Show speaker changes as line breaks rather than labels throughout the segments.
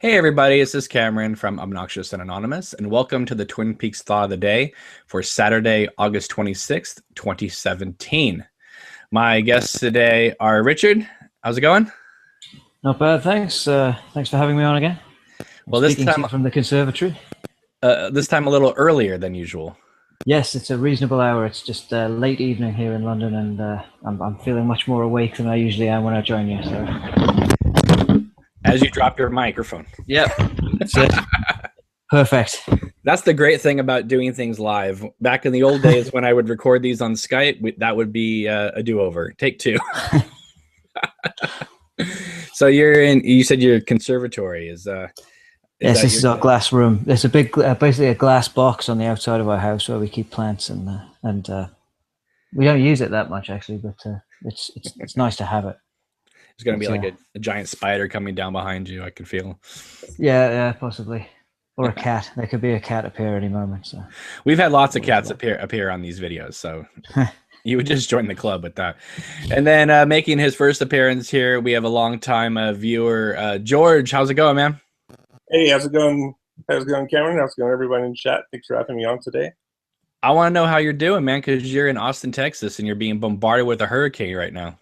Hey everybody, this is Cameron from Obnoxious and Anonymous, and welcome to the Twin Peaks Thaw of the Day for Saturday, August 26th, 2017. My guests today are Richard. How's it going?
Not bad, thanks. Thanks for having me on again. I'm
Well, this
speaking
time
to you from the conservatory.
this time a little earlier than usual.
Yes, it's a reasonable hour. It's just late evening here in London, and I'm feeling much more awake than I usually am when I join you. So,
As you drop your microphone.
yep, that's it. Perfect.
That's the great thing about doing things live. Back in the old days when I would record these on Skype, that would be a do-over. Take two. So you said your conservatory is
Yes,
that
this is our glass room. There's a big, basically a glass box on the outside of our house where we keep plants, and we don't use it that much actually, but it's nice to have it.
There's going to be
But,
like a giant spider coming down behind you. I can feel.
yeah, possibly, or a cat. There could be a cat appear any moment. So
We've had lots of cats appear on these videos, so you would just join the club with that. And then making his first appearance here, we have a longtime viewer, George. How's it going, man?
Hey, how's it going? How's it going, Cameron? How's it going, everybody in chat? Thanks for having me on today.
I want to know how you're doing, man, because you're in Austin, Texas, and you're being bombarded with a hurricane right now.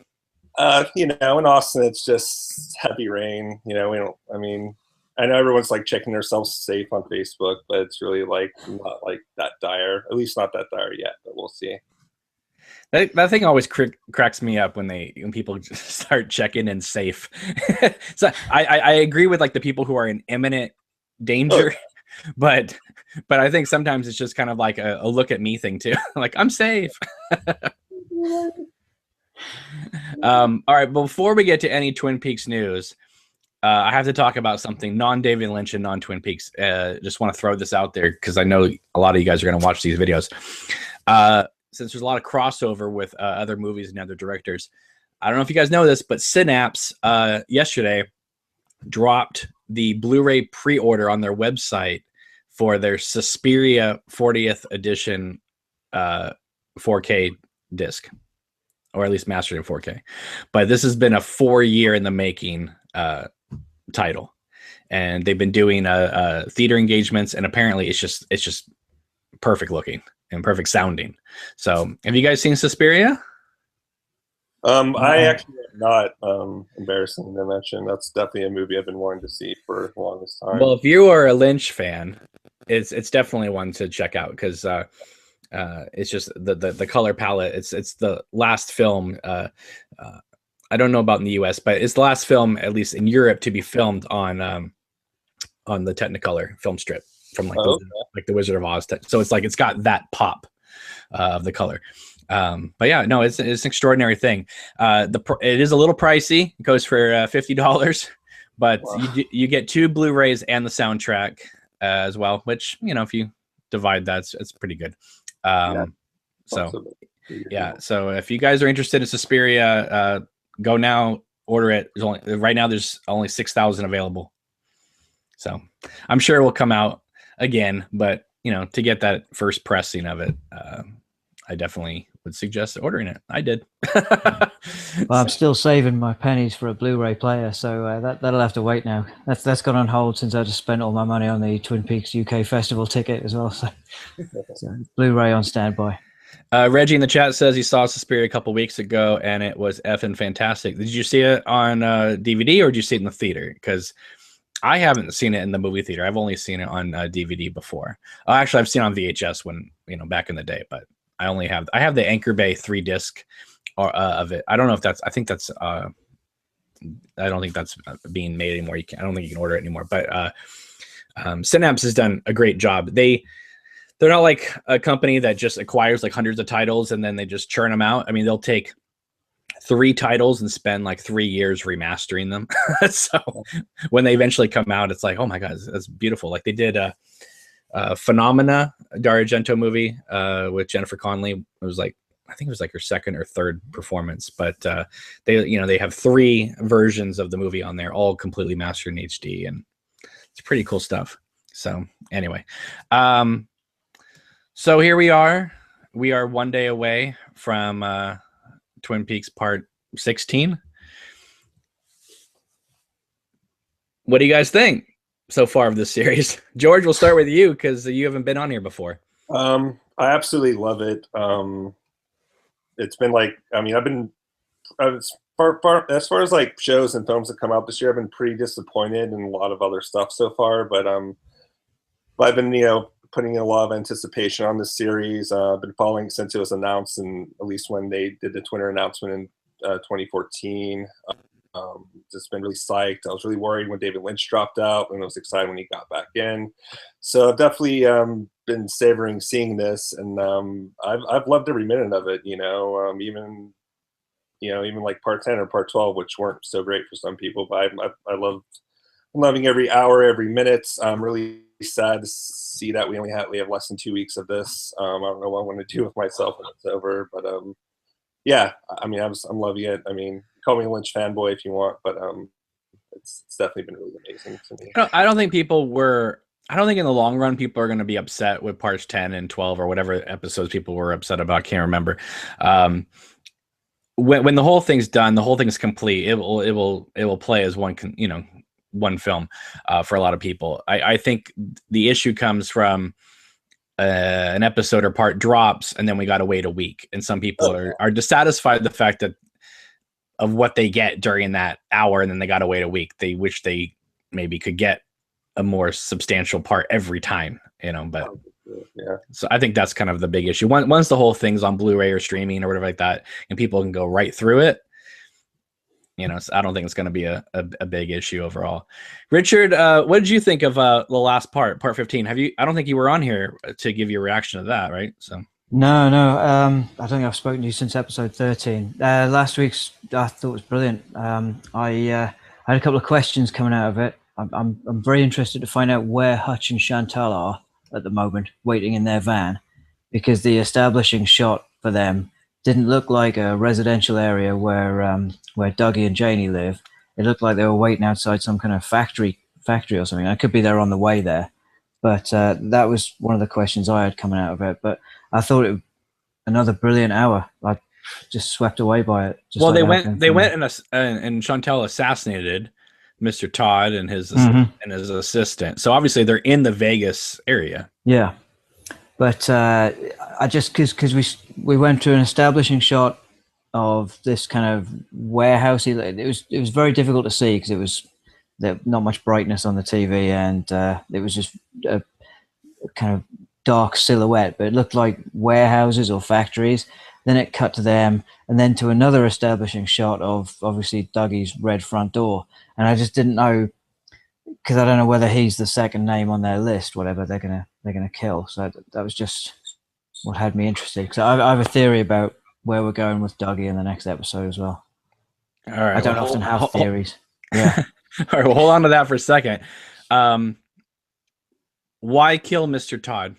In Austin, it's just heavy rain. We don't. I mean, I know everyone's like checking themselves safe on Facebook, but it's really like not like that dire. At least not that dire yet, but we'll see.
That thing always cracks me up when people just start checking in safe. So I agree with like the people who are in imminent danger, but I think sometimes it's just kind of like a look at me thing too. Like I'm safe. All right, before we get to any Twin Peaks news, I have to talk about something non-David Lynch and non-Twin Peaks. Just want to throw this out there because I know a lot of you guys are going to watch these videos. Since there's a lot of crossover with other movies and other directors, I don't know if you guys know this, but Synapse yesterday dropped the Blu-ray pre-order on their website for their Suspiria 40th edition 4K disc, or at least mastered in 4K. But this has been a 4-year in the making title, and they've been doing theater engagements, and apparently it's just perfect looking and perfect sounding. So have you guys seen Suspiria?
I actually have not. Embarrassing to mention, that's definitely a movie I've been wanting to see for the longest time.
Well, if you are a Lynch fan, it's definitely one to check out because it's just the color palette. It's the last film. I don't know about in the U.S., but it's the last film, at least in Europe, to be filmed on the Technicolor film strip from like the Wizard of Oz. So it's like it's got that pop of the color. But yeah, no, it's an extraordinary thing. It is a little pricey. It goes for $50, but wow. you get 2 Blu-rays and the soundtrack as well. Which if you divide that, it's pretty good. So if you guys are interested in Suspiria, go now, order it. Right now there's only 6,000 available. So I'm sure it will come out again, but to get that first pressing of it, I definitely would suggest ordering it. I did.
Well, I'm still saving my pennies for a Blu-ray player, so that'll have to wait now. That's gone on hold since I just spent all my money on the Twin Peaks UK Festival ticket as well. So Blu-ray on standby.
Reggie in the chat says he saw Suspiria a couple weeks ago and it was effing fantastic. Did you see it on DVD or did you see it in the theater? Because I haven't seen it in the movie theater. I've only seen it on DVD before. Actually, I've seen it on VHS when back in the day, but I have the Anchor Bay 3-disc of it. I don't know if that's. I don't think that's being made anymore. I don't think you can order it anymore. But Synapse has done a great job. They're not like a company that just acquires like hundreds of titles and then they just churn them out. I mean, they'll take 3 titles and spend like 3 years remastering them. So when they eventually come out, it's like, oh my God, that's beautiful. Like they did a Phenomena, Dario Argento movie with Jennifer Connelly. It was like, I think it was like her second or third performance, but they have 3 versions of the movie on there, all completely mastered in HD, and it's pretty cool stuff. So anyway, so here we are. We are 1 day away from Twin Peaks Part 16. What do you guys think? so far of this series? George, we'll start with you because you haven't been on here before.
I absolutely love it. It's been like, I mean, I've been as far as like shows and films that come out this year, I've been pretty disappointed in a lot of other stuff so far. But I've been, putting a lot of anticipation on this series. I've been following since it was announced, and at least when they did the Twitter announcement in 2014. Just been really psyched. I was really worried when David Lynch dropped out, and I was excited when he got back in. So I've definitely been savoring seeing this, and I've loved every minute of it. Even like part 10 or part 12, which weren't so great for some people, but I'm loving every hour, every minute. I'm really sad to see that we have less than 2 weeks of this. I don't know what I'm going to do with myself when it's over, but yeah, I mean, I'm loving it. I mean, call me a Lynch fanboy if you want, but it's definitely been really amazing to me.
I don't think in the long run people are going to be upset with parts 10 and 12 or whatever episodes people were upset about. I can't remember. When the whole thing's done, the whole thing's complete, it will play as one film for a lot of people. I think the issue comes from an episode or part drops and then we got to wait a week, and some people are dissatisfied with the fact that of what they get during that hour, and then they got to wait a week. They wish they maybe could get a more substantial part every time, but
yeah.
So I think that's kind of the big issue. Once the whole thing's on Blu-ray or streaming or whatever like that, and people can go right through it, so I don't think it's going to be a big issue overall. Richard, what did you think of the last part 15? I don't think you were on here to give your reaction to that, right? So
No. I don't think I've spoken to you since episode 13. Last week's I thought was brilliant. I had a couple of questions coming out of it. I'm very interested to find out where Hutch and Chantal are at the moment, waiting in their van, because the establishing shot for them didn't look like a residential area where Dougie and Janie live. It looked like they were waiting outside some kind of factory or something. I could be there on the way there, but that was one of the questions I had coming out of it. But I thought it was another brilliant hour. I just swept away by it.
Well, they went and Chantal assassinated Mr. Todd and his assistant. So obviously they're in the Vegas area.
Yeah, but I just because we went to an establishing shot of this kind of warehouse. It was very difficult to see because it was there not much brightness on the TV, and it was just a kind of dark silhouette, but it looked like warehouses or factories. Then it cut to them, and then to another establishing shot of obviously Dougie's red front door. And I just didn't know, because I don't know whether he's the second name on their list, whatever they're gonna kill. So that was just what had me interested. Because I have a theory about where we're going with Dougie in the next episode as well.
All right,
I don't often have theories. Yeah.
All right, well, hold on to that for a second. Why kill Mr. Todd?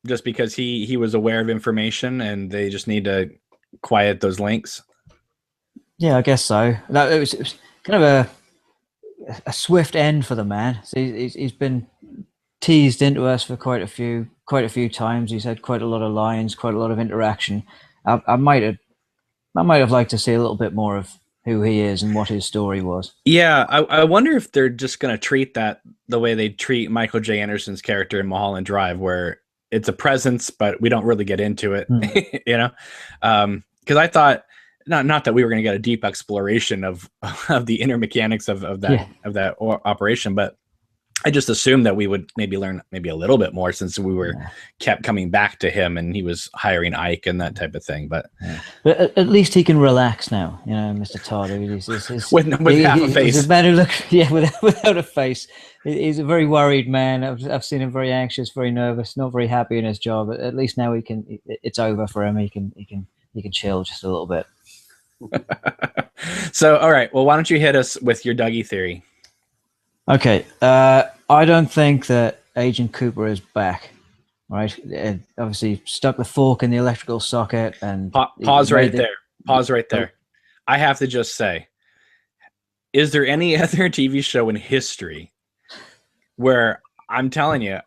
Just because he was aware of information and they just need to quiet those links? Yeah,
I guess so. It was kind of a swift end for the man. So he's been teased into us for quite a few times. He's had quite a lot of lines, quite a lot of interaction. I might have liked to see a little bit more of who he is and what his story was.
Yeah, I wonder if they're just going to treat that the way they treat Michael J. Anderson's character in Mulholland Drive, where it's a presence, but we don't really get into it, because I thought not that we were going to get a deep exploration of the inner mechanics of that operation, but I just assumed that we would maybe learn maybe a little bit more since we kept coming back to him and he was hiring Ike and that type of thing. But
at least he can relax now, Mr. Todd.
With half a face.
He's a man who without a face. He's a very worried man. I've seen him very anxious, very nervous, not very happy in his job. But at least now it's over for him. He can chill just a little bit.
So, all right. Well, why don't you hit us with your Dougie theory?
Okay, I don't think that Agent Cooper is back. Right, obviously stuck the fork in the electrical socket and
pause right there. I have to just say, is there any other TV show in history where I'm telling you,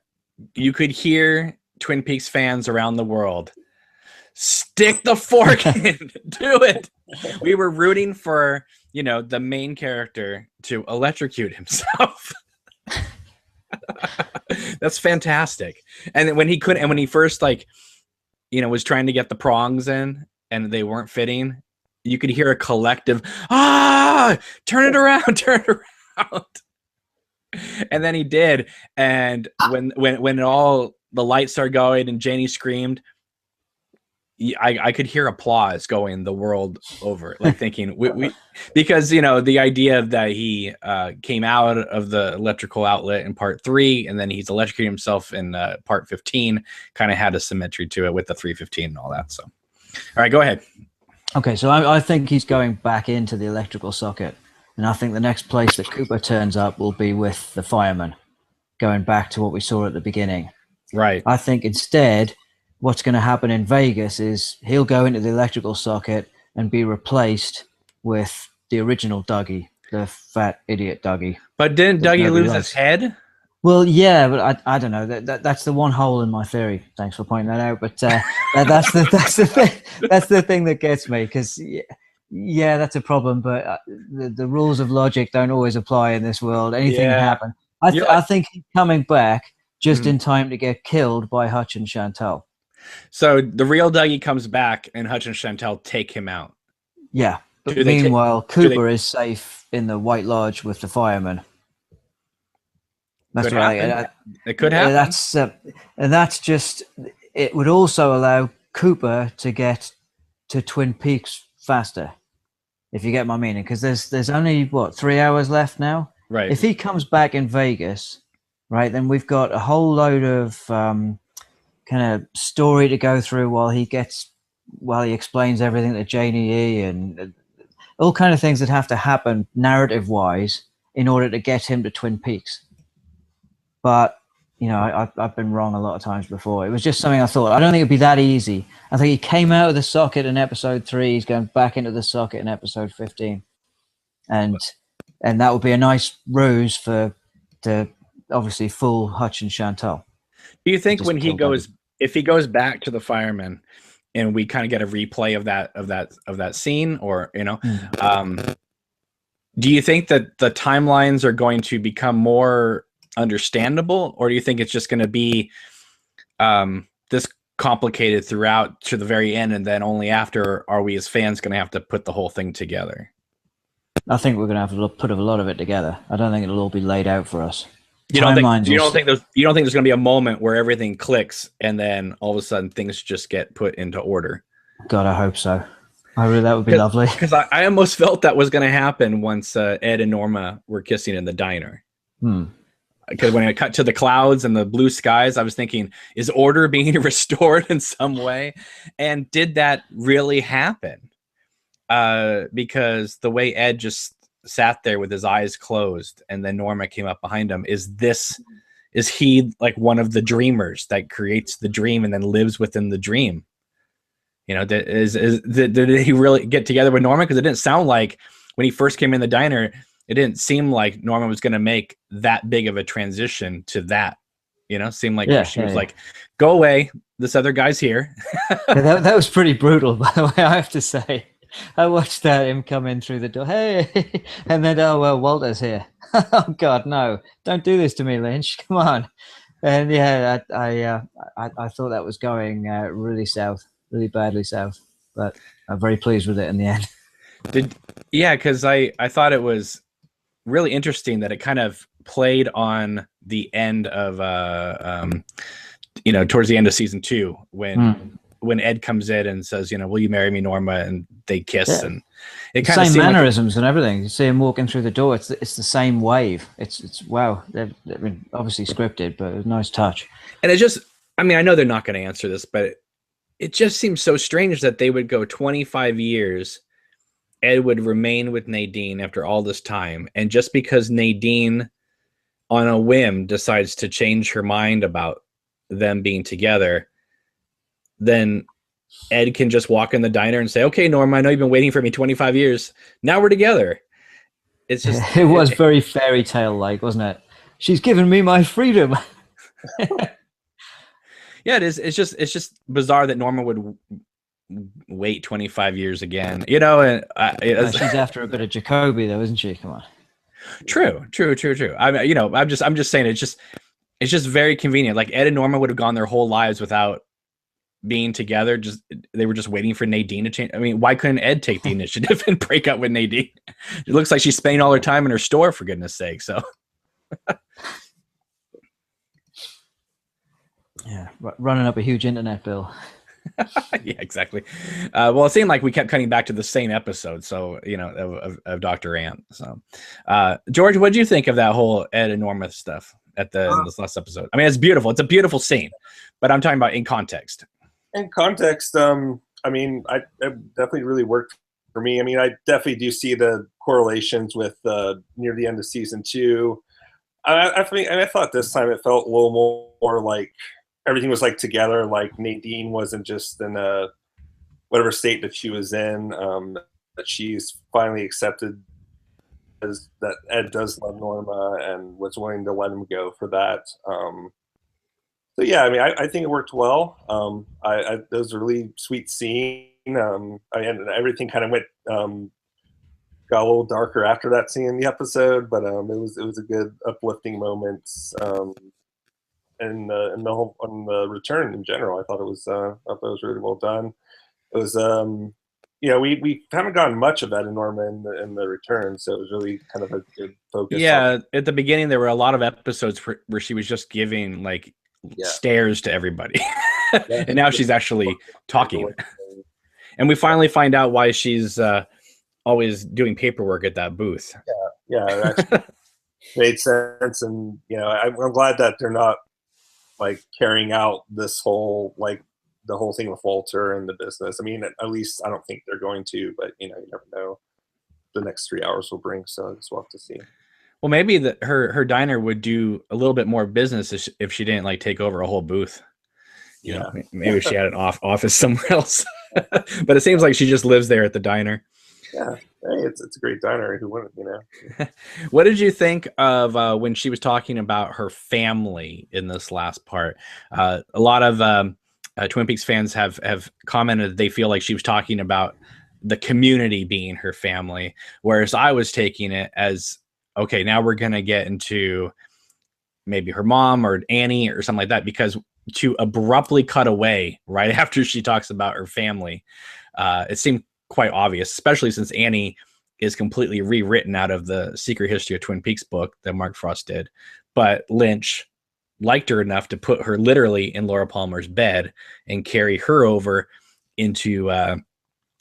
you could hear Twin Peaks fans around the world stick the fork in, do it? We were rooting for the main character to electrocute himself. That's fantastic. And then when he couldn't, and when he first like, was trying to get the prongs in and they weren't fitting, you could hear a collective, turn it around, turn it around. And then he did. And when all the lights started going and Janie screamed, I could hear applause going the world over, like thinking because the idea that he came out of the electrical outlet in part 3 and then he's electrocuting himself in part 15 kind of had a symmetry to it with the 315 and all that. So, all right, go ahead.
Okay, so I think he's going back into the electrical socket, and I think the next place that Cooper turns up will be with the fireman, going back to what we saw at the beginning.
Right.
I think instead, what's going to happen in Vegas is he'll go into the electrical socket and be replaced with the original Dougie, the fat idiot Dougie.
But didn't Dougie lose his head?
Well, yeah, but I don't know. That's the one hole in my theory. Thanks for pointing that out. But that's the thing. That's the thing that gets me, because yeah, that's a problem. But the rules of logic don't always apply in this world. Anything can happen. I think he's coming back just in time to get killed by Hutch and Chantal.
So the real Dougie comes back and Hutch and Chantal take him out.
Yeah. But meanwhile, Cooper is safe in the White Lodge with the firemen. That's right.
It could happen.
And that's just, it would also allow Cooper to get to Twin Peaks faster, if you get my meaning, because there's only 3 hours left now.
Right.
If he comes back in Vegas, right, then we've got a whole load of kind of story to go through while he explains everything to Janie and all kind of things that have to happen narrative wise in order to get him to Twin Peaks. But, I've been wrong a lot of times before. It was just something I thought. I don't think it'd be that easy. I think he came out of the socket in episode 3. He's going back into the socket in episode 15. And that would be a nice ruse to obviously fool Hutch and Chantal.
Do you think if he goes back to the firemen and we kind of get a replay of that scene, or, do you think that the timelines are going to become more understandable, or do you think it's just going to be this complicated throughout to the very end, and then only after are we as fans going to have to put the whole thing together?
I think we're going to have to put a lot of it together. I don't think it'll all be laid out for us.
You don't think there's going to be a moment where everything clicks and then all of a sudden things just get put into order?
God, I hope so. That would be lovely.
Because I almost felt that was going to happen once Ed and Norma were kissing in the diner. Because when I cut to the clouds and the blue skies, I was thinking, is order being restored in some way? And did that really happen? Because the way Ed just sat there with his eyes closed and then Norma came up behind him, is he like one of the dreamers that creates the dream and then lives within the dream? Did he really get together with Norma? Because it didn't sound like when he first came in the diner, it didn't seem like Norma was going to make that big of a transition to that. Seemed like she was like, go away, this other guy's here.
that was pretty brutal, by the way, I have to say. I watched him come in through the door, hey, and then, oh, well, Walter's here. Oh, God, no, don't do this to me, Lynch, come on. And yeah, I thought that was going really badly south, but I'm very pleased with it in the end.
Because I thought it was really interesting that it kind of played on the end of towards the end of season 2 when Ed comes in and says, will you marry me, Norma, and they kiss, and it kind of
same mannerisms and everything. You see him walking through the door, it's the same wave. It's wow, they've been obviously scripted, but it was a nice touch.
And it just, I know they're not going to answer this, but it just seems so strange that they would go 25 years, Ed would remain with Nadine after all this time, and just because Nadine on a whim decides to change her mind about them being together, then Ed can just walk in the diner and say, okay, Norma, I know you've been waiting for me 25 years. Now we're together. It's just,
it was very fairy tale like, wasn't it? She's given me my freedom.
Yeah, it is. It's just bizarre that Norma would wait 25 years again, and
she's after a bit of Jacoby though, isn't she? Come on.
True. I'm just saying, it it's just very convenient. Like Ed and Norma would have gone their whole lives without being together. Just they were just waiting for Nadine to change. I mean, why couldn't Ed take the initiative and break up with Nadine? It looks like she's spending all her time in her store, for goodness sake. So
yeah, running up a huge internet bill.
yeah, exactly. Well, it seemed like we kept cutting back to the same episode, so you know, of Dr. Ant. So George, what did you think of that whole Ed and Norma stuff in this last episode? I mean, it's beautiful. It's a beautiful scene, but I'm talking about in context.
In context, I mean, it definitely really worked for me. I mean, I definitely do see the correlations with near the end of season 2. I thought this time it felt a little more like everything was like together. Like Nadine wasn't just in a whatever state that she was in. That she's finally accepted as that Ed does love Norma and was willing to let him go for that. So yeah, I mean, I think it worked well. It was a really sweet scene. And everything kind of went got a little darker after that scene in the episode, but it was a good uplifting moment. And the whole on the return in general, I thought it was really well done. It was you know, we haven't gotten much of that in Norma in the return, so it was really kind of a good focus.
Yeah, at the beginning there were a lot of episodes where she was just giving like stares to everybody, and now she's actually talking. And we finally find out why she's always doing paperwork at that booth.
Yeah, it actually made sense, and you know, I'm glad that they're not like carrying out this whole the whole thing with Walter and the business. I mean, at least I don't think they're going to, but you know, you never know. The next 3 hours will bring, so I just we'll have to see.
Well, maybe her diner would do a little bit more business if she didn't like take over a whole booth. You know, maybe she had an office somewhere else. But it seems like she just lives there at the diner.
Yeah, hey, it's a great diner. Who wouldn't, you know?
What did you think of when she was talking about her family in this last part? A lot of Twin Peaks fans have commented they feel like she was talking about the community being her family, whereas I was taking it as, okay, now we're going to get into maybe her mom or Annie or something like that, because to abruptly cut away right after she talks about her family, it seemed quite obvious, especially since Annie is completely rewritten out of the Secret History of Twin Peaks book that Mark Frost did. But Lynch liked her enough to put her literally in Laura Palmer's bed and carry her over into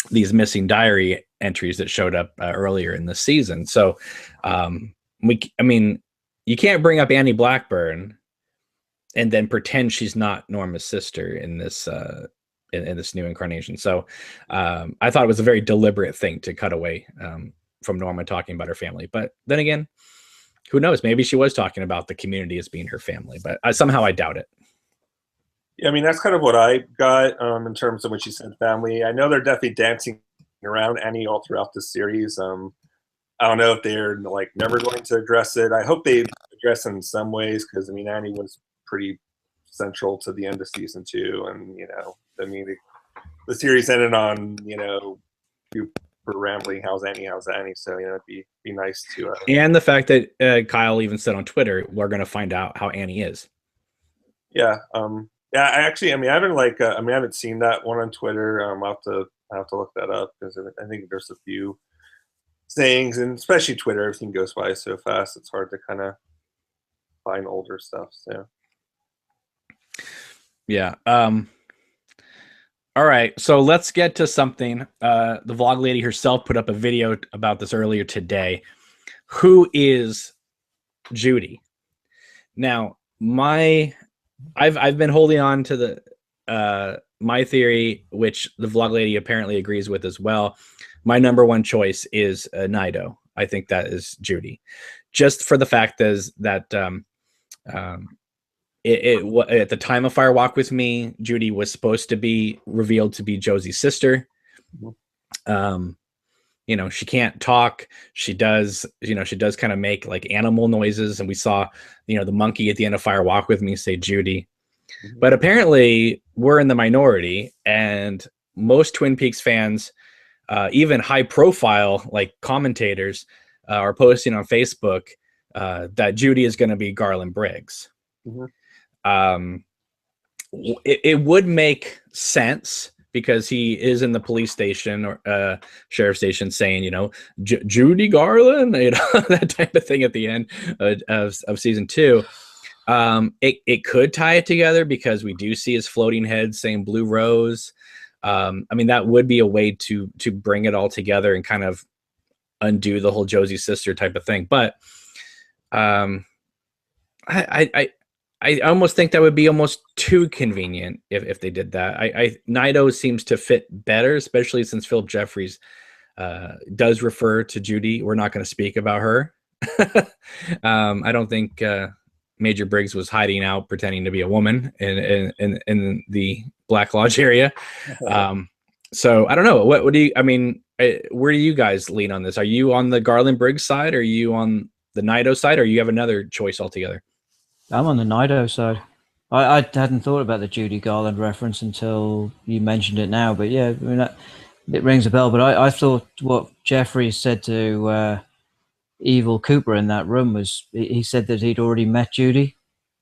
these missing diary entries that showed up earlier in the season. So I mean, you can't bring up Annie Blackburn and then pretend she's not Norma's sister in this in this new incarnation. So I thought it was a very deliberate thing to cut away from Norma talking about her family. But then again, who knows? Maybe she was talking about the community as being her family, but somehow I doubt it.
Yeah, I mean, that's kind of what I got in terms of when she said family. I know they're definitely dancing around Annie all throughout the series. I don't know if they're like never going to address it. I hope they address it in some ways, because I mean, Annie was pretty central to the end of season 2, and you know, I mean, the series ended on, you know, people rambling, how's Annie, so you know, it'd be nice to
and the fact that Kyle even said on Twitter, we're going to find out how Annie is.
Yeah, I haven't seen that one on Twitter. I'll have to look that up, because I think there's a few sayings, and especially Twitter, everything goes by so fast, it's hard to kind of find older stuff. So
yeah. All right, so let's get to something. The vlog lady herself put up a video about this earlier today. Who is Judy? Now, I've been holding on to the my theory, which the vlog lady apparently agrees with as well. My number one choice is Nido. I think that is Judy, just for the fact is that at the time of Fire Walk with Me, Judy was supposed to be revealed to be Josie's sister. You know, she can't talk. She does kind of make like animal noises. And we saw, you know, the monkey at the end of Fire Walk with Me say Judy. But apparently we're in the minority, and most Twin Peaks fans, even high profile like commentators, are posting on Facebook that Judy is going to be Garland Briggs.
Mhm.
It would make sense because he is in the police station or sheriff station saying, Judy Garland, that type of thing at the end of season 2. It could tie it together because we do see his floating head saying Blue Rose. That would be a way to bring it all together and kind of undo the whole Josie sister type of thing. But I almost think that would be almost too convenient if they did that. Nido seems to fit better, especially since Philip Jeffries does refer to Judy. We're not going to speak about her. I don't think Major Briggs was hiding out pretending to be a woman in the Black Lodge area. So I don't know. What do you? Where do you guys lean on this? Are you on the Garland Briggs side? Or are you on the Nido side? Or you have another choice altogether?
I'm on the Nido side. I hadn't thought about the Judy Garland reference until you mentioned it now. But yeah, it rings a bell. But I thought what Jeffrey said to Evil Cooper in that room was he said that he'd already met Judy.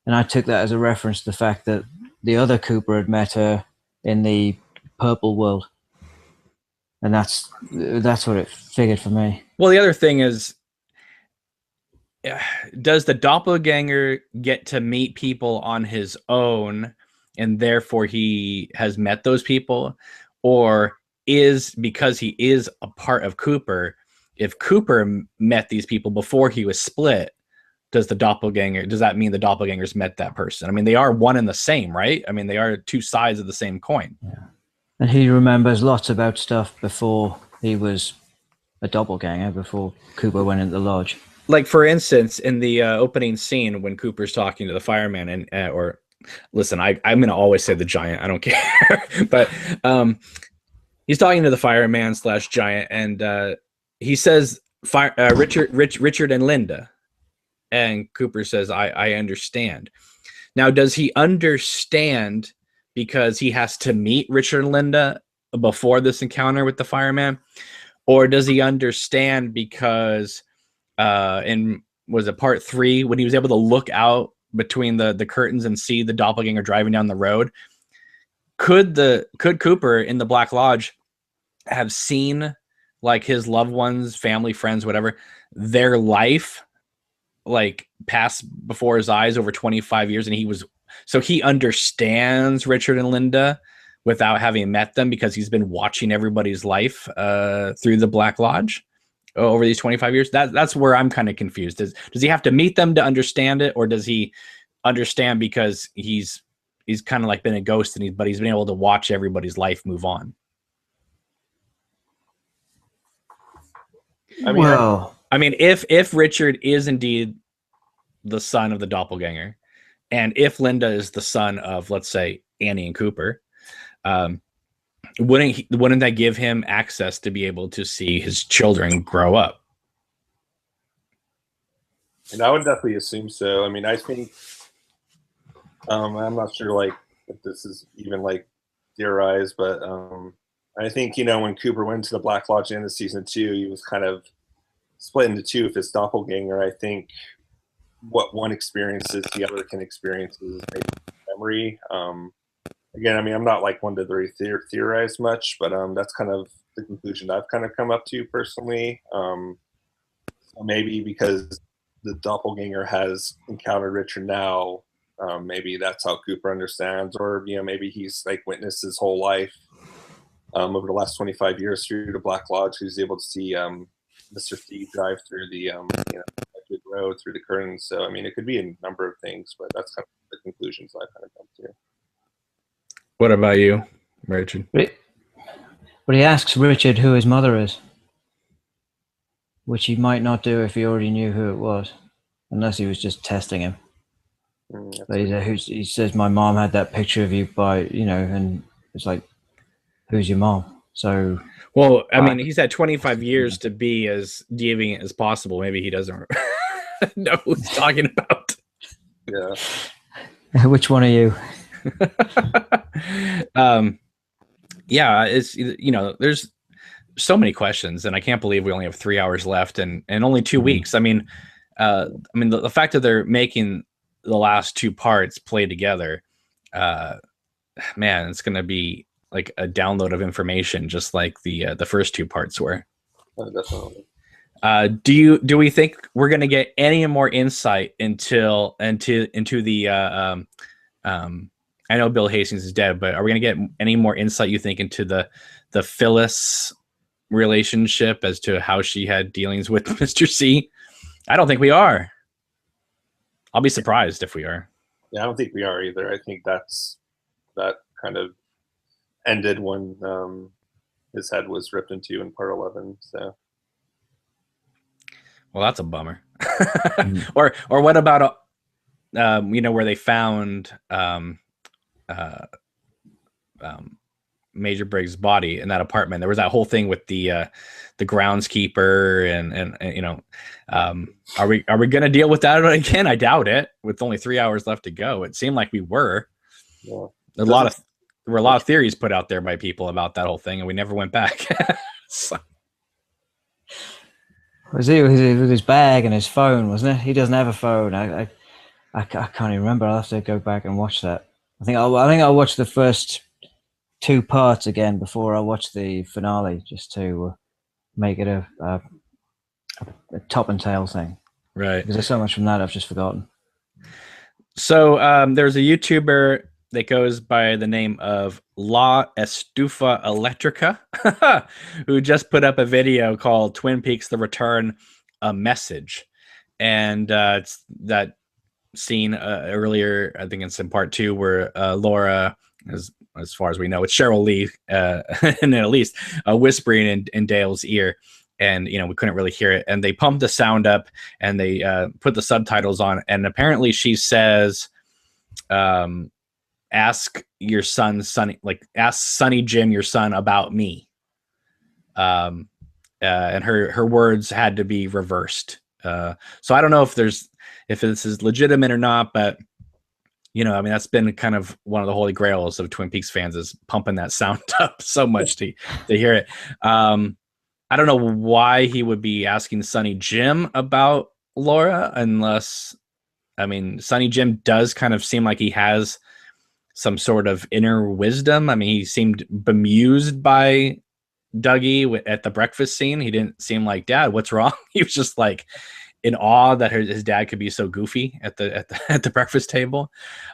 And I took that as a reference to the fact that the other Cooper had met her in the purple world. And that's what it figured for me.
Well, the other thing is, does the doppelganger get to meet people on his own and therefore he has met those people? Or because he is a part of Cooper, if Cooper met these people before he was split, does that mean the doppelgangers met that person? They are one and the same, right? They are two sides of the same coin.
Yeah. And he remembers lots about stuff before he was a doppelganger, before Cooper went into the lodge.
Like, for instance, in the opening scene when Cooper's talking to the fireman listen, I'm going to always say the giant. I don't care. But he's talking to the fireman / giant, and he says, Richard and Linda. And Cooper says, I understand. Now, does he understand because he has to meet Richard and Linda before this encounter with the fireman? Or does he understand because was it part 3 when he was able to look out between the curtains and see the doppelganger driving down the road? Could Cooper in the Black Lodge have seen, like, his loved ones, family, friends, whatever, their life like pass before his eyes over 25 years, and he understands Richard and Linda without having met them because he's been watching everybody's life through the Black Lodge over these 25 years? That's where I'm kind of confused. Does he have to meet them to understand it, or does he understand because he's kind of like been a ghost but he's been able to watch everybody's life move on? If Richard is indeed the son of the doppelganger, and if Linda is the son of, let's say, Annie and Cooper, wouldn't that give him access to be able to see his children grow up?
And I would definitely assume so. I think I'm not sure like if this is even like theorized, but I think when Cooper went to the Black Lodge in season 2, he was kind of split into two with his doppelganger. I think what one experiences, the other can experience is memory. Again, I'm not like one to really theorize much, but that's kind of the conclusion I've kind of come up to personally. So maybe because the doppelganger has encountered Richard now, maybe that's how Cooper understands, or maybe he's like witnessed his whole life over the last 25 years through the Black Lodge, who's able to see Mr. Steve drive through the road through the curtains. So it could be a number of things, but that's kind of the conclusions I've kind of come to.
What about you, Richard?
But he asks Richard who his mother is, which he might not do if he already knew who it was, unless he was just testing him. But he says, my mom had that picture of you and it's like, who's your mom? So,
well, he's had 25 years to be as deviant as possible. Maybe he doesn't know who he's talking about.
Yeah.
Which one are you?
Yeah, it's there's so many questions, and I can't believe we only have 3 hours left and only 2 weeks. The fact that they're making the last two parts play together, man, it's gonna be like a download of information, just like the first two parts were.
Oh, definitely.
Do we think we're gonna get any more insight into the I know Bill Hastings is dead, but are we gonna get any more insight, you think, into the Phyllis relationship as to how she had dealings with Mr. C? I don't think we are. I'll be surprised if we are.
Yeah, I don't think we are either. I think that kind of ended when his head was ripped into in part 11. So,
well, that's a bummer. Or what about where they found Major Briggs' body in that apartment? There was that whole thing with the groundskeeper and are we going to deal with that again? I doubt it. With only 3 hours left to go, it seemed like we were.
Yeah.
There were a lot of theories put out there by people about that whole thing, and we never went back. So.
Was he with his bag and his phone, wasn't it? He doesn't have a phone. I can't even remember. I'll have to go back and watch that. I think I'll watch the first two parts again before I watch the finale, just to make it a top and tail thing.
Right.
Because there's so much from that I've just forgotten.
So there's a YouTuber that goes by the name of La Estufa Electrica, who just put up a video called Twin Peaks: The Return, A Message. And it's that scene earlier, I think it's in part 2, where Laura, as far as we know, it's Cheryl Lee, and at least whispering in Dale's ear. And, we couldn't really hear it. And they pumped the sound up and they put the subtitles on. And apparently she says, ask your son, Sonny, ask Sonny Jim, your son, about me. And her words had to be reversed. So I don't know if this is legitimate or not, but that's been kind of one of the holy grails of Twin Peaks fans, is pumping that sound up so much to hear it. I don't know why he would be asking Sonny Jim about Laura, unless, Sonny Jim does kind of seem like he has some sort of inner wisdom. He seemed bemused by Dougie at the breakfast scene. He didn't seem like, Dad, what's wrong? He was just like in awe that his dad could be so goofy at the breakfast table.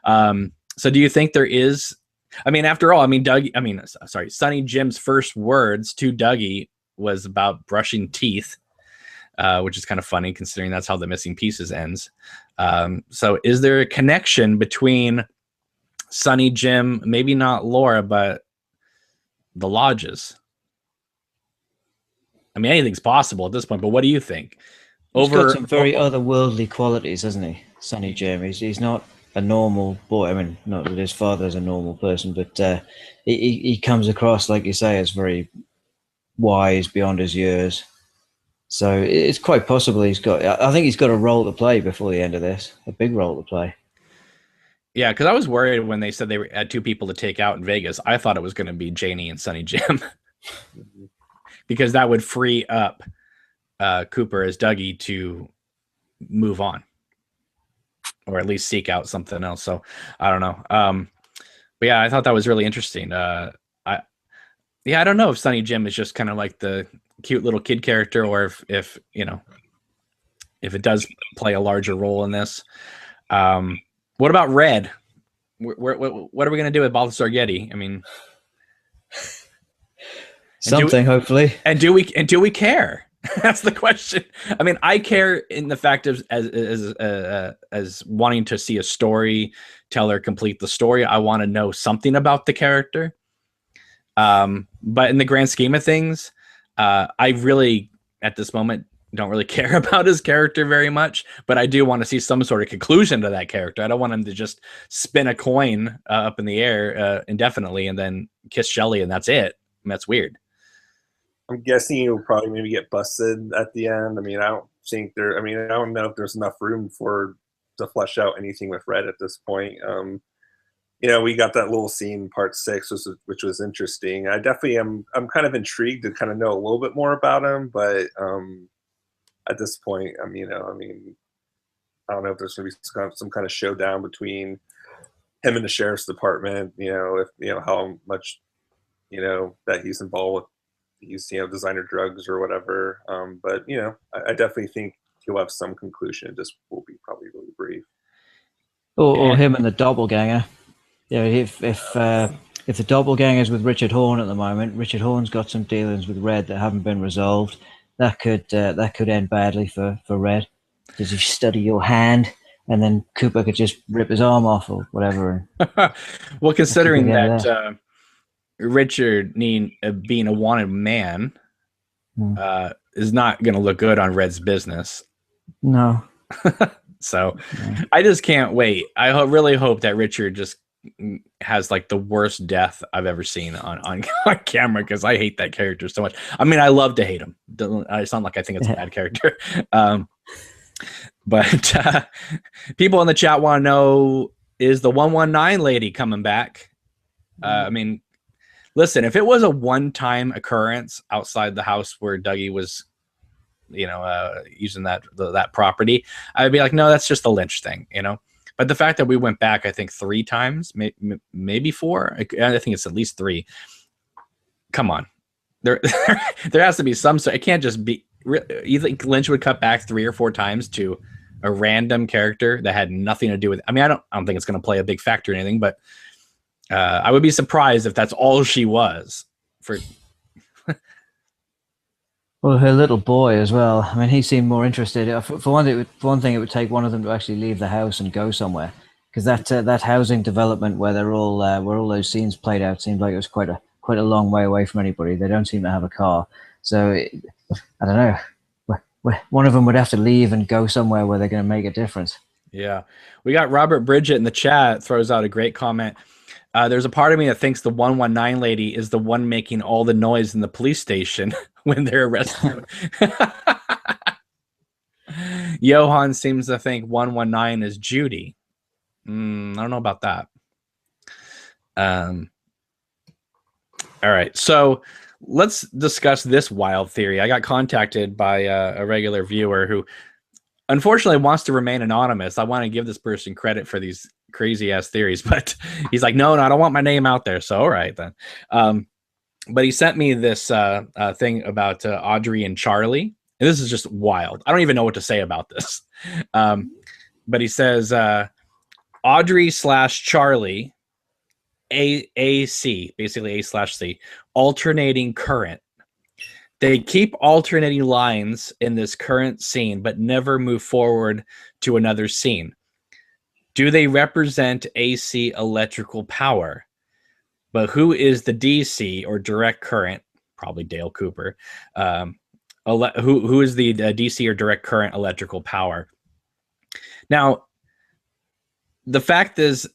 So do you think there is, after all, Sonny Jim's first words to Dougie was about brushing teeth, which is kind of funny considering that's how The Missing Pieces ends. So is there a connection between Sonny Jim, maybe not Laura, but the lodges? Anything's possible at this point, but what do you think?
He's got some very otherworldly qualities, hasn't he, Sonny Jim? He's not a normal boy. Not that his father's a normal person, but he comes across, like you say, as very wise beyond his years. So it's quite possible I think he's got a role to play before the end of this, a big role to play.
Yeah, because I was worried when they said they had 2 people to take out in Vegas. I thought it was going to be Janie and Sonny Jim, because that would free up Cooper as Dougie to move on, or at least seek out something else. So I don't know. But yeah, I thought that was really interesting. I don't know if Sonny Jim is just kind of like the cute little kid character, or if it does play a larger role in this. What about Red? What are we going to do with Balthazar Getty?
Something, hopefully.
And do we care? That's the question. I care in the fact of as wanting to see a storyteller complete the story. I want to know something about the character. But in the grand scheme of things, I really, at this moment, don't really care about his character very much, but I do want to see some sort of conclusion to that character. I don't want him to just spin a coin up in the air indefinitely and then kiss Shelley and that's it. That's weird.
I'm guessing he'll probably maybe get busted at the end. I don't think I don't know if there's enough room to flesh out anything with Red at this point. We got that little scene in part 6, which was interesting. I definitely I'm kind of intrigued to kind of know a little bit more about him, but at this point, I don't know if there's going to be some kind of showdown between him and the sheriff's department. If how much that he's involved with these designer drugs or whatever. But I definitely think he'll have some conclusion. It just will be probably really brief.
Or him and the doppelganger. If the doppelganger's with Richard Horn at the moment, Richard Horn's got some dealings with Red that haven't been resolved. That could end badly for Red. Does he study your hand, and then Cooper could just rip his arm off or whatever?
Well, considering that Richard being a wanted man is not going to look good on Red's business.
No.
So I just can't wait. I really hope that Richard just has like the worst death I've ever seen on camera, because I hate that character so much. I mean, I love to hate him. It's not like I think it's a bad character. But people in the chat want to know, is the 119 lady coming back? I mean, listen, if it was a one-time occurrence outside the house where Dougie was, using that property, I'd be like, no, that's just the Lynch thing, But the fact that we went back, I think 3 times, maybe 4. I think it's at least 3. Come on, there has to be some. So it can't just be. You think Lynch would cut back 3 or 4 times to a random character that had nothing to do with? I mean, I don't think it's going to play a big factor in anything, but I would be surprised if that's all she was for.
Well, her little boy as well. I mean, he seemed more interested. For one thing, it would take one of them to actually leave the house and go somewhere, because that housing development where where all those scenes played out seemed like it was quite a long way away from anybody. They don't seem to have a car, so I don't know. One of them would have to leave and go somewhere where they're going to make a difference.
Yeah, we got Robert Bridget in the chat throws out a great comment. There's a part of me that thinks the 119 lady is the one making all the noise in the police station when they're arrested. Johan seems to think 119 is Judy. I don't know about that. All right, so let's discuss this wild theory. I got contacted by a regular viewer who unfortunately wants to remain anonymous. I want to give this person credit for these crazy ass theories, but he's like, no, I don't want my name out there. So, all right then. But he sent me this thing about Audrey and Charlie. And this is just wild. I don't even know what to say about this. But he says, Audrey/Charlie, AC, basically A/C, alternating current. They keep alternating lines in this current scene, but never move forward to another scene. Do they represent AC electrical power? But who is the DC or direct current? Probably Dale Cooper. Who is the DC or direct current electrical power? Now, the fact is,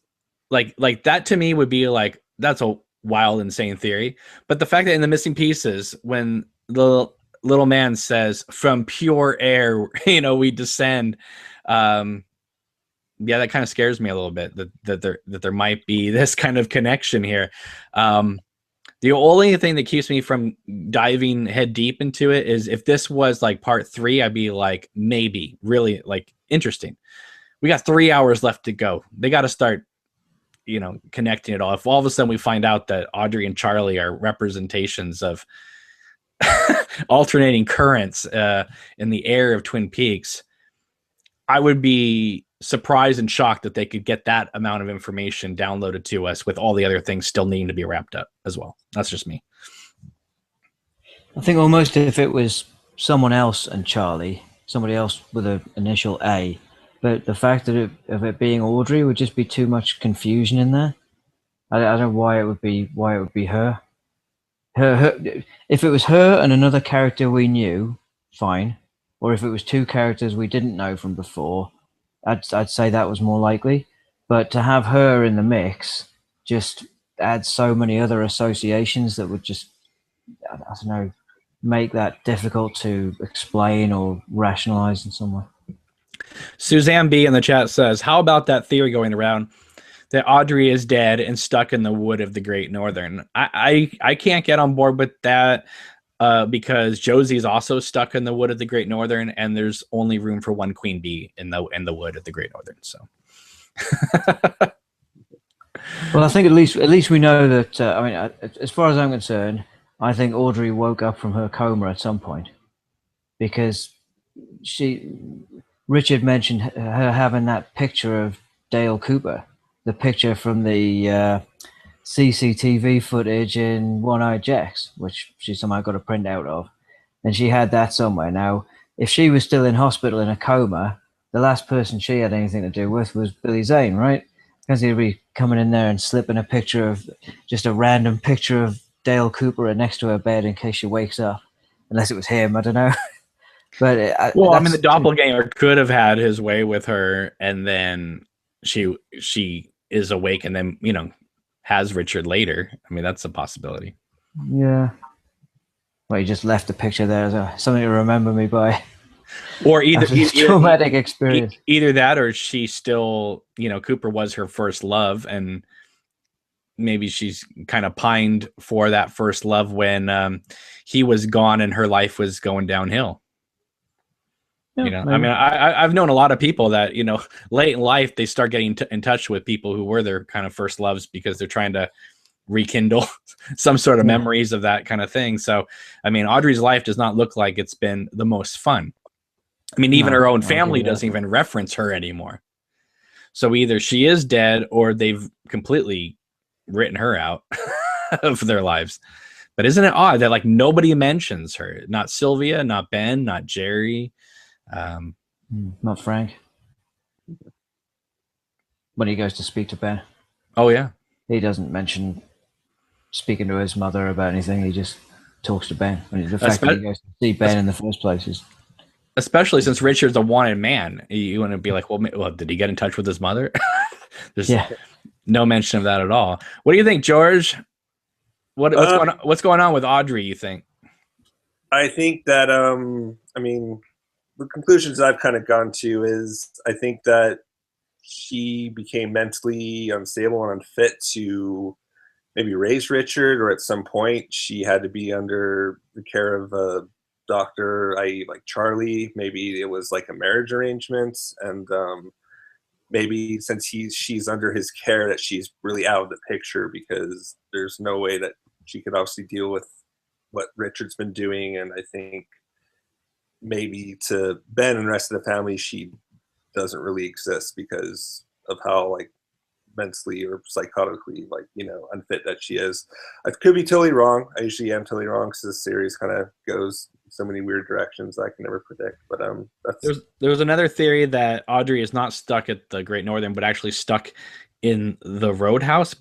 like that to me would be like, that's a wild, insane theory. But the fact that in the missing pieces, when the little man says, "From pure air, we descend," yeah, that kind of scares me a little bit. That there might be this kind of connection here. The only thing that keeps me from diving head deep into it is if this was like part 3, I'd be like, maybe really like interesting. We got 3 hours left to go. They got to start, connecting it all. If all of a sudden we find out that Audrey and Charlie are representations of alternating currents in the air of Twin Peaks, I would be surprised and shocked that they could get that amount of information downloaded to us with all the other things still needing to be wrapped up as well. That's just me.
I think almost if it was someone else and Charlie, somebody else with an initial A, but the fact that of it being Audrey would just be too much confusion in there. I don't know why it would be her. Her. If it was her and another character we knew, fine. Or if it was 2 characters we didn't know from before, I'd say that was more likely. But to have her in the mix just adds so many other associations that would just, I don't know, make that difficult to explain or rationalize in some way.
Suzanne B in the chat says, how about that theory going around that Audrey is dead and stuck in the wood of the Great Northern? I can't get on board with that because Josie's also stuck in the wood at the Great Northern, and there's only room for one queen bee in the wood at the Great Northern. So,
well, I think at least we know that. I mean, as far as I'm concerned, I think Audrey woke up from her coma at some point, because Richard mentioned her having that picture of Dale Cooper, the picture from the CCTV footage in One-Eyed Jacks, which she somehow got a printout of, and she had that somewhere. Now, if she was still in hospital in a coma, the last person she had anything to do with was Billy Zane, right? Because he'd be coming in there and slipping a picture of just a random picture of Dale Cooper next to her bed in case she wakes up, unless it was him. I don't know. But
well, I mean, the doppelganger could have had his way with her, and then she is awake, and then has Richard later. I mean, that's a possibility.
Yeah. Well, you just left the picture there as something to remember me by.
Or either
traumatic experience.
Either that, or she still, Cooper was her first love, and maybe she's kind of pined for that first love when he was gone and her life was going downhill.
Yeah,
I mean, I've known a lot of people that, late in life, they start getting in touch with people who were their kind of first loves because they're trying to rekindle some sort of memories of that kind of thing. So, I mean, Audrey's life does not look like it's been the most fun. I mean, even her own family doesn't even reference her anymore. So either she is dead or they've completely written her out of their lives. But isn't it odd that like nobody mentions her? Not Sylvia, not Ben, not Jerry.
Not Frank. When he goes to speak to Ben.
Oh, yeah.
He doesn't mention speaking to his mother about anything. He just talks to Ben. I mean, the fact that he goes to see Ben in the first place is...
Especially since Richard's a wanted man. You want to be like, well, did he get in touch with his mother? There's no mention of that at all. What do you think, George? What's going on with Audrey, you think?
I think that, I mean, the conclusions I've kind of gone to is I think that she became mentally unstable and unfit to maybe raise Richard, or at some point she had to be under the care of a doctor, i.e. like Charlie. Maybe it was like a marriage arrangement, and maybe since she's under his care that she's really out of the picture, because there's no way that she could obviously deal with what Richard's been doing. And I think maybe to Ben and the rest of the family, she doesn't really exist because of how like mentally or psychotically unfit that she is. I could be totally wrong. I usually am totally wrong because this series kind of goes so many weird directions I can never predict. But
there was another theory that Audrey is not stuck at the Great Northern, but actually stuck in the Roadhouse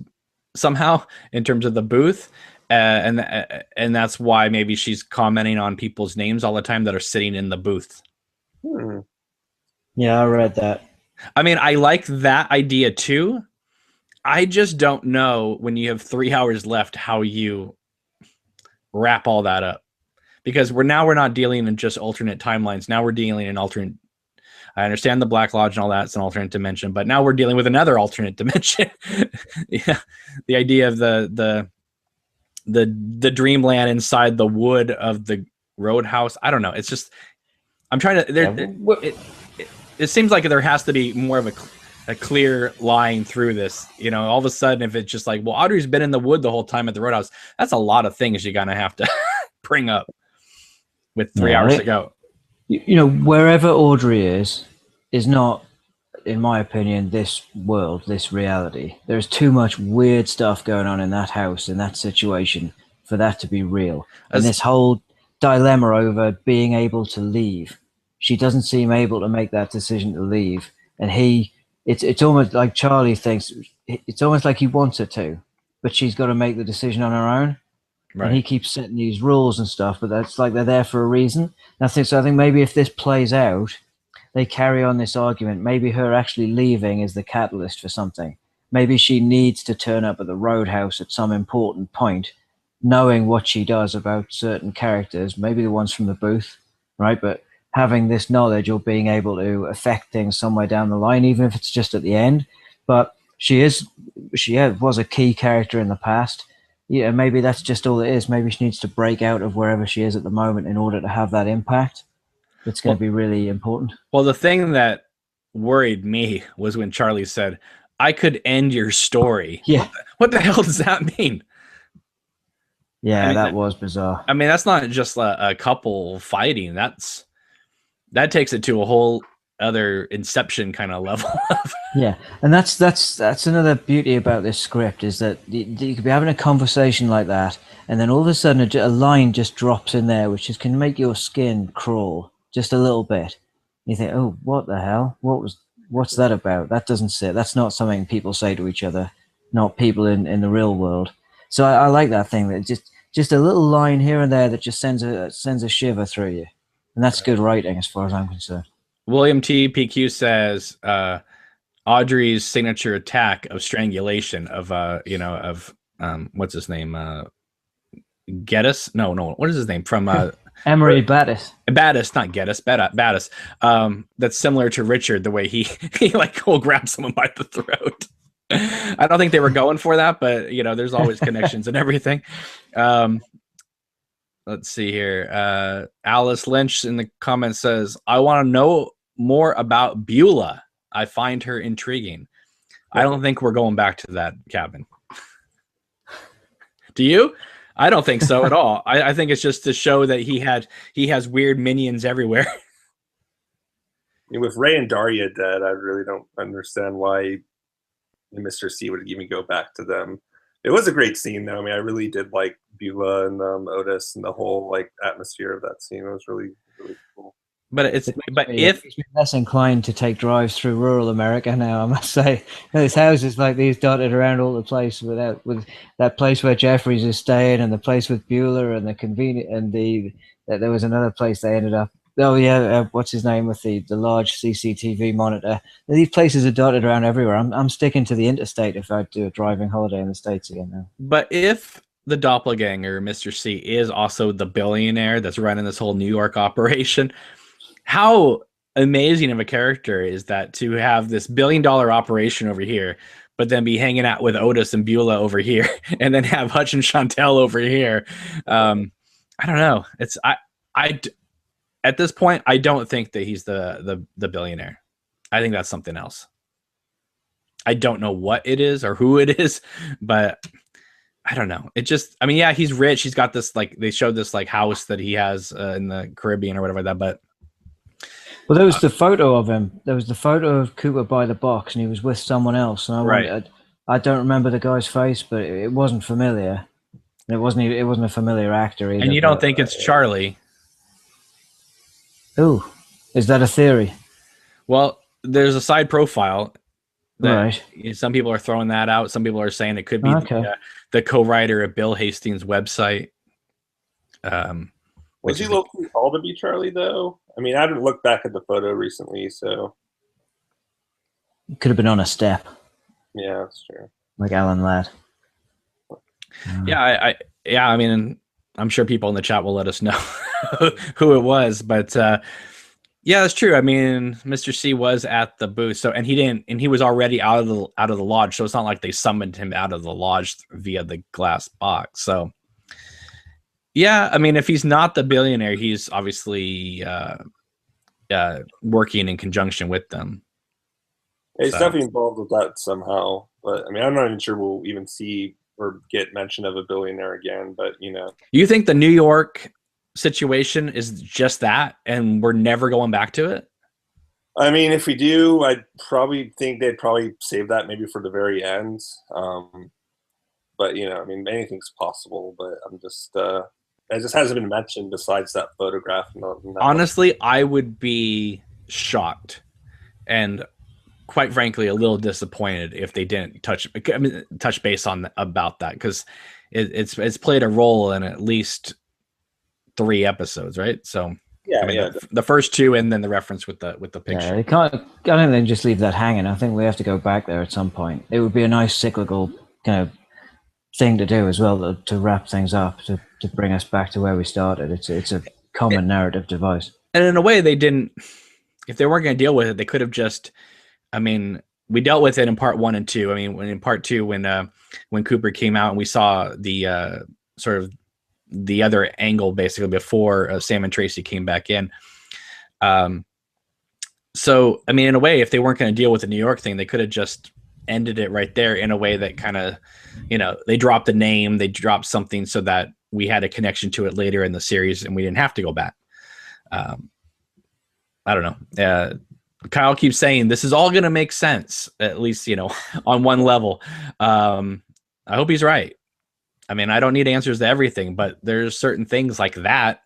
somehow in terms of the booth. And that's why maybe she's commenting on people's names all the time that are sitting in the booth.
Yeah, I read that.
I mean, I like that idea too. I just don't know when you have 3 hours left how you wrap all that up, because we're not dealing in just alternate timelines. Now we're dealing in alternate. I understand the Black Lodge and all that's an alternate dimension, but now we're dealing with another alternate dimension. Yeah, the idea of the dreamland inside the wood of the Roadhouse. I don't know. It's just I'm trying to. It seems like there has to be more of a clear line through this. All of a sudden, if it's just like, well, Audrey's been in the wood the whole time at the Roadhouse, that's a lot of things you're gonna have to bring up with 3 hours to go.
Wherever Audrey is not, in my opinion, this world, this reality. There's too much weird stuff going on in that house, in that situation, for that to be real. And this whole dilemma over being able to leave. She doesn't seem able to make that decision to leave. And it's almost like Charlie thinks, it's almost like he wants her to, but she's got to make the decision on her own. Right. And he keeps setting these rules and stuff, but that's like they're there for a reason. And I think maybe if this plays out, they carry on this argument. Maybe her actually leaving is the catalyst for something. Maybe she needs to turn up at the Roadhouse at some important point, knowing what she does about certain characters, maybe the ones from the booth, right? But having this knowledge or being able to affect things somewhere down the line, even if it's just at the end. But she was a key character in the past. yeah, maybe that's just all it is. Maybe she needs to break out of wherever she is at the moment in order to have that impact. It's going to be really important.
Well, the thing that worried me was when Charlie said, "I could end your story."
Yeah.
What the hell does that mean?
Yeah,
I mean,
that was bizarre.
I mean, that's not just a couple fighting. That takes it to a whole other Inception kind of level.
Yeah, and that's another beauty about this script is that you could be having a conversation like that, and then all of a sudden a line just drops in there, which can make your skin crawl just a little bit. You think, oh, what the hell? What's that about? That doesn't sit. That's not something people say to each other, not people in the real world. So I like that thing that just a little line here and there that just sends a shiver through you, and that's good writing as far as I'm concerned.
William T. PQ says Audrey's signature attack of strangulation of what's his name? Geddes? No, what is his name? From
Emery Battis.
Battis, not Geddes, Battis. That's similar to Richard, the way he like will grab someone by the throat. I don't think they were going for that, but there's always connections and everything. Let's see here. Alice Lynch in the comments says, "I want to know more about Beulah. I find her intriguing." I don't think we're going back to that cabin. Do you? I don't think so at all. I think it's just to show that he has weird minions everywhere.
With Ray and Daria dead, I really don't understand why Mr. C would even go back to them. It was a great scene, though. I mean, I really did like Beulah and Otis and the whole like atmosphere of that scene. It was really, really cool.
But if
less inclined to take drives through rural America now, I must say, there's houses like these dotted around all the place with that place where Jeffries is staying, and the place with Beulah, and the convenient, and there was another place they ended up. Oh yeah, what's his name with the large CCTV monitor? These places are dotted around everywhere. I'm sticking to the interstate if I do a driving holiday in the States again now.
But if the doppelganger, Mr. C, is also the billionaire that's running this whole New York operation, how amazing of a character is that to have this $1 billion operation over here, but then be hanging out with Otis and Beulah over here, and then have Hutch and Chantel over here. I don't know. At this point, I don't think that he's the billionaire. I think that's something else. I don't know what it is or who it is, but I don't know. It just, I mean, yeah, he's rich. He's got this, like, they showed this like house that he has in the Caribbean or whatever like that, but.
Well, there was the photo of him. There was the photo of Cooper by the box, and he was with someone else. And I don't remember the guy's face, but it wasn't familiar. It wasn't a familiar actor either.
And you don't think it's Charlie?
Ooh, is that a theory?
Well, there's a side profile.
Right.
Some people are throwing that out. Some people are saying it could be the co-writer of Bill Hastings' website.
Was he locally called to be Charlie, though? I mean, I haven't looked back at the photo recently, so.
Could have been on a step.
Yeah, that's true.
Like Alan Ladd.
Yeah, I mean, I'm sure people in the chat will let us know who it was, but yeah, that's true. I mean, Mr. C was at the booth, and he was already out of the lodge, so it's not like they summoned him out of the lodge via the glass box. So, yeah, I mean, if he's not the billionaire, he's obviously working in conjunction with them.
Yeah, he's definitely involved with that somehow, but I mean, I'm not even sure we'll even see or get mention of a billionaire again, but You
think the New York situation is just that, and we're never going back to it?
I mean, if we do, I'd probably think they'd probably save that maybe for the very end. But I mean, anything's possible, but it just hasn't been mentioned besides that photograph.
Honestly, I would be shocked and quite frankly a little disappointed if they didn't touch base on about that, because it's played a role in at least 3 episodes, right? So the first 2, and then the reference with the picture.
Yeah, they can't. I don't think just leave that hanging. I think we have to go back there at some point. It would be a nice cyclical kind of thing to do as well, to wrap things up, to bring us back to where we started. It's a common narrative device.
And in a way, they didn't. If they weren't going to deal with it, they could have just, I mean, we dealt with it in part 1 and 2. I mean, in part 2, when Cooper came out and we saw the sort of the other angle basically before Sam and Tracy came back in. So, I mean, in a way, if they weren't going to deal with the New York thing, they could have just ended it right there in a way that kind of, they dropped the name, they dropped something so that we had a connection to it later in the series and we didn't have to go back. I don't know. Kyle keeps saying this is all going to make sense, at least, on one level. I hope he's right. I mean, I don't need answers to everything, but there's certain things like that.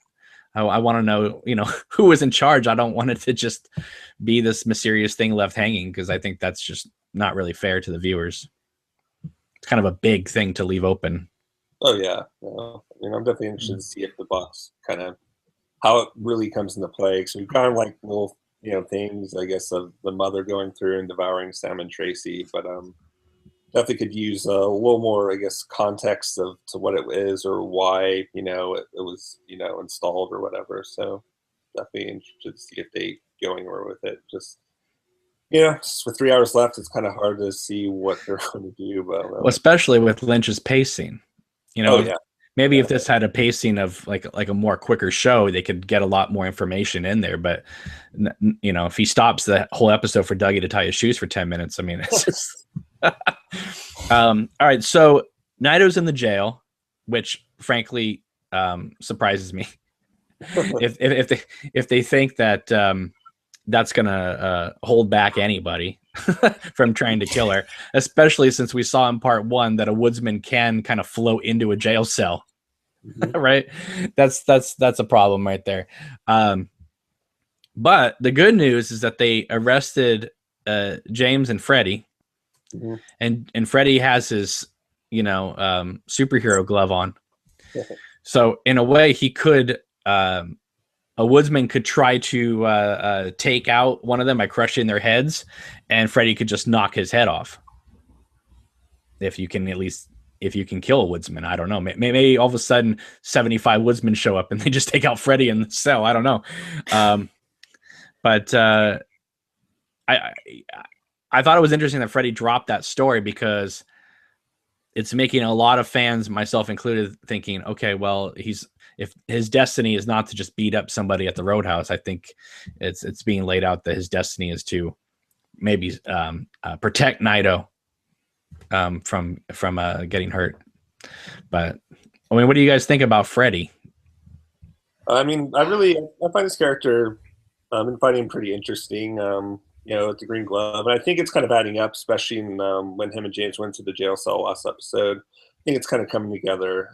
I want to know, who was in charge. I don't want it to just be this mysterious thing left hanging, because I think that's just not really fair to the viewers. It's kind of a big thing to leave open.
Oh yeah, I mean, I'm definitely interested to see if the box kind of how it really comes into play. Because we kind of like little things, I guess, of the mother going through and devouring Sam and Tracy, but definitely could use a little more, I guess, context to what it is or why it was installed or whatever. So definitely interested to see if they go anywhere with it. Just just with 3 hours left, it's kind of hard to see what they're going to do. But
well, especially with Lynch's pacing, maybe if this had a pacing of like a more quicker show, they could get a lot more information in there. But if he stops the whole episode for Dougie to tie his shoes for 10 minutes, I mean, it's just. All right, so Naito's in the jail, which frankly surprises me. if they think that that's gonna hold back anybody from trying to kill her, especially since we saw in part 1 that a woodsman can kind of float into a jail cell, right? That's a problem right there. But the good news is that they arrested James and Freddie. And Freddie has his, superhero glove on. So in a way, he could, a woodsman could try to take out one of them by crushing their heads, and Freddie could just knock his head off. If you can kill a woodsman, I don't know. Maybe all of a sudden 75 woodsmen show up and they just take out Freddie in the cell. I don't know. But I thought it was interesting that Freddie dropped that story, because it's making a lot of fans, myself included, thinking, okay, well, if his destiny is not to just beat up somebody at the roadhouse, I think it's being laid out that his destiny is to maybe protect Naito from getting hurt. But I mean, what do you guys think about Freddie?
I mean, I find this character, I've been finding him pretty interesting. With the Green Glove, and I think it's kind of adding up, especially when him and James went to the jail cell last episode. I think it's kind of coming together.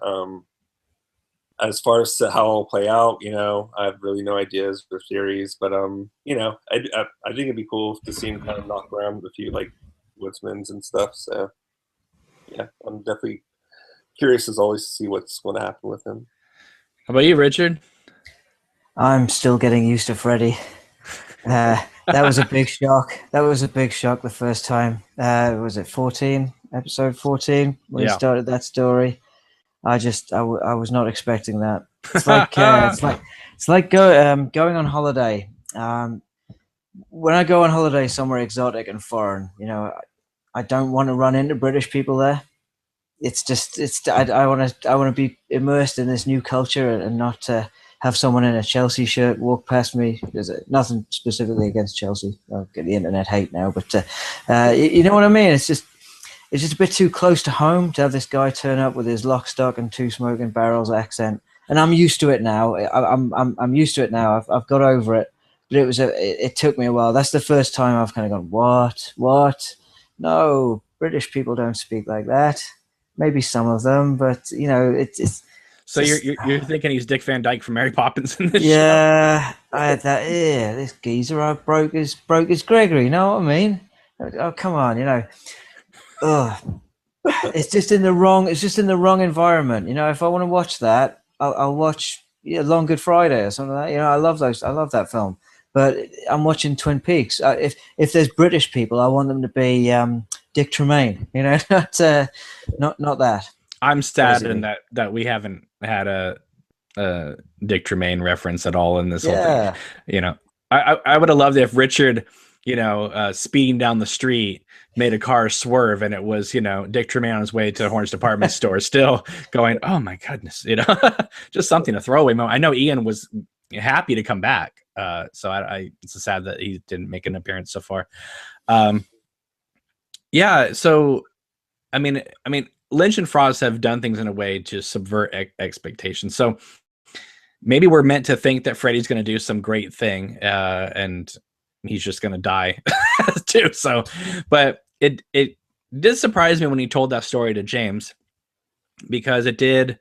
As far as how it'll play out, I have really no ideas or theories, but I think it'd be cool to see him kind of knock around a few like woodsmans and stuff. So yeah, I'm definitely curious as always to see what's going to happen with him.
How about you, Richard?
I'm still getting used to Freddie. That was a big shock. That was a big shock the first time. Was it 14? Episode 14 when he started that story. I was not expecting that. It's like going on holiday. When I go on holiday somewhere exotic and foreign, I don't want to run into British people there. I want to be immersed in this new culture and not have someone in a Chelsea shirt walk past me. There's nothing specifically against Chelsea. I'll get the internet hate now, but you know what I mean? It's just a bit too close to home to have this guy turn up with his lock, stock, and two smoking barrels accent. And I'm used to it now. I'm used to it now. I've got over it. But it took me a while. That's the first time I've kind of gone, what? No, British people don't speak like that. Maybe some of them, but it's.
So you're thinking he's Dick Van Dyke from Mary Poppins in this show?
Yeah, I had that. Yeah, this geezer broke his Gregory. You know what I mean? Oh, come on, It's just in the wrong. It's just in the wrong environment. If I want to watch that, I'll watch Long Good Friday or something like that. I love those. I love that film. But I'm watching Twin Peaks. If there's British people, I want them to be Dick Tremaine. Not that.
I'm saddened that we haven't had a Dick Tremaine reference at all in this whole thing. I would have loved it if Richard speeding down the street made a car swerve, and it was, Dick Tremaine on his way to Horn's department store, still going, oh my goodness, just something to throw away moment. I know Ian was happy to come back. So it's sad that he didn't make an appearance so far. Yeah. So, I mean, Lynch and Frost have done things in a way to subvert expectations. So maybe we're meant to think that Freddy's going to do some great thing, and he's just going to die too. So, but it did surprise me when he told that story to James, because it did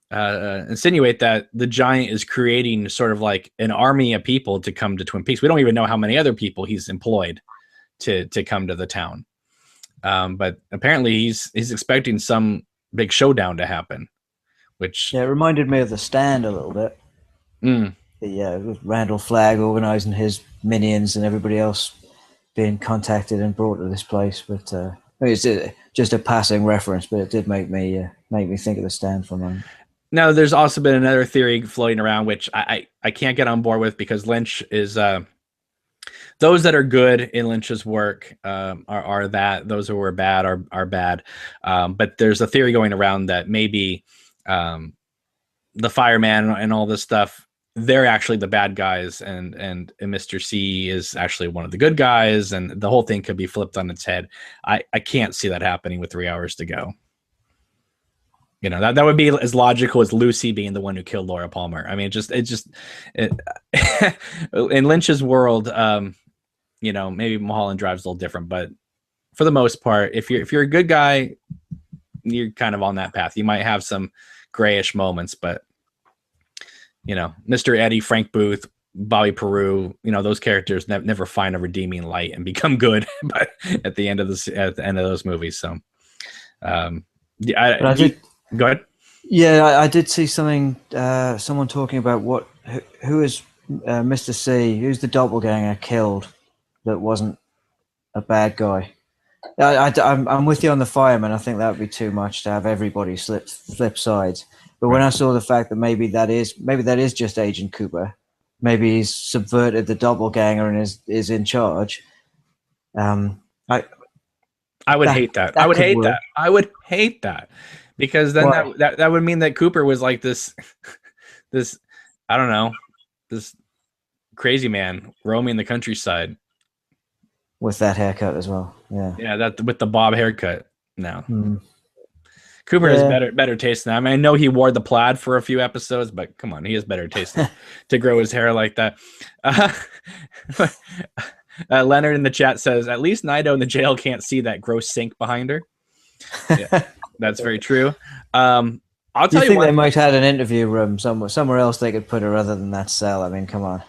insinuate that the Giant is creating sort of like an army of people to come to Twin Peaks. We don't even know how many other people he's employed to come to the town. But apparently he's expecting some big showdown to happen, which
it reminded me of The Stand a little bit. With Randall Flagg organizing his minions and everybody else being contacted and brought to this place. But it's just a passing reference, but it did make me think of The Stand for a moment.
Now, there's also been another theory floating around, which I can't get on board with, because Lynch is those that are good in Lynch's work are that, those who are bad are bad. But there's a theory going around that maybe the fireman and all this stuff, they're actually the bad guys, and Mr. C is actually one of the good guys, and the whole thing could be flipped on its head. I can't see that happening with 3 hours to go. That would be as logical as Lucy being the one who killed Laura Palmer. I mean, in Lynch's world, maybe Mulholland Drive's a little different, but for the most part, if you're a good guy, you're kind of on that path. You might have some grayish moments, but Mr. Eddie, Frank Booth, Bobby Peru, those characters never find a redeeming light and become good, but at the end of those movies. So, go ahead.
Yeah, I did see something. Someone talking about who is Mr. C, who's the doppelganger killed that wasn't a bad guy. I'm with you on the fireman. I think that would be too much to have everybody flip sides. But when I saw the fact that maybe that is just Agent Cooper, maybe he's subverted the doppelganger and is in charge. I
would hate that. I would hate that. I would hate that, because then that would mean that Cooper was like this I don't know, this crazy man roaming the countryside
with that haircut as well. Yeah,
that with the bob haircut. No. Cooper has better taste than that. I mean, I know he wore the plaid for a few episodes, but come on, he has better taste to grow his hair like that. Leonard in the chat says, at least Nido in the jail can't see that gross sink behind her. Yeah, that's very true. I'll tell you,
they might have had an interview room somewhere else they could put her other than that cell. I mean, come on,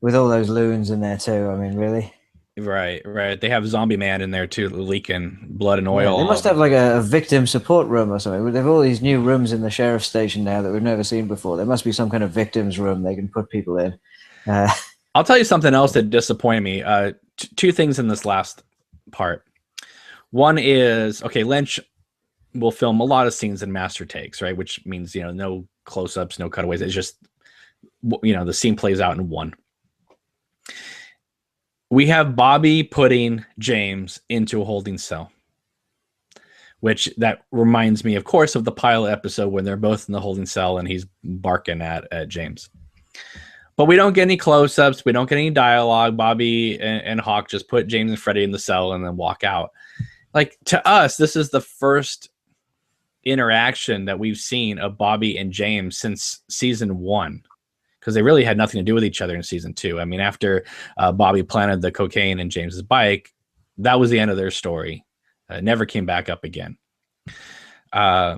with all those loons in there too. I mean, really.
Right. They have Zombie Man in there too, leaking blood and oil.
They must have like a victim support room or something. They have all these new rooms in the sheriff's station now that we've never seen before. There must be some kind of victims room they can put people in.
I'll tell you something else that disappointed me. Two things in this last part. One is, Lynch will film a lot of scenes in master takes, right? Which means, no close-ups, no cutaways. It's just, the scene plays out in one. We have Bobby putting James into a holding cell, which that reminds me, of course, of the pilot episode when they're both in the holding cell and he's barking at James. But we don't get any close-ups. We don't get any dialogue. Bobby and Hawk just put James and Freddy in the cell and then walk out. Like, to us, this is the first interaction that we've seen of Bobby and James since season 1. Because they really had nothing to do with each other in season 2. I mean, after Bobby planted the cocaine in James's bike, that was the end of their story. Never came back up again. I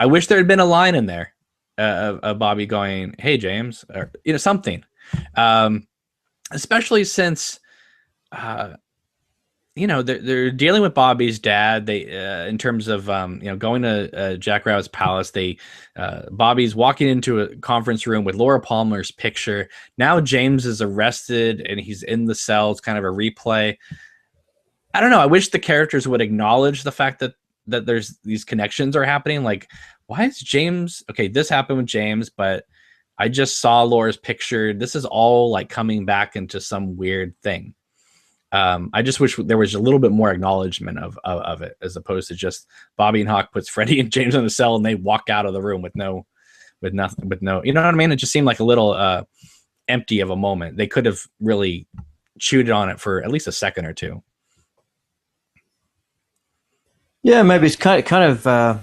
wish there had been a line in there of Bobby going, "Hey, James," or something. Especially since they're dealing with Bobby's dad. They in terms of going to Jack Rabbit's palace. Bobby's walking into a conference room with Laura Palmer's picture. Now James is arrested and he's in the cell. It's kind of a replay. I don't know. I wish the characters would acknowledge the fact that there's these connections are happening. Like, why is James this happened with James, but I just saw Laura's picture. This is all like coming back into some weird thing. I just wish there was a little bit more acknowledgement of it, as opposed to just Bobby and Hawk puts Freddie and James in the cell and they walk out of the room with no, you know what I mean? It just seemed like a little empty of a moment. They could have really chewed on it for at least a second or two.
Yeah, maybe it's kind of.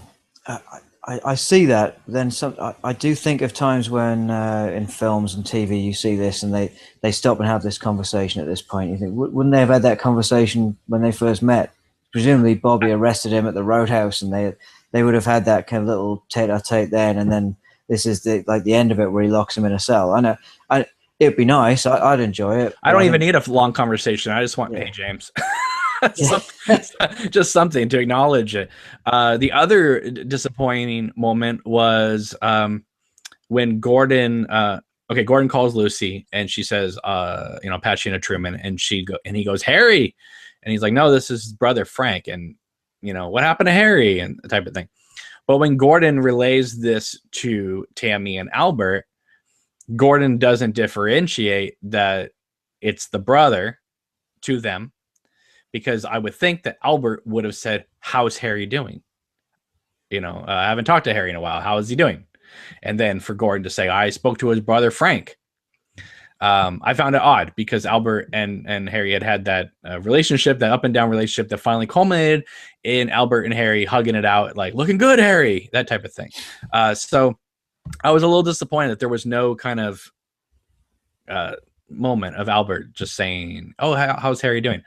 I see that. Then I do think of times when in films and TV you see this, and they stop and have this conversation at this point. You think, wouldn't they have had that conversation when they first met? Presumably, Bobby arrested him at the roadhouse, and they would have had that kind of little tete-a-tete then. And then this is the end of it, where he locks him in a cell. I know. It'd be nice. I'd enjoy it.
I don't even need a long conversation. I just want, hey, James. Just something to acknowledge it. The other disappointing moment was when Gordon calls Lucy and she says, patch in a Truman, and he goes, Harry, and he's like, no, this is his brother Frank, and what happened to Harry, and the type of thing. But when Gordon relays this to Tammy and Albert, Gordon doesn't differentiate that it's the brother to them, because I would think that Albert would have said, how's Harry doing? I haven't talked to Harry in a while. How is he doing? And then for Gordon to say, I spoke to his brother, Frank. I found it odd, because Albert and Harry had that relationship, that up and down relationship that finally culminated in Albert and Harry hugging it out, like, looking good, Harry, that type of thing. So I was a little disappointed that there was no kind of moment of Albert just saying, oh, how's Harry doing?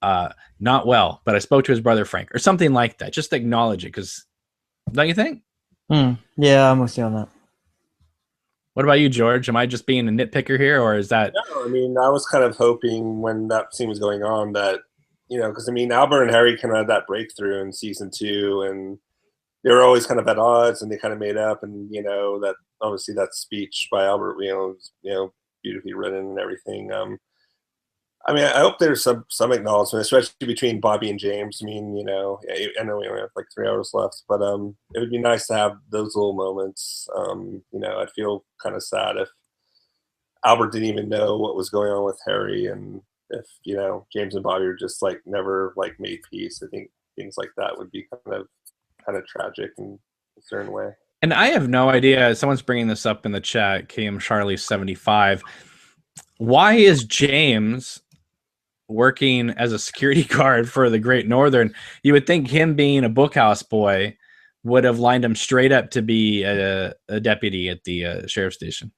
Not well, but I spoke to his brother Frank, or something like that. Just acknowledge it, because don't you think?
Yeah, I'm with you on that.
What about you, George? Am I just being a nitpicker here, or is that?
No, I mean, I was kind of hoping when that scene was going on that, because I mean, Albert and Harry kind of had that breakthrough in season 2, and they were always kind of at odds, and they kind of made up, and that obviously that speech by Albert, was, beautifully written and everything. I mean, I hope there's some acknowledgement, especially between Bobby and James. I mean, I know we only have like 3 hours left, but it would be nice to have those little moments. I'd feel kind of sad if Albert didn't even know what was going on with Harry, and if James and Bobby were just like never like made peace. I think things like that would be kind of tragic in a certain way.
And I have no idea. Someone's bringing this up in the chat. KM Charlie 75. Why is James working as a security guard for the Great Northern? You would think him being a bookhouse boy would have lined him straight up to be a deputy at the sheriff's station.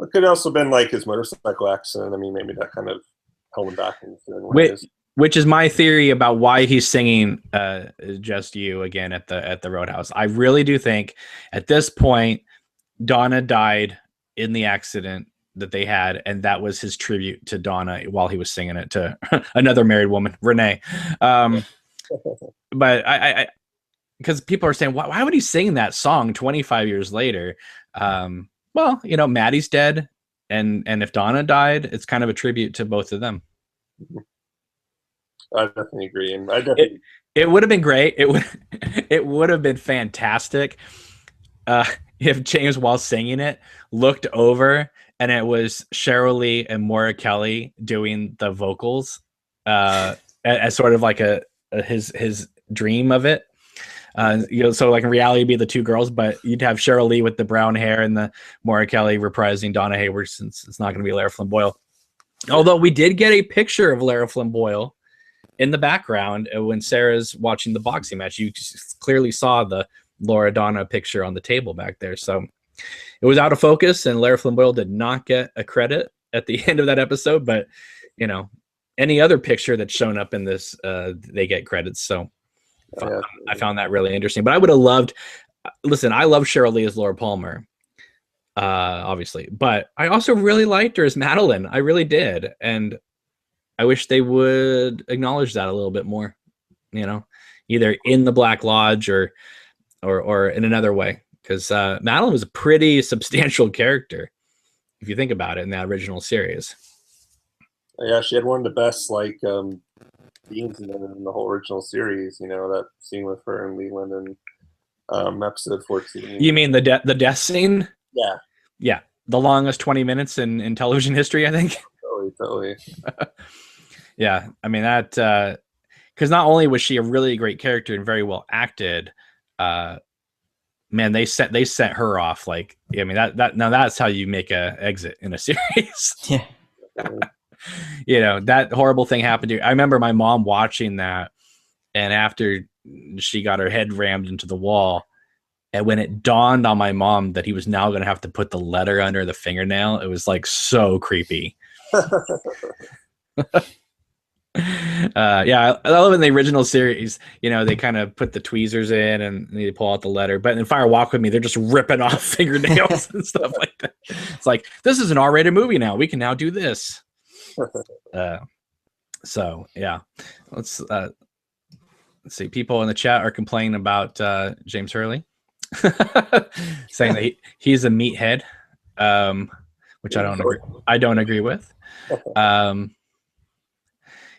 It could also have been like his motorcycle accident. I mean, maybe that kind of held him back in certain ways.
Which is my theory about why he's singing Just You again at the Roadhouse. I really do think at this point Donna died in the accident that they had, and that was his tribute to Donna while he was singing it to another married woman, Renee. But I because people are saying, why would he sing that song 25 years later? Well, Maddie's dead, and if Donna died, it's kind of a tribute to both of them.
I definitely agree, and
it would have been great. It would have been fantastic if James, while singing it, looked over and it was Cheryl Lee and Maura Kelly doing the vocals as sort of like his dream of it. So like in reality, it'd be the two girls, but you'd have Cheryl Lee with the brown hair and the Maura Kelly reprising Donna Hayward, since it's not going to be Lara Flynn Boyle. Although we did get a picture of Lara Flynn Boyle in the background when Sarah's watching the boxing match. You clearly saw the Laura Donna picture on the table back there. So it was out of focus, and Lara Flynn Boyle did not get a credit at the end of that episode. But any other picture that's shown up in this, they get credits. So I found that really interesting. But I would have loved. Listen, I love Cheryl Lee as Laura Palmer, obviously, but I also really liked her as Madeline. I really did, and I wish they would acknowledge that a little bit more. Either in the Black Lodge or in another way, because Madeline was a pretty substantial character if you think about it in that original series.
Yeah, she had one of the best scenes in the whole original series. That scene with her and Leland and episode 14.
You mean the death scene?
Yeah.
The longest 20 minutes in television history, I think.
Oh Totally.
Yeah, I mean that because not only was she a really great character and very well acted, man, they sent her off. Like, I mean that now that's how you make a exit in a series.
Yeah.
You know, that horrible thing happened to you. I remember my mom watching that, and after she got her head rammed into the wall, and when it dawned on my mom that he was now going to have to put the letter under the fingernail, it was like so creepy. Yeah, I love in the original series, you know, they kind of put the tweezers in and they pull out the letter, but in Fire Walk With Me, they're just ripping off fingernails and stuff like that. It's like, this is an R-rated movie now. We can now do this. So yeah, let's see. People in the chat are complaining about James Hurley, saying that he's a meathead, which I don't agree with.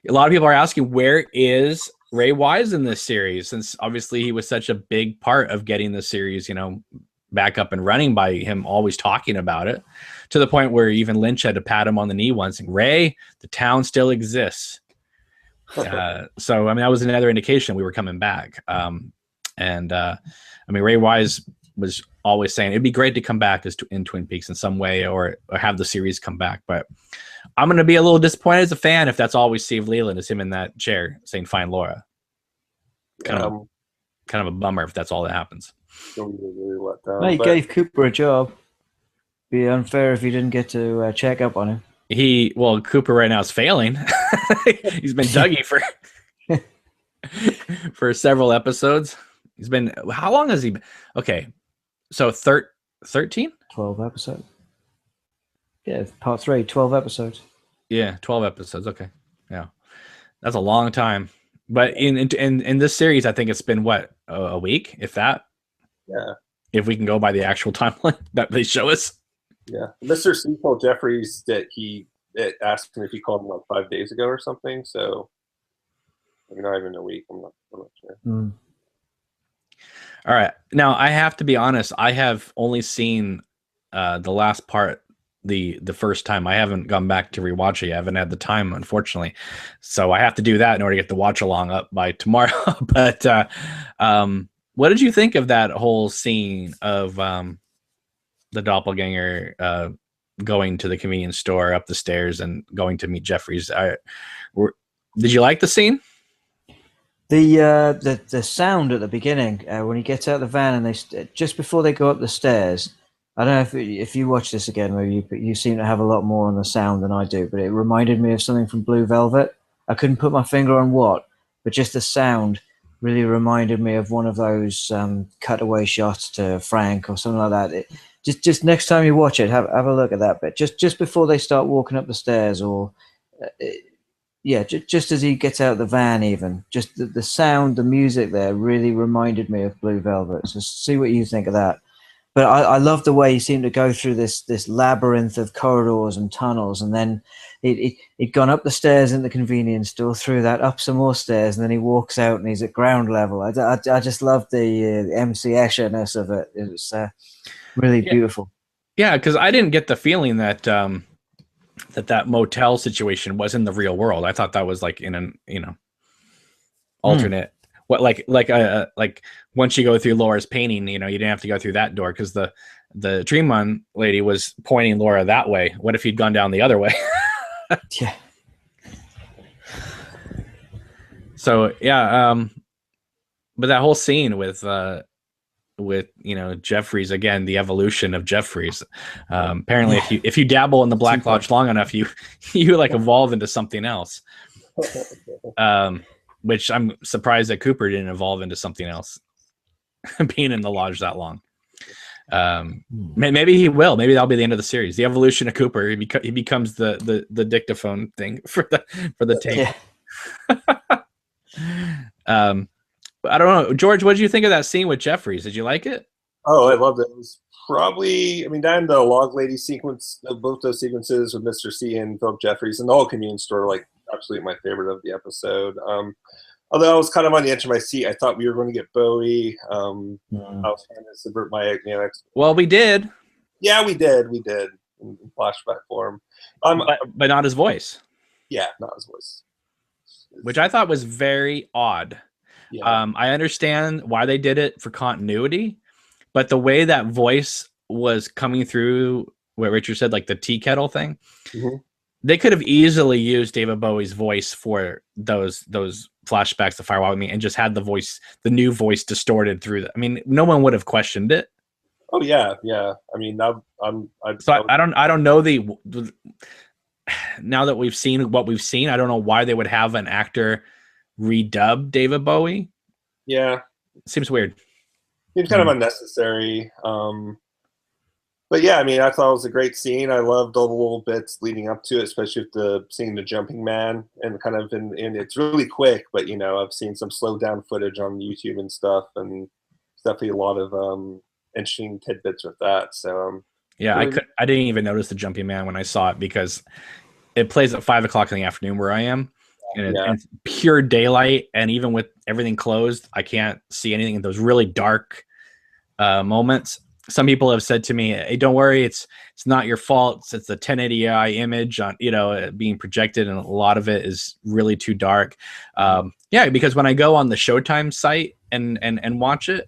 A lot of people are asking, where is Ray Wise in this series? Since obviously he was such a big part of getting the series, you know, back up and running by him always talking about it, to the point where even Lynch had to pat him on the knee once and Ray, the town still exists. So I mean, that was another indication we were coming back. I mean, Ray Wise was always saying it'd be great to come back in Twin Peaks in some way, or have the series come back. But I'm going to be a little disappointed as a fan if that's always Steve Leland, is him in that chair saying "Find Laura." Kind of a bummer if that's all that happens.
Really
He gave Cooper a job. Be unfair if he didn't get to check up on him.
Cooper right now is failing. He's been Dougie for several episodes. He's been, how long has he been? Okay, so 13?
12 episodes. Yeah, part 3, 12 episodes.
Yeah, 12 episodes. Okay, yeah, that's a long time. But in this series, I think it's been what, a week, if that.
Yeah.
If we can go by the actual timeline that they show us.
Yeah, Mr. C told Jeffries that he asked him if he called him like 5 days ago or something. So, I mean, not even a week. I'm not sure.
Mm.
All right. Now, I have to be honest. I have only seen the last part the first time. I haven't gone back to rewatch it yet. I haven't had the time, unfortunately. So I have to do that in order to get the watch along up by tomorrow. But what did you think of that whole scene of the doppelganger going to the convenience store up the stairs and going to meet Jeffries? Did you like the scene?
The sound at the beginning when he gets out of the van and they just before they go up the stairs. I don't know if you watch this again, maybe you seem to have a lot more on the sound than I do, but it reminded me of something from Blue Velvet. I couldn't put my finger on what, but just the sound really reminded me of one of those cutaway shots to Frank or something like that. Just next time you watch it, have a look at that bit. Just before they start walking up the stairs, or just as he gets out of the van, even just the sound, the music there really reminded me of Blue Velvet. So see what you think of that. But I love the way he seemed to go through this labyrinth of corridors and tunnels, and then he'd gone up the stairs in the convenience store, through that, up some more stairs, and then he walks out and he's at ground level. I just loved the MC Escher-ness of it. It was really beautiful. Yeah,
because I didn't get the feeling that that motel situation was in the real world. I thought that was like in an alternate. What like once you go through Laura's painting, you didn't have to go through that door because the Tremont lady was pointing Laura that way. What if he'd gone down the other way?
Yeah.
So yeah, but that whole scene with Jeffries, again, the evolution of Jeffries. Apparently, if you dabble in the Black Lodge long enough, you like evolve into something else. Which I'm surprised that Cooper didn't evolve into something else, being in the lodge that long. Maybe he will. Maybe that'll be the end of the series. The evolution of Cooper. He becomes the dictaphone thing for the tape. Yeah. I don't know, George. What did you think of that scene with Jeffries? Did you like it?
Oh, I loved it. It was probably, that and the log lady sequence, both those sequences with Mr. C and Philip Jeffries and the whole convenience store, like absolutely my favorite of the episode. Although I was kind of on the edge of my seat. I thought we were going to get Bowie. I was trying to subvert my
Well, we did.
Yeah, we did. in flashback form.
But not his voice.
Yeah, not his voice.
Which I thought was very odd.
Yeah.
I understand why they did it for continuity, but the way that voice was coming through, what Richard said, like the tea kettle thing, they could have easily used David Bowie's voice for those flashbacks to Firewall with Me and just had the new voice distorted through that. I mean, no one would have questioned it.
Oh yeah, yeah. I mean, I
don't know now that we've seen what we've seen, I don't know why they would have an actor redub David Bowie.
Yeah,
it seems weird.
Seems kind of unnecessary. But yeah, I mean, I thought it was a great scene. I loved all the little bits leading up to it, especially with seeing the jumping man and kind of in it's really quick, but you know, I've seen some slowed down footage on YouTube and stuff, and definitely a lot of interesting tidbits with that. So
yeah, I didn't even notice the jumping man when I saw it because it plays at 5 o'clock in the afternoon where I am, and it's pure daylight, and even with everything closed, I can't see anything in those really dark moments. Some people have said to me, "Hey, don't worry, it's not your fault. It's the 1080i image on being projected, and a lot of it is really too dark." Yeah, because when I go on the Showtime site and watch it,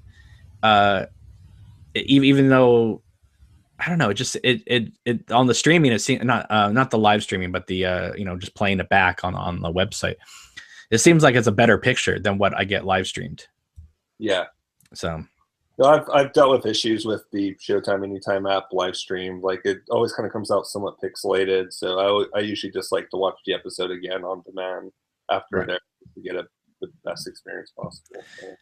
even though I don't know, it on the streaming, it seems not the live streaming, but the just playing it back on the website. It seems like it's a better picture than what I get live streamed.
Yeah.
So.
No, I've dealt with issues with the Showtime Anytime app live stream. Like it always kind of comes out somewhat pixelated, so I usually just like to watch the episode again on demand after it to get the best experience possible. So.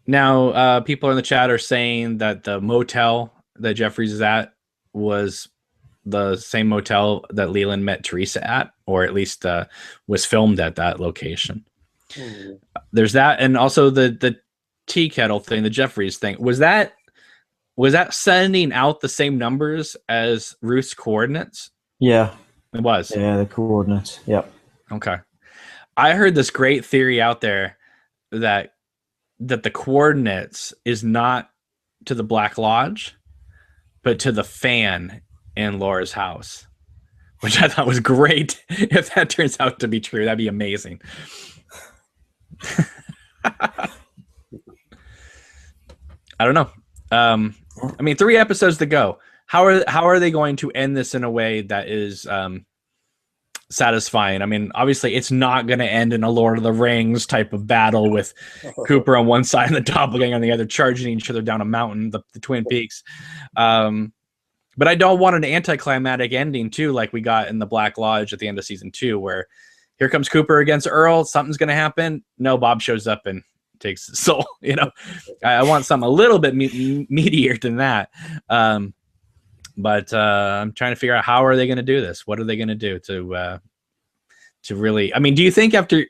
Now, people in the chat are saying that the motel that Jeffries is at was the same motel that Leland met Teresa at, or at least was filmed at that location. There's that, and also the tea kettle thing, the Jeffries thing. Was that sending out the same numbers as Ruth's coordinates?
Yeah,
it was.
Yeah, the coordinates. Yep.
Okay. I heard this great theory out there that the coordinates is not to the Black Lodge, but to the fan in Laura's house, which I thought was great. If that turns out to be true, that'd be amazing. I don't know. I mean, 3 episodes to go. How are they going to end this in a way that is satisfying? I mean, obviously, it's not going to end in a Lord of the Rings type of battle with Cooper on one side and the doppelganger on the other, charging each other down a mountain, the Twin Peaks. But I don't want an anticlimactic ending too, like we got in the Black Lodge at the end of season 2, where here comes Cooper against Earl. Something's going to happen. No, Bob shows up and takes his soul. I want something a little bit meatier than that. But I'm trying to figure out, how are they going to do this? What are they going to do to really? I mean, do you think after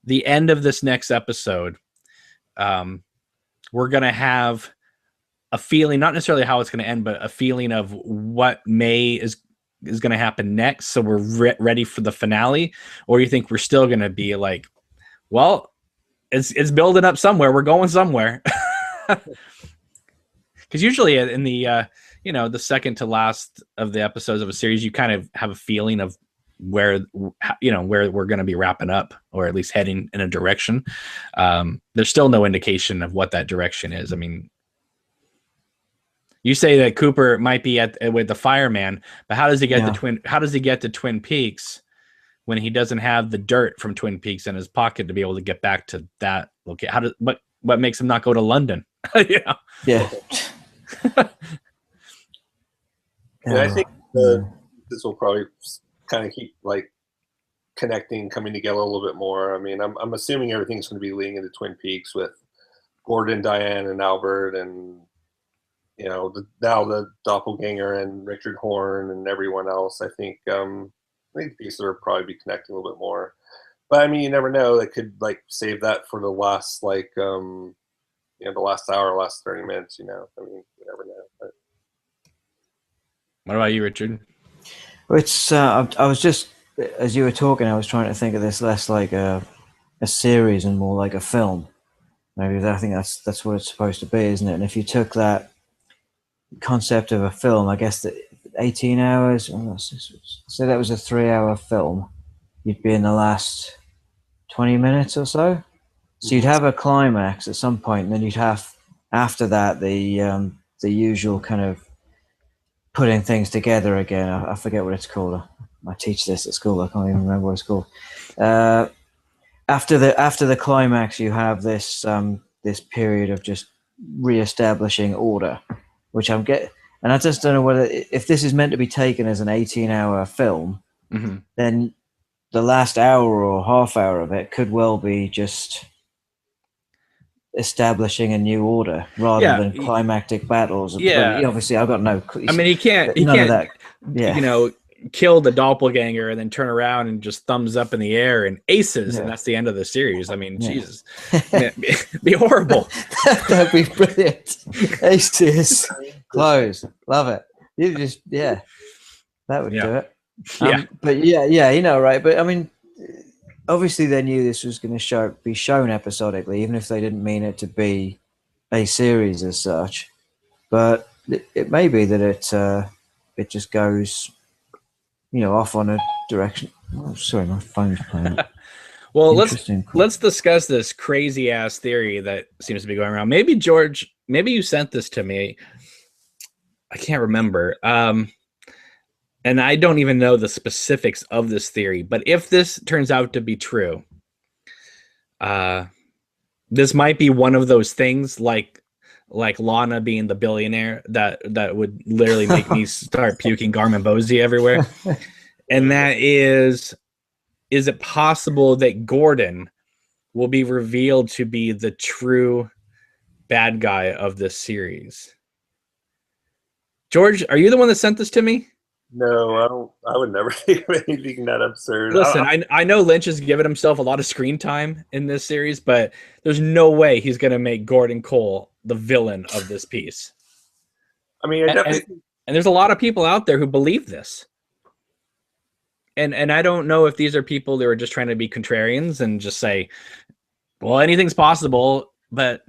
the end of this next episode, we're going to have a feeling, not necessarily how it's going to end, but a feeling of what is going to happen next, so we're ready for the finale? Or you think we're still going to be like, well, it's building up somewhere, we're going somewhere? Because usually in the the second to last of the episodes of a series, you kind of have a feeling of where we're going to be wrapping up, or at least heading in a direction. There's still no indication of what that direction is. I mean, you say that Cooper might be with the fireman, but how does he get to Twin Peaks when he doesn't have the dirt from Twin Peaks in his pocket to be able to get back to that location? What makes him not go to London?
Yeah.
Yeah, I think this will probably kind of keep like connecting, coming together a little bit more. I mean, I'm assuming everything's going to be leading into Twin Peaks with Gordon, Diane, and Albert, and now the doppelganger and Richard Horn and everyone else. I think the pieces will probably be connecting a little bit more. But I mean, you never know. They could like save that for the last the last hour, last 30 minutes. I mean, you never know. But.
What about you, Richard?
It's I was just, as you were talking, I was trying to think of this less like a series and more like a film. Maybe I think that's what it's supposed to be, isn't it? And if you took that concept of a film, I guess that 18 hours. So that was a 3-hour film. You'd be in the last 20 minutes or so. So you'd have a climax at some point, and then you'd have after that the usual kind of putting things together again. I forget what it's called. I teach this at school. I can't even remember what it's called. After the climax, you have this this period of just reestablishing order, which I'm getting. And I just don't know whether, if this is meant to be taken as an 18-hour film, then the last hour or half hour of it could well be just establishing a new order rather than climactic battles.
Yeah.
But obviously, I've got no.
I mean, he can't. That, you know, kill the doppelganger and then turn around and just thumbs up in the air and aces, and that's the end of the series. I mean, Jesus, be horrible.
That'd be brilliant. Aces, close, love it. You just that would do it. But you know, right? But I mean, obviously they knew this was going to be shown episodically, even if they didn't mean it to be a series as such. But it may be that it just goes, you know, off on a direction. Oh, sorry, my phone's playing up.
Well, let's discuss this crazy ass theory that seems to be going around. Maybe George, maybe you sent this to me. I can't remember. And I don't even know the specifics of this theory, but if this turns out to be true, this might be one of those things like Lana being the billionaire that would literally make me start puking Garmonbozzi everywhere. And that is it possible that Gordon will be revealed to be the true bad guy of this series? George, are you the one that sent this to me?
No, I don't. I would never think of anything that absurd.
Listen, I know Lynch has given himself a lot of screen time in this series, but there's no way he's going to make Gordon Cole the villain of this piece.
I mean,
and there's a lot of people out there who believe this. And I don't know if these are people that are just trying to be contrarians and just say, well, anything's possible. But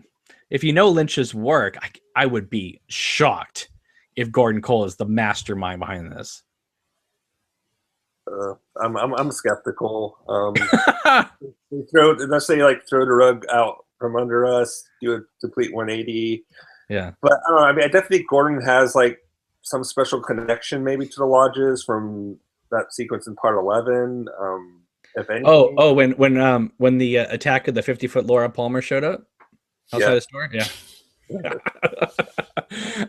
if you know Lynch's work, I would be shocked if Gordon Cole is the mastermind behind this.
I'm skeptical. Let's say throw the rug out from under us, do a complete 180.
Yeah,
but I don't know. I mean, I definitely think Gordon has like some special connection maybe to the lodges from that sequence in part 11. If anything.
When the attack of the 50-foot Laura Palmer showed up outside the store,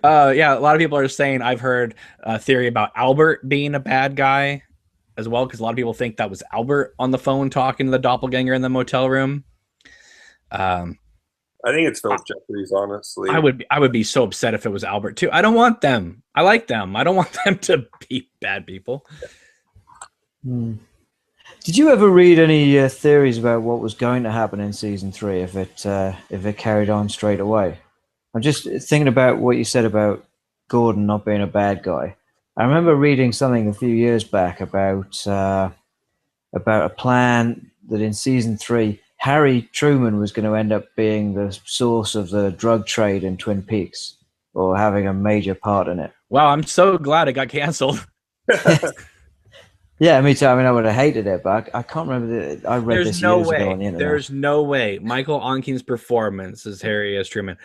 a lot of people are saying, I've heard a theory about Albert being a bad guy as well, because a lot of people think that was Albert on the phone talking to the doppelganger in the motel room.
I think it's Philip Jeffries, honestly.
I would be so upset if it was Albert too. I don't want them. I like them. I don't want them to be bad people.
Did you ever read any theories about what was going to happen in season 3 if it carried on straight away? I'm just thinking about what you said about Gordon not being a bad guy. I remember reading something a few years back about a plan that in season 3, Harry Truman was going to end up being the source of the drug trade in Twin Peaks, or having a major part in it.
Wow, I'm so glad it got canceled.
Yeah, me too. I mean, I would have hated it, but I can't remember. I read this years ago on the internet.
There's no way Michael Onkeen's performance as Harry S. Truman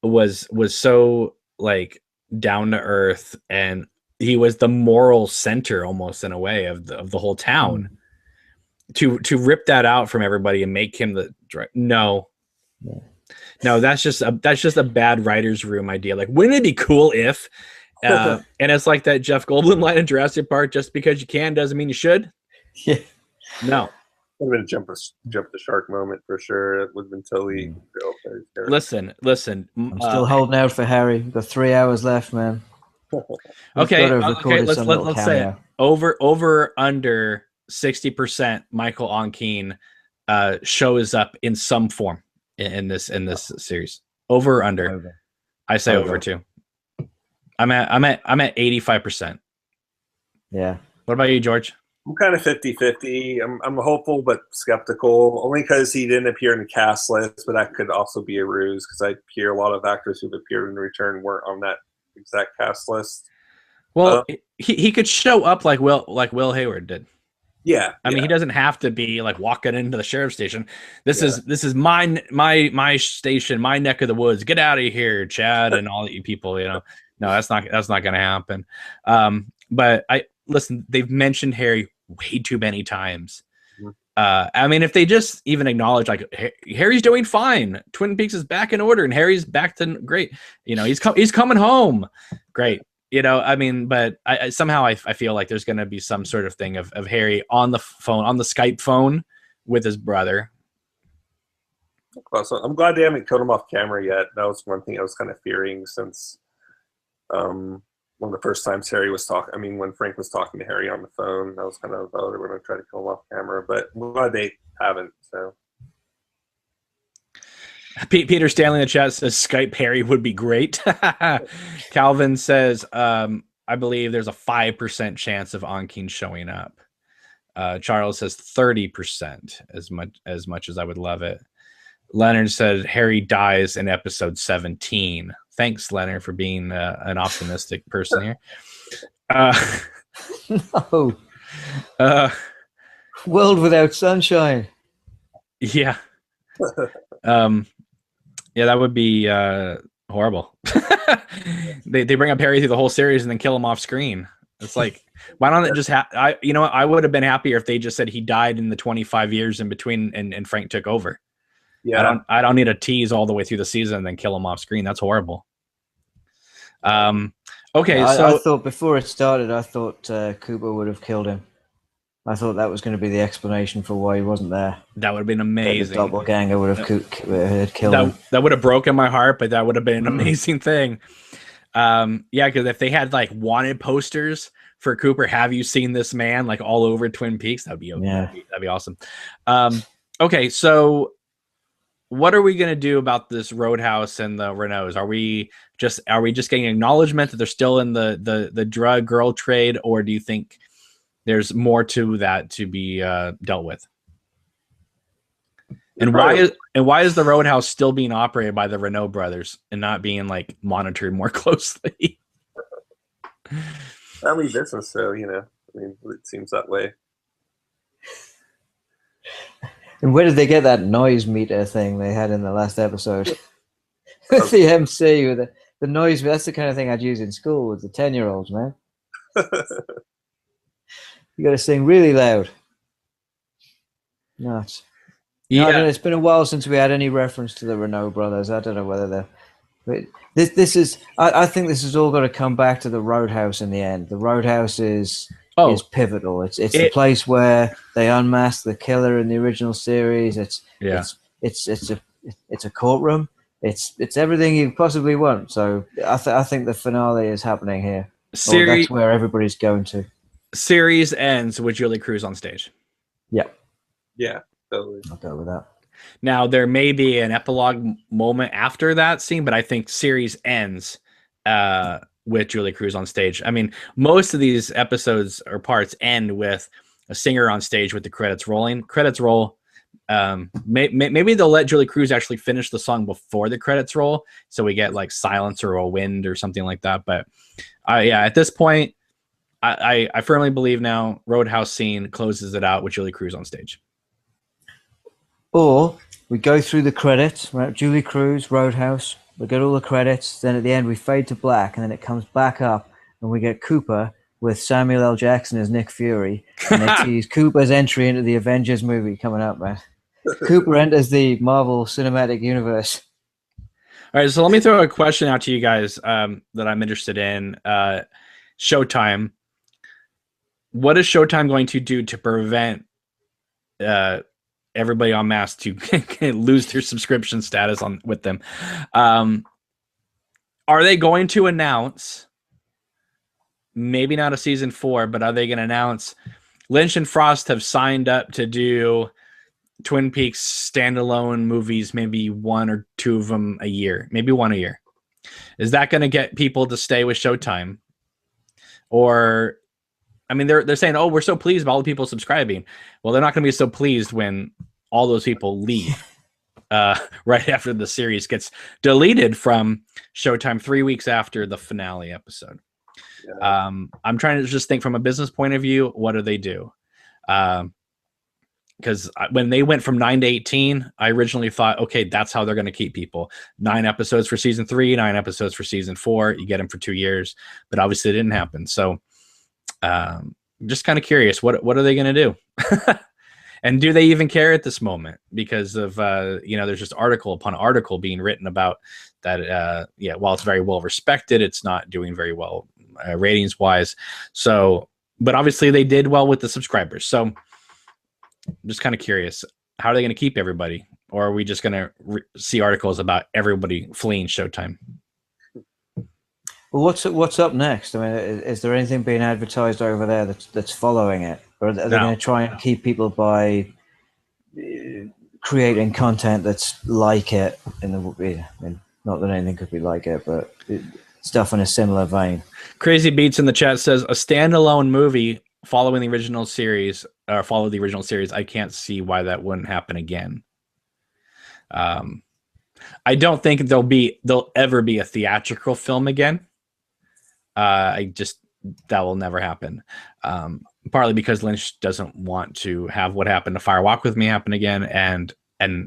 was so like down to earth, and he was the moral center almost in a way of the whole town. To rip that out from everybody and make him no, that's just a bad writer's room idea. Like, wouldn't it be cool if? And it's like that Jeff Goldblum line in Jurassic Park: "Just because you can doesn't mean you should."
Yeah.
No.
Would have been a jump the shark moment for sure. It would have been totally real.
Listen.
I'm still holding out for Harry. We've got 3 hours left, man.
Okay. Let's say it. Over under 60%. Michael Onkeen shows up in some form in this series. Over or under? I say over too. I'm at 85%.
Yeah.
What about you, George?
I'm kind of 50-50. I'm hopeful but skeptical, only because he didn't appear in the cast list, but that could also be a ruse, because I hear a lot of actors who've appeared in Return weren't on that exact cast list.
Well, he could show up like Will Hayward did.
Yeah,
I mean, he doesn't have to be like walking into the sheriff's station. This is my station, my neck of the woods. Get out of here, Chad, and all you people. You know, no, that's not going to happen. But listen. They've mentioned Harry way too many times. I mean, if they just even acknowledge like Harry's doing fine, Twin Peaks is back in order, and Harry's back to great. You know, he's coming home, great. You know, I mean, but I somehow I feel like there's going to be some sort of thing of Harry on the phone, on the Skype phone with his brother.
Well, so I'm glad they haven't killed him off camera yet. That was one thing I was kind of fearing since one of the first times Harry was talking. I mean, when Frank was talking to Harry on the phone, I was kind of, oh, they were going to try to kill him off camera, but I'm glad they haven't. So.
Peter Stanley in the chat says Skype Harry would be great. Calvin says, I believe there's a 5% chance of Onkin showing up. Charles says 30%, as much as I would love it. Leonard said Harry dies in episode 17. Thanks, Leonard, for being an optimistic person here.
No. World without sunshine.
Yeah. Yeah, that would be horrible. They bring up Harry through the whole series and then kill him off screen. It's like, why don't it just you know what? I would have been happier if they just said he died in the 25 years in between and Frank took over. Yeah. I don't need a tease all the way through the season and then kill him off screen. That's horrible. Okay,
yeah,
so
I thought before it started, I thought Cooper would have killed him. I thought that was going to be the explanation for why he wasn't there.
That would have been amazing.
The doppelganger would have killed him.
That would have broken my heart, but that would have been an amazing thing. Yeah, because if they had like wanted posters for Cooper, have you seen this man, like all over Twin Peaks, that'd be awesome. Okay, so what are we gonna do about this Roadhouse and the Renaults? Are we just getting acknowledgement that they're still in the drug girl trade, or do you think there's more to that to be dealt with? And why is the Roadhouse still being operated by the Renault brothers and not being like monitored more closely?
Family business, so you know, I mean, it seems that way.
And where did they get that noise meter thing they had in the last episode? With the MC, with the noise, that's the kind of thing I'd use in school with the 10-year-olds, man. You got to sing really loud. Nuts. Yeah, it's been a while since we had any reference to the Renault brothers. I don't know whether they're. This is. I think this has all got to come back to the Roadhouse in the end. The Roadhouse is pivotal. It's the place where they unmask the killer in the original series. It's a courtroom. It's everything you possibly want. So I think the finale is happening here. That's where everybody's going to.
Series ends with Julie Cruz on stage.
Yep.
Yeah, totally.
I'll go with that.
Now there may be an epilogue moment after that scene, but I think series ends with Julie Cruz on stage. I mean, most of these episodes or parts end with a singer on stage with the credits rolling. Credits roll. Maybe they'll let Julie Cruz actually finish the song before the credits roll, so we get like silence or a wind or something like that. But yeah, at this point, I firmly believe now Roadhouse scene closes it out with Julie Cruz on stage.
Or we go through the credits, right? Julie Cruz, Roadhouse, we get all the credits, then at the end we fade to black, and then it comes back up and we get Cooper with Samuel L. Jackson as Nick Fury, and they tease Cooper's entry into the Avengers movie coming up, man. Cooper enters the Marvel Cinematic Universe.
All right, so let me throw a question out to you guys that I'm interested in. Showtime. What is Showtime going to do to prevent everybody en masse to lose their subscription status with them? Are they going to announce, maybe not a season 4, but are they going to announce Lynch and Frost have signed up to do Twin Peaks standalone movies, maybe 1 or 2 of them a year, maybe 1 a year? Is that going to get people to stay with Showtime? Or, I mean, they're saying, oh, we're so pleased about all the people subscribing. Well, they're not going to be so pleased when all those people leave right after the series gets deleted from Showtime 3 weeks after the finale episode.
Yeah.
I'm trying to just think from a business point of view, what do they do? Because when they went from 9 to 18, I originally thought, okay, that's how they're going to keep people. 9 episodes for season 3, 9 episodes for season 4. You get them for 2 years, but obviously it didn't happen. So just kind of curious, what are they going to do? And do they even care at this moment? Because of, there's just article upon article being written about that. While it's very well respected, it's not doing very well ratings wise. So, but obviously they did well with the subscribers. So I'm just kind of curious, how are they going to keep everybody? Or are we just going to see articles about everybody fleeing Showtime?
Well, what's up next? I mean, is there anything being advertised over there that's following it? Or are they going to try and keep people by creating content that's like it? Not that anything could be like it, but stuff in a similar vein. Crazy
Beats in the chat says, a standalone movie following the original series, or follow the original series. I can't see why that wouldn't happen again. I don't think there'll ever be a theatrical film again. That will never happen. Partly because Lynch doesn't want to have what happened to Fire Walk with Me happen again, and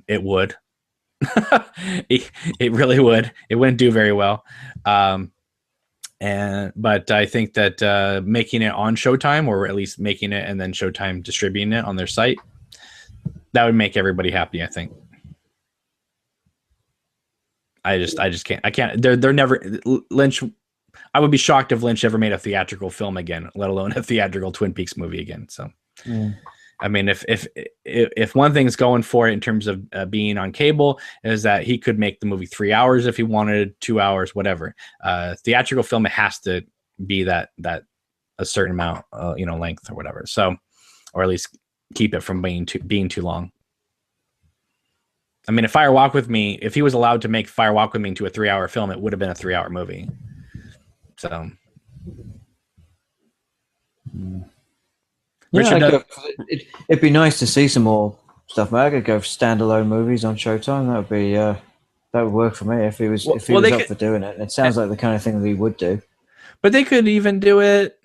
it would. it really would. It wouldn't do very well. But I think that making it on Showtime, or at least making it and then Showtime distributing it on their site, that would make everybody happy, I think. I just can't. I can't. They're never Lynch. I would be shocked if Lynch ever made a theatrical film again, let alone a theatrical Twin Peaks movie again. So, I mean, if one thing's going for it in terms of being on cable is that he could make the movie 3 hours if he wanted, 2 hours, whatever. Theatrical film, it has to be that a certain amount, length or whatever. So, or at least keep it from being too long. I mean, if Fire Walk with Me, if he was allowed to make Fire Walk with Me into a 3-hour film, it would have been a 3-hour movie. So,
Richard, it'd be nice to see some more stuff. I could go for standalone movies on Showtime. That would work for me if he was up for doing it. It sounds like the kind of thing that he would do.
But they could even do it,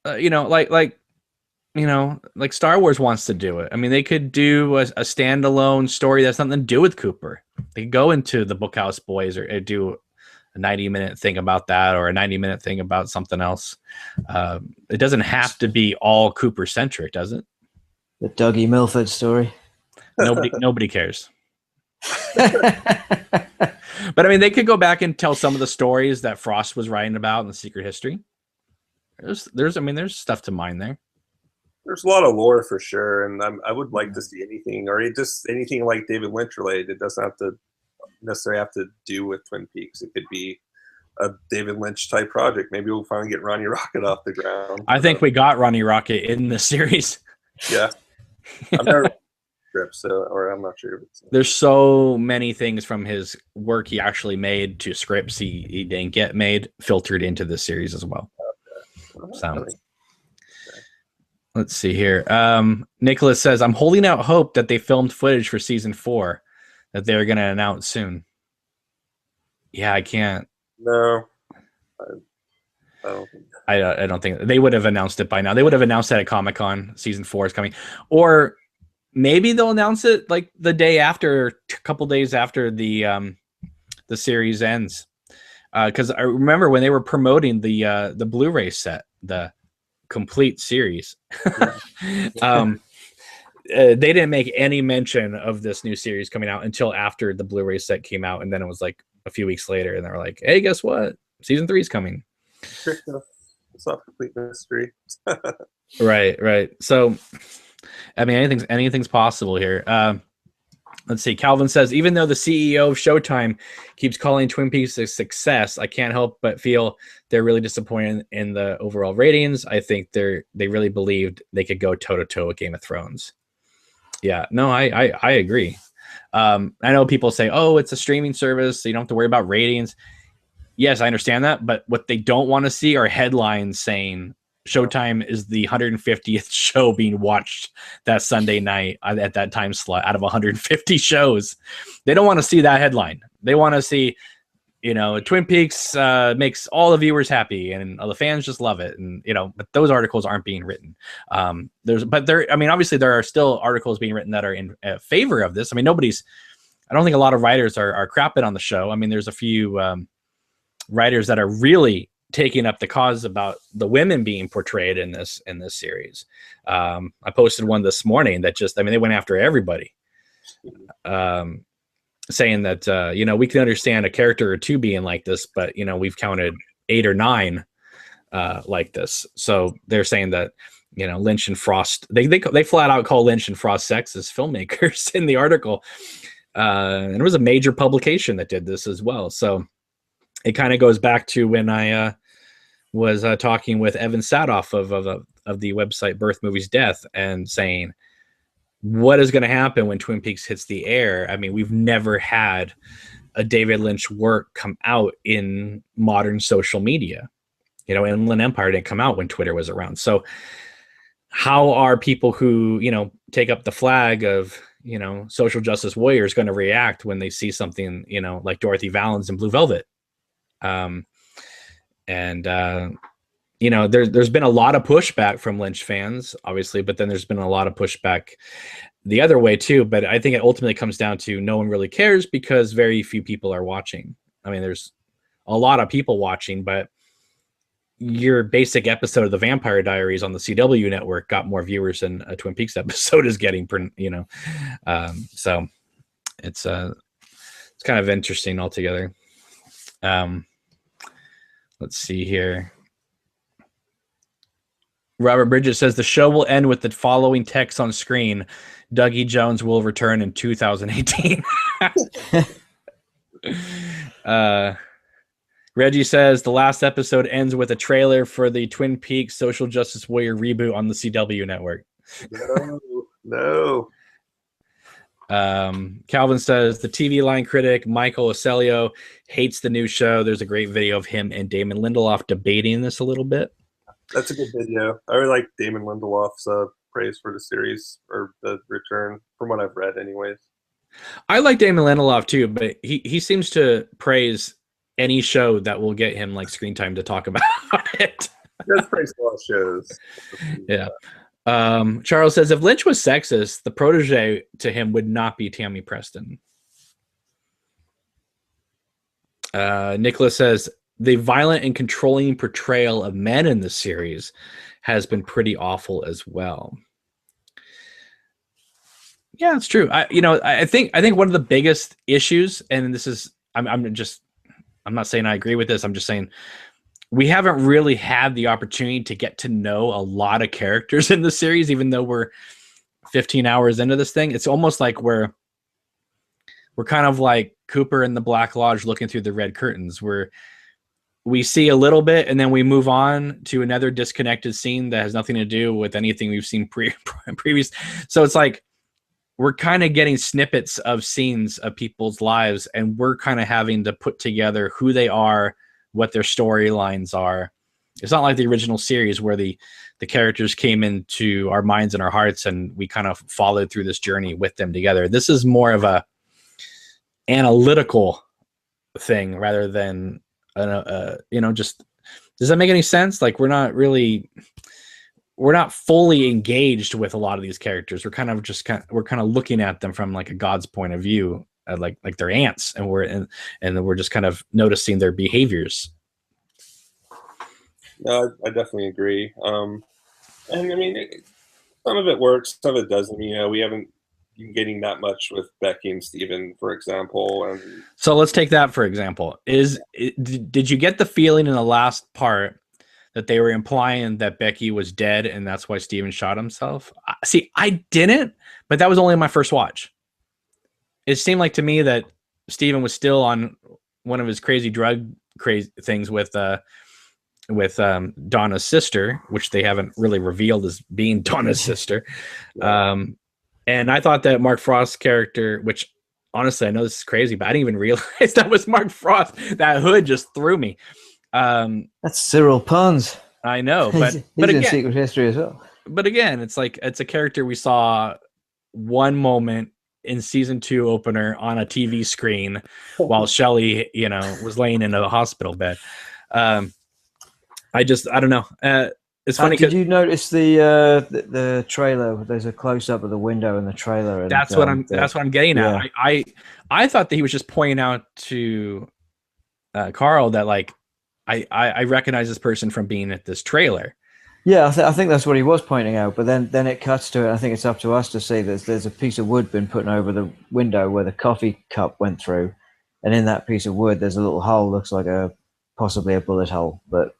like Star Wars wants to do it. I mean, they could do a standalone story that's nothing to do with Cooper. They could go into the Bookhouse Boys or do a 90-minute thing about that, or a 90-minute thing about something else. It doesn't have to be all Cooper centric, does it?
The Dougie Milford story.
Nobody cares. But I mean, they could go back and tell some of the stories that Frost was writing about in The Secret History. There's stuff to mine there.
There's a lot of lore for sure, and I would like to see anything, or just anything like David Lynch related. It doesn't have to necessarily have to do with Twin Peaks. It could be a David Lynch type project. Maybe we'll finally get Ronnie Rocket off the ground.
I think we got Ronnie Rocket in the series.
Yeah, I've never script, or I'm not sure.
There's so many things from his work he actually made to scripts he didn't get made filtered into this series as well. Okay. So. Let's see here. Nicholas says, I'm holding out hope that they filmed footage for season 4 that they're going to announce soon. Yeah, I can't.
No. I don't think
I don't think they would have announced it by now. They would have announced that at Comic-Con season 4 is coming. Or maybe they'll announce it like the day after, a couple days after the series ends. Because I remember when they were promoting the Blu-ray set, the complete series. They didn't make any mention of this new series coming out until after the Blu-ray set came out, and then it was like a few weeks later, and they were like, "Hey, guess what? Season 3 is coming."
It's not complete mystery.
Right. So, I mean, anything's possible here. Let's see. Calvin says, even though the CEO of Showtime keeps calling Twin Peaks a success, I can't help but feel they're really disappointed in the overall ratings. I think they really believed they could go toe-to-toe with Game of Thrones. Yeah, no, I agree. I know people say, oh, it's a streaming service, so you don't have to worry about ratings. Yes, I understand that, but what they don't want to see are headlines saying Showtime is the 150th show being watched that Sunday night at that time slot out of 150 shows. They don't want to see that headline. They want to see Twin Peaks makes all the viewers happy, and the fans just love it, and but those articles aren't being written. Obviously there are still articles being written that are in favor of this. I mean, I don't think a lot of writers are crapping on the show. I mean, there's a few writers that are really taking up the cause about the women being portrayed in this series. I posted one this morning that they went after everybody. Saying that we can understand a character or two being like this, but we've counted 8 or 9 like this. So they're saying that Lynch and Frost, they flat out call Lynch and Frost sexist filmmakers in the article, and it was a major publication that did this as well. So it kind of goes back to when I was talking with Evan Sadoff of the website Birth Movies Death, and saying, what is going to happen when Twin Peaks hits the air? I mean, we've never had a David Lynch work come out in modern social media. Inland Empire didn't come out when Twitter was around. So how are people who, take up the flag of, social justice warriors going to react when they see something, like Dorothy Valens in Blue Velvet? There's been a lot of pushback from Lynch fans, obviously, but then there's been a lot of pushback the other way too. But I think it ultimately comes down to no one really cares because very few people are watching. I mean, there's a lot of people watching, but your basic episode of the Vampire Diaries on the CW network got more viewers than a Twin Peaks episode is getting, so it's kind of interesting altogether. Let's see here. Robert Bridges says the show will end with the following text on screen: Dougie Jones will return in 2018. Reggie says the last episode ends with a trailer for the Twin Peaks Social Justice Warrior reboot on the CW network.
No.
Calvin says the TV line critic Michael Ocelio hates the new show. There's a great video of him and Damon Lindelof debating this a little bit.
That's a good video. I really like Damon Lindelof's praise for the series, or the return, from what I've read anyways.
I like Damon Lindelof too, but he seems to praise any show that will get him like screen time to talk about it.
That's praise a lot of shows.
Yeah. Charles says if Lynch was sexist, the protege to him would not be Tammy Preston. Nicholas says the violent and controlling portrayal of men in the series has been pretty awful as well. Yeah, it's true. I think one of the biggest issues, and this is, I'm not saying I agree with this. I'm just saying we haven't really had the opportunity to get to know a lot of characters in the series, even though we're 15 hours into this thing. It's almost like we're kind of like Cooper in the Black Lodge looking through the red curtains, where we see a little bit and then we move on to another disconnected scene that has nothing to do with anything we've seen previous. So it's like we're kind of getting snippets of scenes of people's lives, and we're kind of having to put together who they are, what their storylines are. It's not like the original series where the characters came into our minds and our hearts and we kind of followed through this journey with them together. This is more of a analytical thing rather than just, does that make any sense? Like we're not fully engaged with a lot of these characters. We're kind of looking at them from like a God's point of view, like they're ants, and we're just kind of noticing their behaviors.
No, I definitely agree. And I mean, some of it works, some of it doesn't. We haven't been getting that much with Becky and Steven, for example. And
so let's take that for example. Did you get the feeling in the last part that they were implying that Becky was dead and that's why Steven shot himself? See, I didn't, but that was only my first watch. It seemed like to me that Steven was still on one of his crazy things with Donna's sister, which they haven't really revealed as being Donna's sister. And I thought that Mark Frost's character, which honestly, I know this is crazy, but I didn't even realize that was Mark Frost. That hood just threw me.
That's Cyril Pons.
I know,
He's
but
in
again,
Secret History as well.
But again, it's a character we saw one moment in season 2 opener on a TV screen while Shelley, was laying in a hospital bed. I don't know. It's funny.
Did you notice the trailer? There's a close up of the window in the trailer. And,
that's what I'm getting at. I thought that he was just pointing out to Carl that like I recognize this person from being at this trailer.
Yeah, I think that's what he was pointing out. But then it cuts to it. I think it's up to us to see there's a piece of wood been put over the window where the coffee cup went through, and in that piece of wood there's a little hole. Looks like possibly a bullet hole, but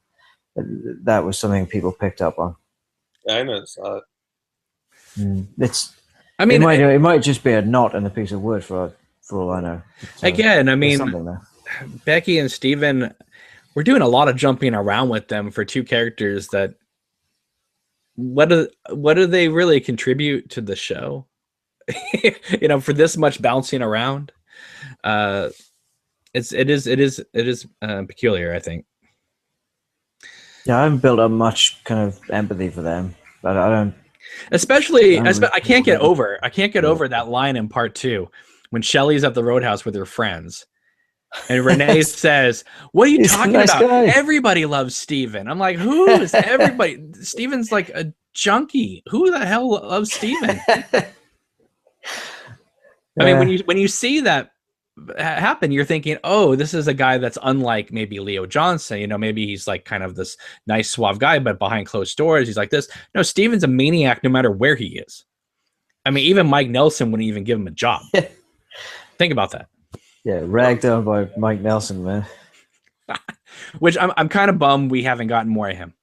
that was something people picked up on.
Yeah, I noticed that.
It might just be a knot in a piece of wood for all I know. So
again, I mean, Becky and Steven, we're doing a lot of jumping around with them for two characters that what do they really contribute to the show? For this much bouncing around. It is peculiar, I think.
Yeah, I haven't built up much kind of empathy for them, but I don't.
I can't get over that line in part 2 when Shelley's at the Roadhouse with her friends, and Renee says, "What are you talking about? Guy. Everybody loves Steven." I'm like, "Who is everybody? Steven's like a junkie. Who the hell loves Steven?" I mean, when you see that happen, you're thinking, oh, this is a guy that's unlike maybe Leo Johnson. Maybe he's like kind of this nice suave guy, but behind closed doors he's like this. No, Steven's a maniac no matter where he is. I mean, even Mike Nelson wouldn't even give him a job. Think about that.
Yeah, ragged on by Mike Nelson, man.
Which I'm kind of bummed we haven't gotten more of him.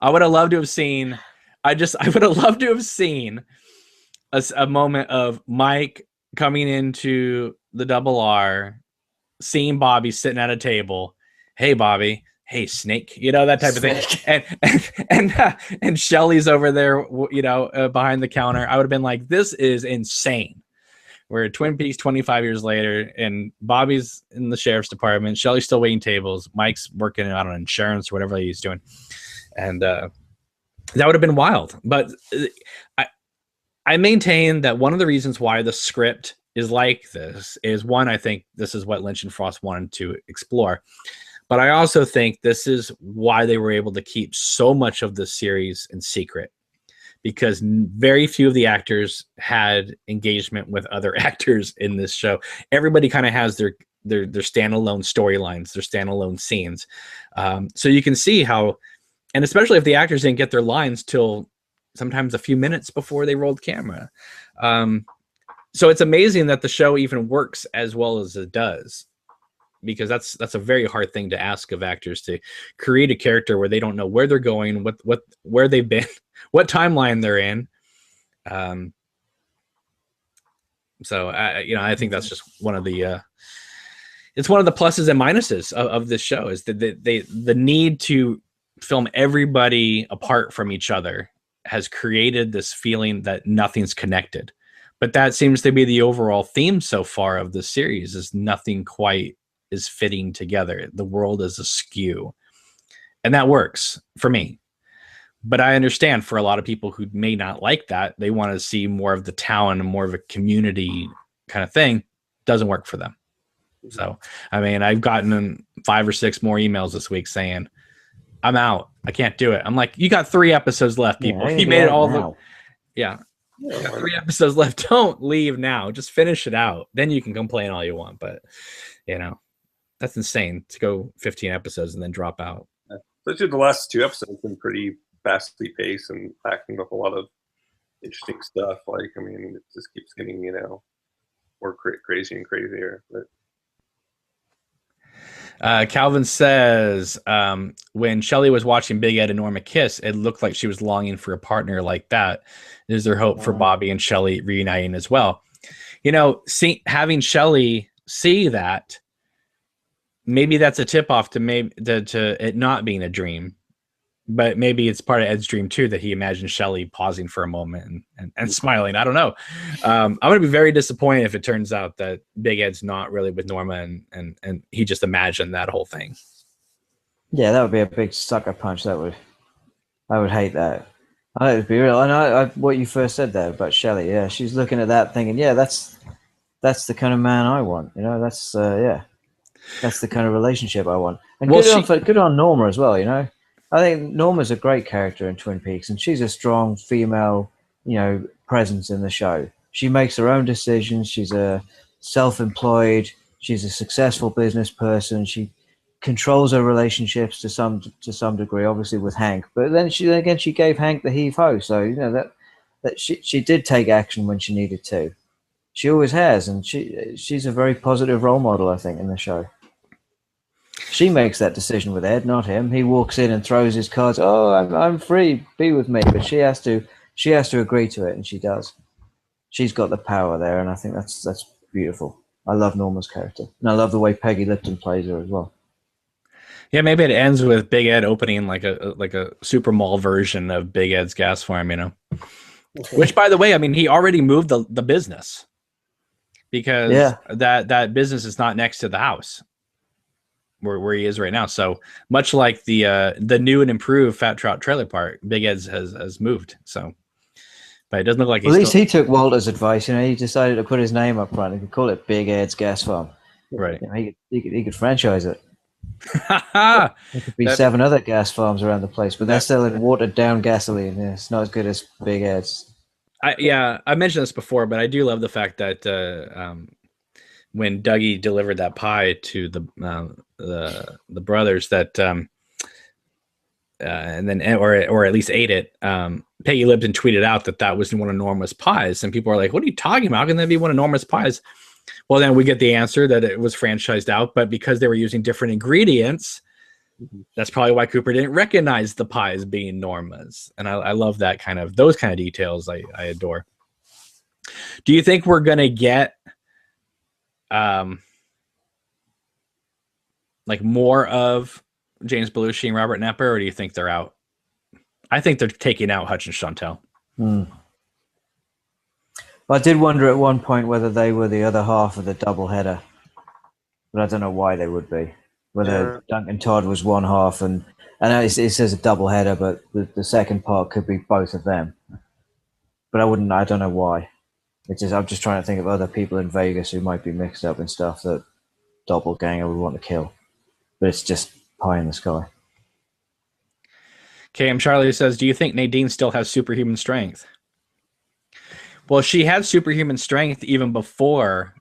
I would have loved to have seen a moment of Mike coming into the Double R, seeing Bobby sitting at a table. Hey, Bobby. Hey, Snake. That type of thing. And Shelley's over there, behind the counter. I would have been like, this is insane. We're at Twin Peaks 25 years later, and Bobby's in the sheriff's department. Shelley's still waiting tables. Mike's working out on insurance or whatever he's doing. And that would have been wild. But I maintain that one of the reasons why the script is like this is, one, I think this is what Lynch and Frost wanted to explore. But I also think this is why they were able to keep so much of the series in secret, because very few of the actors had engagement with other actors in this show. Everybody kind of has their standalone storylines, their standalone scenes. So you can see how, and especially if the actors didn't get their lines till sometimes a few minutes before they rolled camera. So it's amazing that the show even works as well as it does, because that's a very hard thing to ask of actors, to create a character where they don't know where they're going, where they've been, what timeline they're in. So I think that's just one of the it's one of the pluses and minuses of this show, is that the need to film everybody apart from each other has created this feeling that nothing's connected. But that seems to be the overall theme so far of the series, is nothing quite is fitting together. The world is askew. And that works for me. But I understand for a lot of people who may not like that, they want to see more of the town and more of a community kind of thing. Doesn't work for them. So, I mean, I've gotten 5 or 6 more emails this week saying, I'm out. I can't do it. I'm like, you got 3 episodes left, people. You made it all. Yeah. You got 3 episodes left. Don't leave now. Just finish it out. Then you can complain all you want. But, that's insane to go 15 episodes and then drop out.
Especially the last 2 episodes have been pretty fastly paced and packing up a lot of interesting stuff. Like, I mean, it just keeps getting, more crazy and crazier. But
Calvin says, when Shelley was watching Big Ed and Norma kiss, it looked like she was longing for a partner like that. Is there hope for Bobby and Shelley reuniting as well? Having Shelley see that, maybe that's a tip off to it not being a dream. But maybe it's part of Ed's dream too, that he imagined Shelley pausing for a moment and smiling. I don't know. I'm going to be very disappointed if it turns out that Big Ed's not really with Norma and he just imagined that whole thing.
Yeah, that would be a big sucker punch. I would hate that. I would be real. And what you first said there about Shelley, yeah, she's looking at that thinking, yeah, that's the kind of man I want. You know, that's yeah, that's the kind of relationship I want. And
Well,
good on Norma as well. You know, I think Norma's a great character in Twin Peaks, and she's a strong female, you know, presence in the show. She makes her own decisions. She's a self-employed. She's a successful business person. She controls her relationships to some degree, obviously with Hank. But then she gave Hank the heave ho. So you know that she did take action when she needed to. She always has, and she's a very positive role model, I think, in the show. She makes that decision with Ed, not him. He walks in and throws his cards. Oh, I'm free. Be with me. But she has to agree to it, and she does. She's got the power there, and I think that's beautiful. I love Norma's character, and I love the way Peggy Lipton plays her as well.
Yeah, maybe it ends with Big Ed opening like a super mall version of Big Ed's gas farm, you know. Which, by the way, I mean, he already moved the business because that business is not next to the house where he is right now. So much like the new and improved Fat Trout Trailer Park, Big Ed's has moved. So, but it doesn't look like
at least he took Walter's advice. You know, he decided to put his name up front. He could call it Big Ed's Gas Farm.
Right.
You know, he could franchise it.
There
could be 7 other gas farms around the place, but they're selling watered down gasoline. Yeah, it's not as good as Big Ed's.
I mentioned this before, but I do love the fact that when Dougie delivered that pie to the brothers, that and then or at least ate it, Peggy Lipton tweeted out that was one of Norma's pies, and people are like, "What are you talking about? How can that be one of Norma's pies?" Well, then we get the answer that it was franchised out, but because they were using different ingredients, that's probably why Cooper didn't recognize the pies being Norma's. And I love those kind of details. I adore. Do you think we're going to get like more of James Belushi and Robert Knepper, or do you think they're out? I think they're taking out Hutch and Chantel.
I did wonder at one point whether they were the other half of the doubleheader, but I don't know why they would be. Whether Duncan Todd was one half, and I know it says a doubleheader, but the second part could be both of them. But I don't know why. I'm just trying to think of other people in Vegas who might be mixed up in stuff that Doppelganger would want to kill. But it's just pie in the sky.
KM Charlie says, do you think Nadine still has superhuman strength? Well, she had superhuman strength even before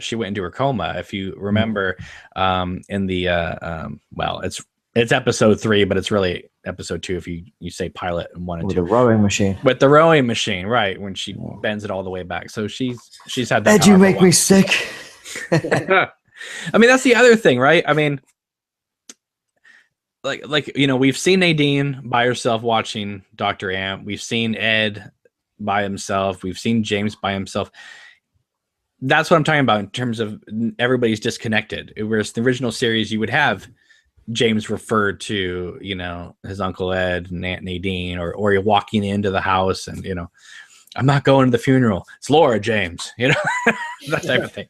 she went into her coma. If you remember, in the well, it's episode 3, but it's really episode 2 if you say pilot and 1 and 2.
With the rowing machine.
With the rowing machine, right? When she bends it all the way back. So she's had that.
Ed, you make me sick.
I mean, that's the other thing, right? I mean, like you know, we've seen Nadine by herself watching Dr. Amp. We've seen Ed by himself. We've seen James by himself. That's what I'm talking about in terms of everybody's disconnected. Whereas the original series, you would have James referred to, you know, his Uncle Ed and Aunt Nadine, or you're walking into the house and, you know, I'm not going to the funeral. It's Laura James, you know, that type of thing.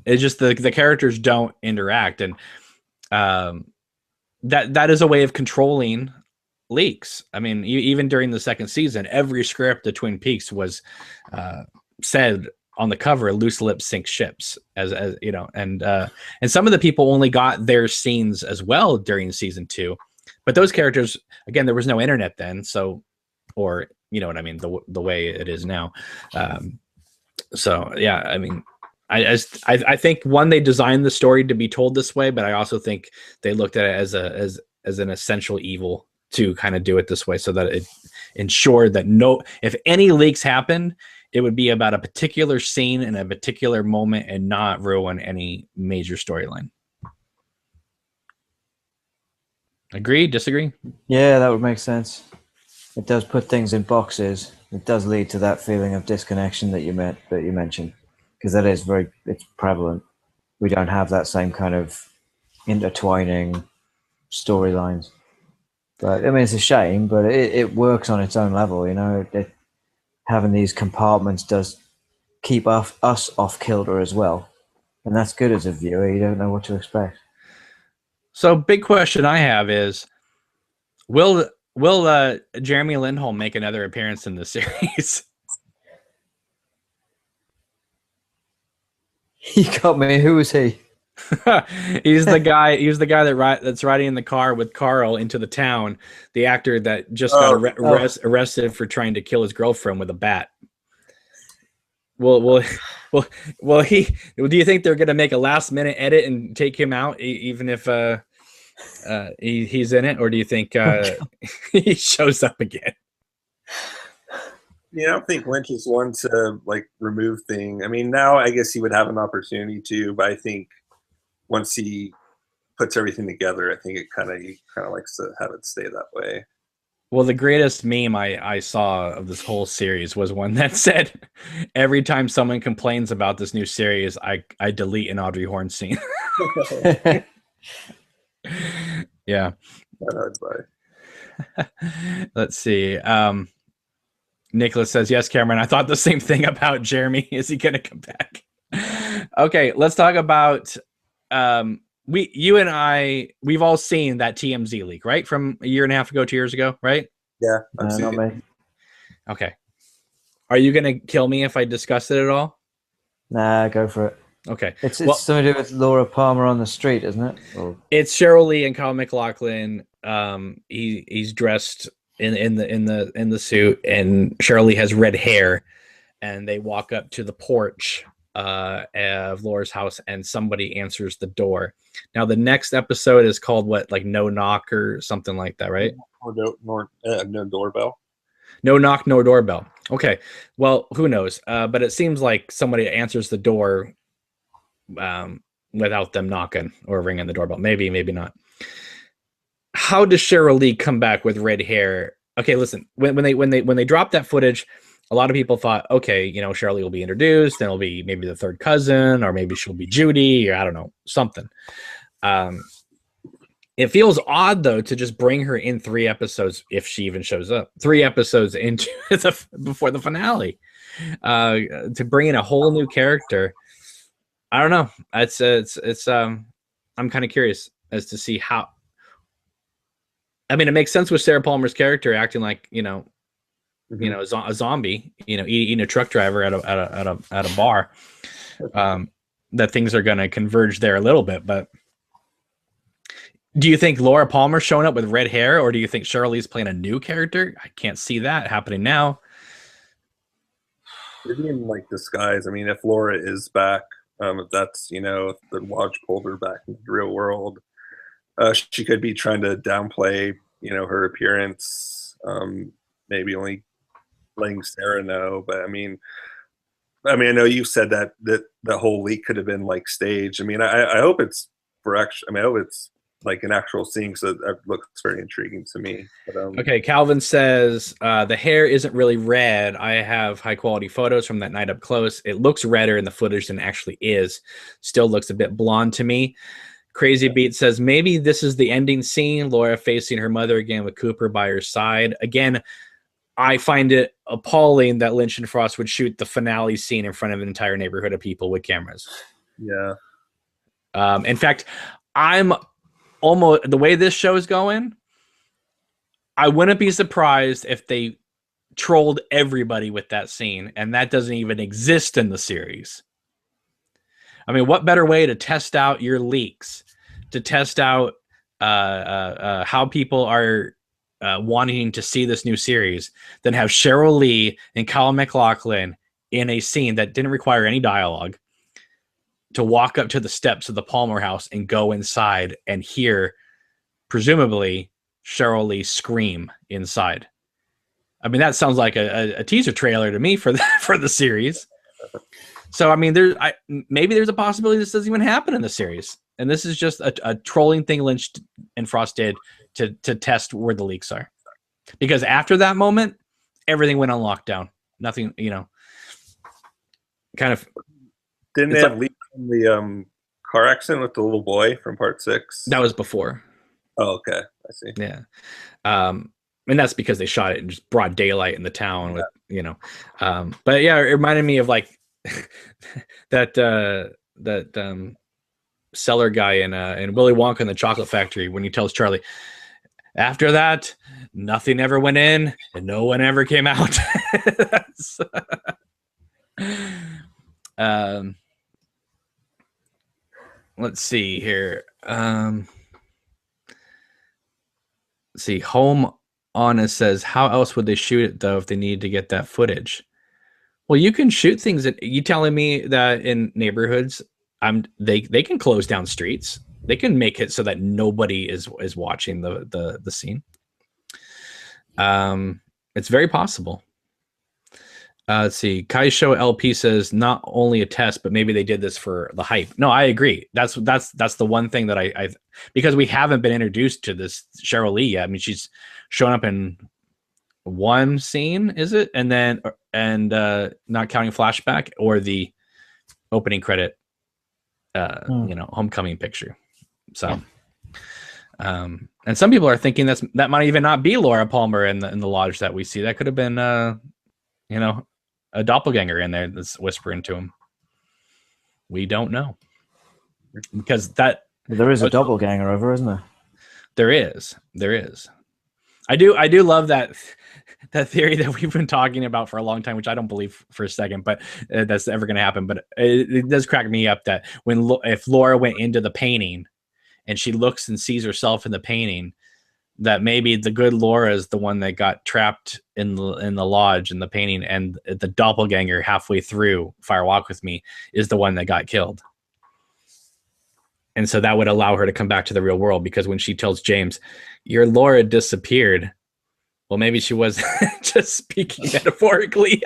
It's just the characters don't interact. And that is a way of controlling leaks. I mean, even during the second season, every script of Twin Peaks was said on the cover, loose lips sink ships, as you know, and some of the people only got their scenes as well during season 2, but those characters, again, there was no internet then, so, or you know what I mean, the way it is now. So yeah, I mean, I think they designed the story to be told this way, but I also think they looked at it as an essential evil to kind of do it this way, so that it ensured that if any leaks happened, it would be about a particular scene in a particular moment and not ruin any major storyline. Agree? Disagree?
Yeah, that would make sense. It does put things in boxes. It does lead to that feeling of disconnection that you mentioned, because it's prevalent. We don't have that same kind of intertwining storylines. But I mean, it's a shame, but it works on its own level. You know, having these compartments does keep us off kilter as well, and that's good as a viewer. You don't know what to expect.
So, big question I have is, will Will Jeremy Lindholm make another appearance in the series?
He got me. Who was he?
He's the guy. He's the guy that's riding in the car with Carl into the town. The actor that just got arrested for trying to kill his girlfriend with a bat. Well. Do you think they're gonna make a last minute edit and take him out, even if he's in it, or do you think he shows up again?
Yeah, I don't think Lynch is one to like remove things. I mean, now I guess he would have an opportunity to, but I think once he puts everything together, I think he kind of likes to have it stay that way.
Well, the greatest meme I saw of this whole series was one that said, "Every time someone complains about this new series, I delete an Audrey Horne scene." Yeah. Let's see. Nicholas says, "Yes, Cameron. I thought the same thing about Jeremy. Is he going to come back?" Okay, let's talk about you and I. We've all seen that TMZ leak, right? From a year and a half ago, 2 years ago, right?
Yeah,
not me.
Okay. Are you going to kill me if I discuss it at all?
Nah, go for it.
Okay.
It's something to do with Laura Palmer on the street, isn't it? Or...
It's Cheryl Lee and Kyle MacLachlan. He's dressed in the suit, and Cheryl Lee has red hair, and they walk up to the porch of Laura's house, and somebody answers the door. Now the next episode is called what, like No Knock or something like that, right?
No doorbell.
No knock, no doorbell. Okay, well, who knows? But it seems like somebody answers the door without them knocking or ringing the doorbell. Maybe not. How does Cheryl Lee come back with red hair? Okay, listen. When they dropped that footage, a lot of people thought, okay, Cheryl Lee will be introduced, and it'll be maybe the third cousin, or maybe she'll be Judy, or I don't know, something. It feels odd though to just bring her in 3 episodes, if she even shows up, 3 episodes into before the finale, to bring in a whole new character. I don't know. It's I'm kind of curious as to see how. I mean, it makes sense with Sarah Palmer's character acting like a zombie, eating a truck driver at a bar. That things are going to converge there a little bit, but do you think Laura Palmer's showing up with red hair, or do you think Cheryl Lee's playing a new character? I can't see that happening now.
Maybe in like disguise. I mean, if Laura is back, if that's if the watch pulled her back into the real world, she could be trying to downplay her appearance. Maybe only letting Sarah know, but I mean, I know you said that the whole leak could have been like staged. I mean, I hope it's for actual. I mean, I hope it's like an actual scene, so that looks very intriguing to me. But,
okay, Calvin says the hair isn't really red. I have high quality photos from that night up close. It looks redder in the footage than it actually is. Still looks a bit blonde to me. Crazy Beat says maybe this is the ending scene, Laura facing her mother again with Cooper by her side. Again, I find it appalling that Lynch and Frost would shoot the finale scene in front of an entire neighborhood of people with cameras.
Yeah.
In fact, I'm almost, the way this show is going, I wouldn't be surprised if they trolled everybody with that scene, and that doesn't even exist in the series. I mean, what better way to test out your leaks, to test out how people are wanting to see this new series, than have Cheryl Lee and Kyle MacLachlan in a scene that didn't require any dialogue, to walk up to the steps of the Palmer house and go inside and hear, presumably, Cheryl Lee scream inside. I mean, that sounds like a teaser trailer to me for the series. So, I mean, maybe there's a possibility this doesn't even happen in the series, and this is just a trolling thing Lynch and Frost did to test where the leaks are. Because after that moment, everything went on lockdown. Nothing, kind of.
Didn't they have leaks in the car accident with the little boy from part 6?
That was before.
Oh, okay. I see.
Yeah. And that's because they shot it in just broad daylight in the town with, but yeah, it reminded me of like that seller guy in Willy Wonka and the Chocolate Factory, when he tells Charlie, After that, nothing ever went in and no one ever came out. Let's see here. Let's see. Home Honest says, how else would they shoot it though if they needed to get that footage? Well, you can shoot things that you telling me that in neighborhoods, they can close down streets. They can make it so that nobody is watching the scene. It's very possible. Let's see. Kaisho LP says not only a test, but maybe they did this for the hype. No, I agree. That's the one thing that I because we haven't been introduced to this Cheryl Lee yet. I mean, she's shown up in one scene, is it? And then not counting flashback or the opening credit, homecoming picture. So, and some people are thinking that might even not be Laura Palmer in the lodge that we see. That could have been, a doppelganger in there that's whispering to him. We don't know because
there is a doppelganger over, isn't there?
There is. I do love that theory that we've been talking about for a long time, which I don't believe for a second, but that's ever going to happen. But it does crack me up that if Laura went into the painting and she looks and sees herself in the painting, that maybe the good Laura is the one that got trapped in the lodge in the painting, and the doppelganger halfway through Fire Walk with Me is the one that got killed. And so that would allow her to come back to the real world, because when she tells James, your Laura disappeared, well, maybe she was just speaking metaphorically.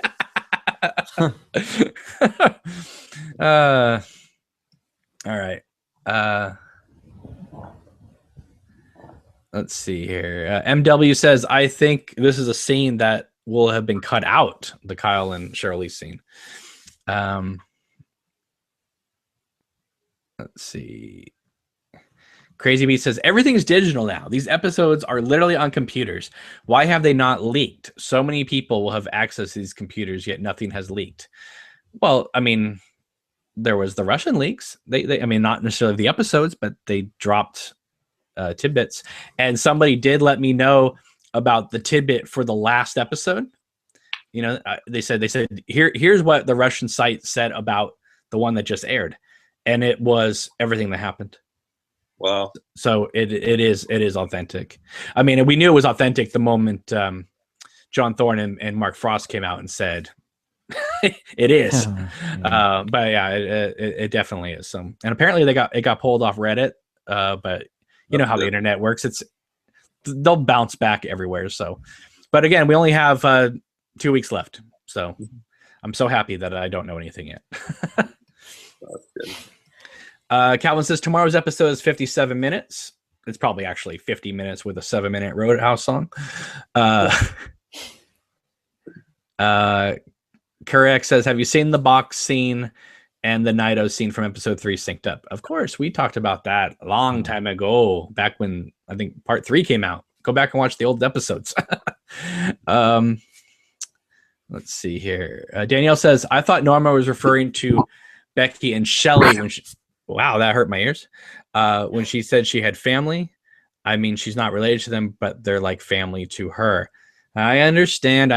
All right. Let's see here. MW says, I think this is a scene that will have been cut out, the Kyle and Shirley scene. Let's see. Crazy Beast says, everything's digital now. These episodes are literally on computers. Why have they not leaked? So many people will have access to these computers, yet nothing has leaked. Well, I mean, there was the Russian leaks. They I mean, not necessarily the episodes, but they dropped tidbits. And somebody did let me know about the tidbit for the last episode. They said here's what the Russian site said about the one that just aired, and it was everything that happened.
Wow.
So it is authentic. I mean, we knew it was authentic the moment John Thorne and Mark Frost came out and said it is. But yeah, it definitely is. And apparently it got pulled off Reddit. But you know how the internet works. They'll bounce back everywhere. So, but again, we only have 2 weeks left. So I'm so happy that I don't know anything yet.
That's good.
Calvin says tomorrow's episode is 57 minutes. It's probably actually 50 minutes with a 7-minute Roadhouse song. Kurek says, have you seen the box scene and the Nido scene from episode 3 synced up? Of course, we talked about that a long time ago, back when I think part 3 came out. Go back and watch the old episodes. Let's see here. Danielle says, I thought Norma was referring to Becky and Shelley when she... Wow, that hurt my ears. When she said she had family. I mean, she's not related to them, but they're like family to her. I understand,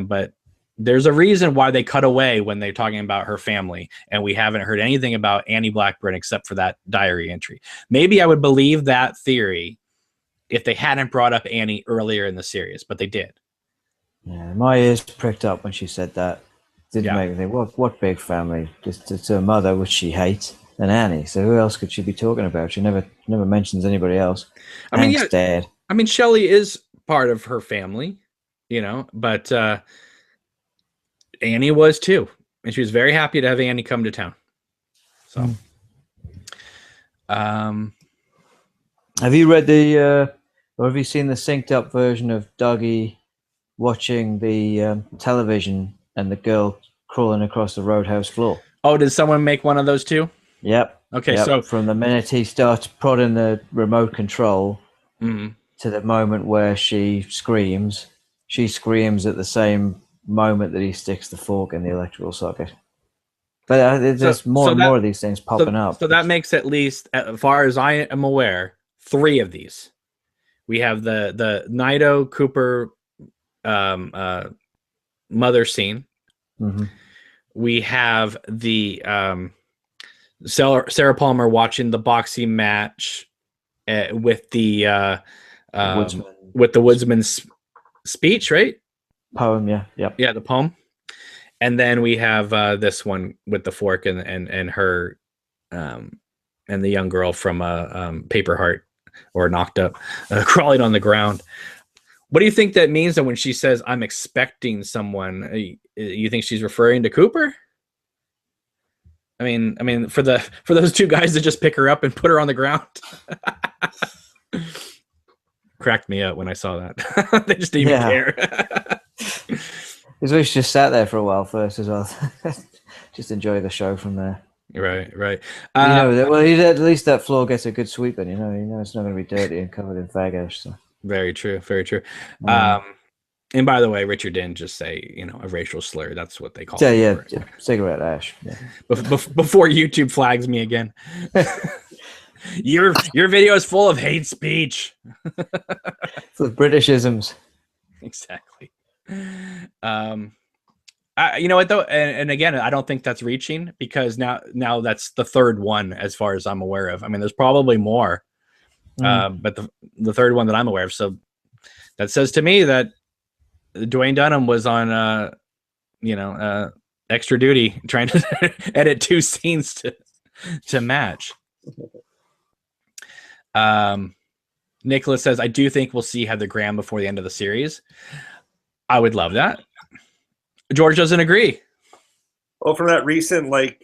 but there's a reason why they cut away when they're talking about her family, and we haven't heard anything about Annie Blackburn except for that diary entry. Maybe I would believe that theory if they hadn't brought up Annie earlier in the series, but they did.
Yeah, my ears pricked up when she said that. Didn't make me think, what big family? Just it's her mother, which she hates, and Annie. So who else could she be talking about? She never mentions anybody else.
I mean,
Hank's dead.
I mean, Shelley is part of her family, but Annie was too, and she was very happy to have Annie come to town. So,
have you read or have you seen the synced up version of Dougie watching the television and the girl crawling across the roadhouse floor?
Oh, did someone make one of those too?
Yep.
Okay,
yep.
So
from the minute he starts prodding the remote control to the moment where she screams at the same moment that he sticks the fork in the electrical socket. But there's more and more of these things popping up.
So that makes at least, as far as I am aware, 3 of these We have the Naito Cooper mother scene.
Mm-hmm.
We have the Sarah Palmer watching the boxing match with the woodsman's speech, right?
Poem, yeah, yep.
Yeah, the poem. And then we have this one with the fork and her and the young girl from Paper Heart or Knocked Up crawling on the ground. What do you think that means? That when she says, "I'm expecting someone," you think she's referring to Cooper? I mean, for those two guys to just pick her up and put her on the ground, cracked me up when I saw that. They just didn't even care.
Because we just sat there for a while first as well. Just enjoy the show from there.
Right.
Well, at least that floor gets a good sweeping. You know, it's not going to be dirty and covered in fag ash. So. Very true.
And by the way, Richard didn't just say, a racial slur. That's what they call
it. Yeah, cigarette ash. Yeah.
Before YouTube flags me again. Your video is full of hate speech.
Full of Britishisms.
Exactly. You know what though, and again, I don't think that's reaching, because now that's the third one as far as I'm aware of. I mean, there's probably more, but the third one that I'm aware of. So that says to me that Dwayne Dunham was on extra duty trying to edit two scenes to match. Nicholas says, I do think we'll see Heather Graham before the end of the series. I would love that. George doesn't agree.
Well, from that recent, it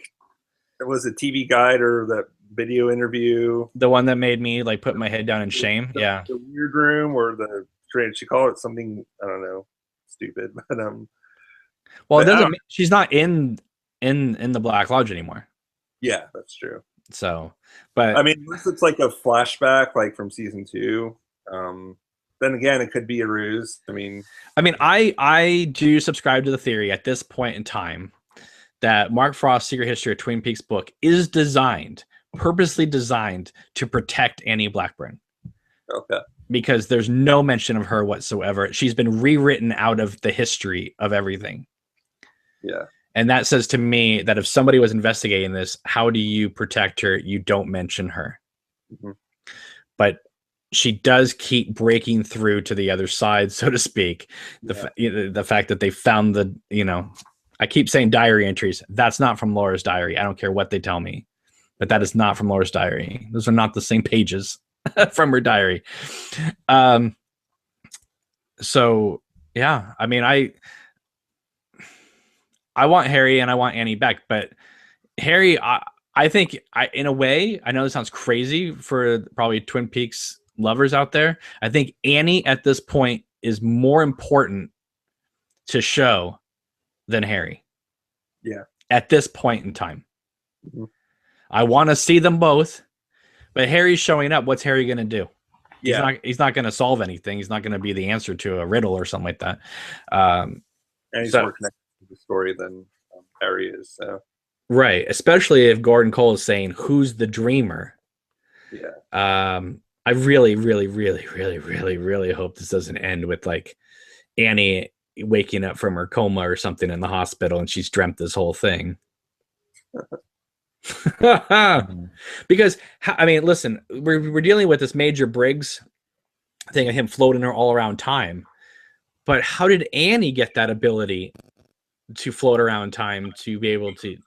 was a TV guide or that video interview.
The one that made me put my head down in shame. Yeah.
The weird room, or she called it something, I don't know, stupid. But
well, it doesn't. She's not in the Black Lodge anymore.
Yeah, that's true.
So, but
I mean, unless it's a flashback, from season 2. Then again, it could be a ruse. I mean,
I do subscribe to the theory at this point in time that Mark Frost's Secret History of Twin Peaks book is purposely designed to protect Annie Blackburn.
Okay.
Because there's no mention of her whatsoever. She's been rewritten out of the history of everything.
Yeah.
And that says to me that if somebody was investigating this, how do you protect her? You don't mention her. Mm-hmm. But she does keep breaking through to the other side, so to speak. The fact that they found I keep saying diary entries. That's not from Laura's diary. I don't care what they tell me, but that is not from Laura's diary. Those are not the same pages from her diary. So yeah, I mean, I want Harry and I want Annie back, but Harry, I think in a way, I know this sounds crazy for probably Twin Peaks lovers out there. I think Annie at this point is more important to show than Harry.
Yeah.
At this point in time.
Mm-hmm.
I want to see them both, but Harry's showing up. What's Harry going to do?
Yeah.
He's not going to solve anything. He's not going to be the answer to a riddle or something like that.
And he's more connected to the story than Harry is. So.
Right. Especially if Gordon Cole is saying, who's the dreamer?
Yeah.
I really, really, really, really, really, really hope this doesn't end with Annie waking up from her coma or something in the hospital and she's dreamt this whole thing. Because listen, we're dealing with this Major Briggs thing of him floating her all around time, but how did Annie get that ability to float around time to be able to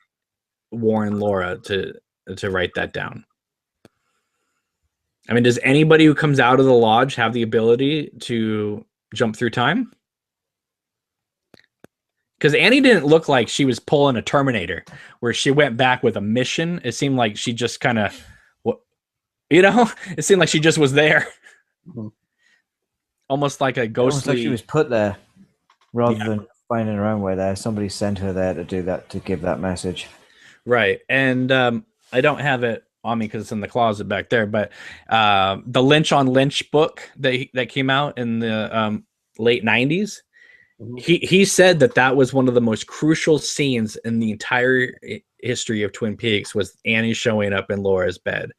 warn Laura to write that down? I mean, does anybody who comes out of the lodge have the ability to jump through time? Because Annie didn't look like she was pulling a Terminator where she went back with a mission. It seemed like she just kind of, it seemed like she just was there. Mm-hmm. Almost like a ghostly. Almost like
she was put there rather than finding her own way there. Somebody sent her there to do that, to give that message.
Right. And I don't have it on me because it's in the closet back there, but the Lynch on Lynch book that came out in the late 90s, he said that was one of the most crucial scenes in the entire history of Twin Peaks was Annie showing up in Laura's bed,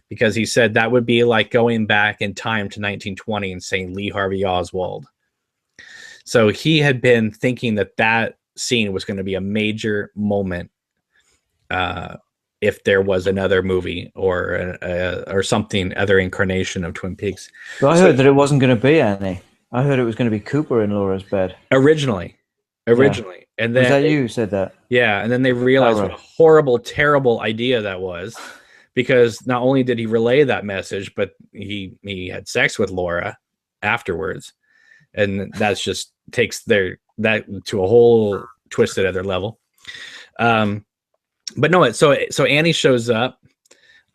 because he said that would be like going back in time to 1920 and saying Lee Harvey Oswald. So he had been thinking that scene was going to be a major moment if there was another movie or something, other incarnation of Twin Peaks.
But I heard that it wasn't going to be Annie. I heard it was going to be Cooper in Laura's bed.
Originally.
Yeah.
And then
was that you who said that?
Yeah, and then they realized what a horrible, terrible idea that was, because not only did he relay that message, but he had sex with Laura afterwards, and that's just takes that to a whole twisted other level. But no, so Annie shows up.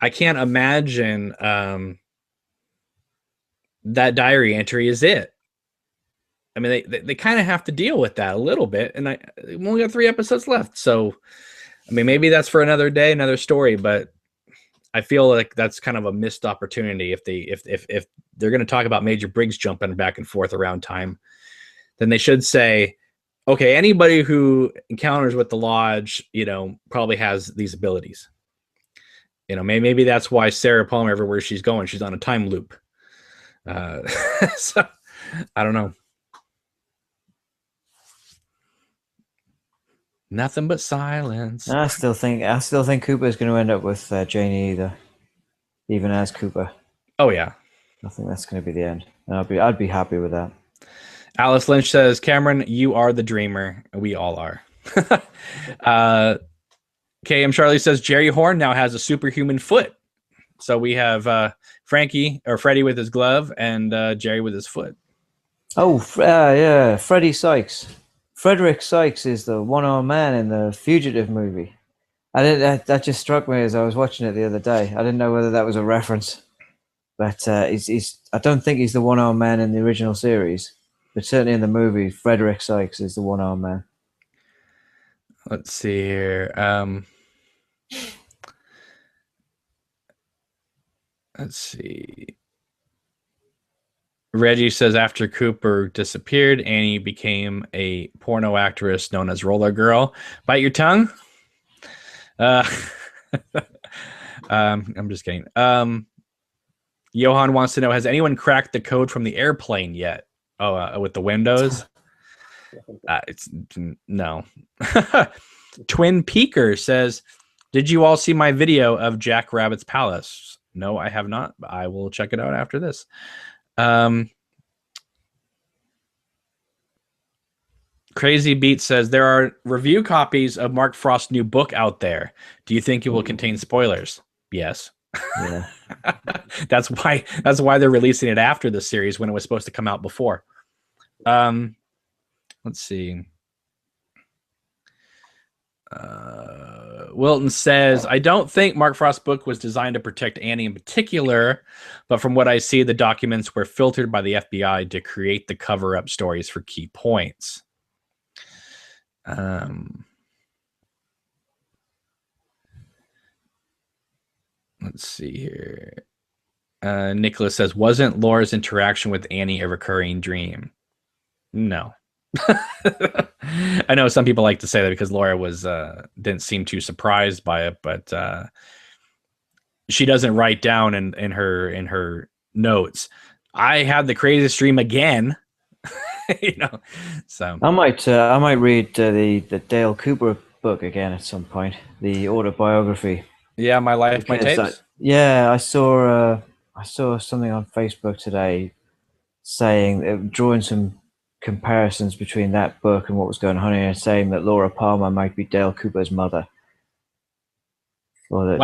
I can't imagine that diary entry is it. I mean, they kind of have to deal with that a little bit, and we only got 3 episodes left. So, I mean, maybe that's for another day, another story. But I feel like that's kind of a missed opportunity. If they're going to talk about Major Briggs jumping back and forth around time, then they should say, okay, anybody who encounters with the Lodge, probably has these abilities. Maybe that's why Sarah Palmer, everywhere she's going, she's on a time loop. So I don't know. Nothing but silence.
I still think Cooper is going to end up with Janie either, even as Cooper.
Oh yeah,
I think that's going to be the end. And I'd be happy with that.
Alice Lynch says, Cameron, you are the dreamer. We all are. KM Charlie says Jerry Horn now has a superhuman foot. So we have Freddie with his glove and Jerry with his foot.
Oh yeah, Freddie Sykes. Frederick Sykes is the one-armed man in the Fugitive movie. That just struck me as I was watching it the other day. I didn't know whether that was a reference, but I don't think he's the one-armed man in the original series, but certainly in the movie, Frederick Sykes is the one-armed man.
Let's see here. Let's see. Reggie says after Cooper disappeared, Annie became a porno actress known as Roller Girl. Bite your tongue. I'm just kidding. Johan wants to know, has anyone cracked the code from the airplane yet? With the windows? No. Twin Peaker says, did you all see my video of Jack Rabbit's Palace? No, I have not, but I will check it out after this. Crazy Beat says there are review copies of Mark Frost's new book out there. Do you think it will contain spoilers? Yes.
Yeah.
That's why they're releasing it after the series when it was supposed to come out before. Let's see. Wilton says, I don't think Mark Frost's book was designed to protect Annie in particular, but from what I see, the documents were filtered by the FBI to create the cover-up stories for key points. Let's see here. Nicholas says, wasn't Laura's interaction with Annie a recurring dream? No. I know some people like to say that because Laura didn't seem too surprised by it, but she doesn't write down in her notes, I had the craziest dream again. So
I might read the Dale Cooper book again at some point, the autobiography.
Yeah, My Life, My Tapes.
I saw something on Facebook today saying, drawing some comparisons between that book and what was going on here, saying that Laura Palmer might be Dale Cooper's mother, or that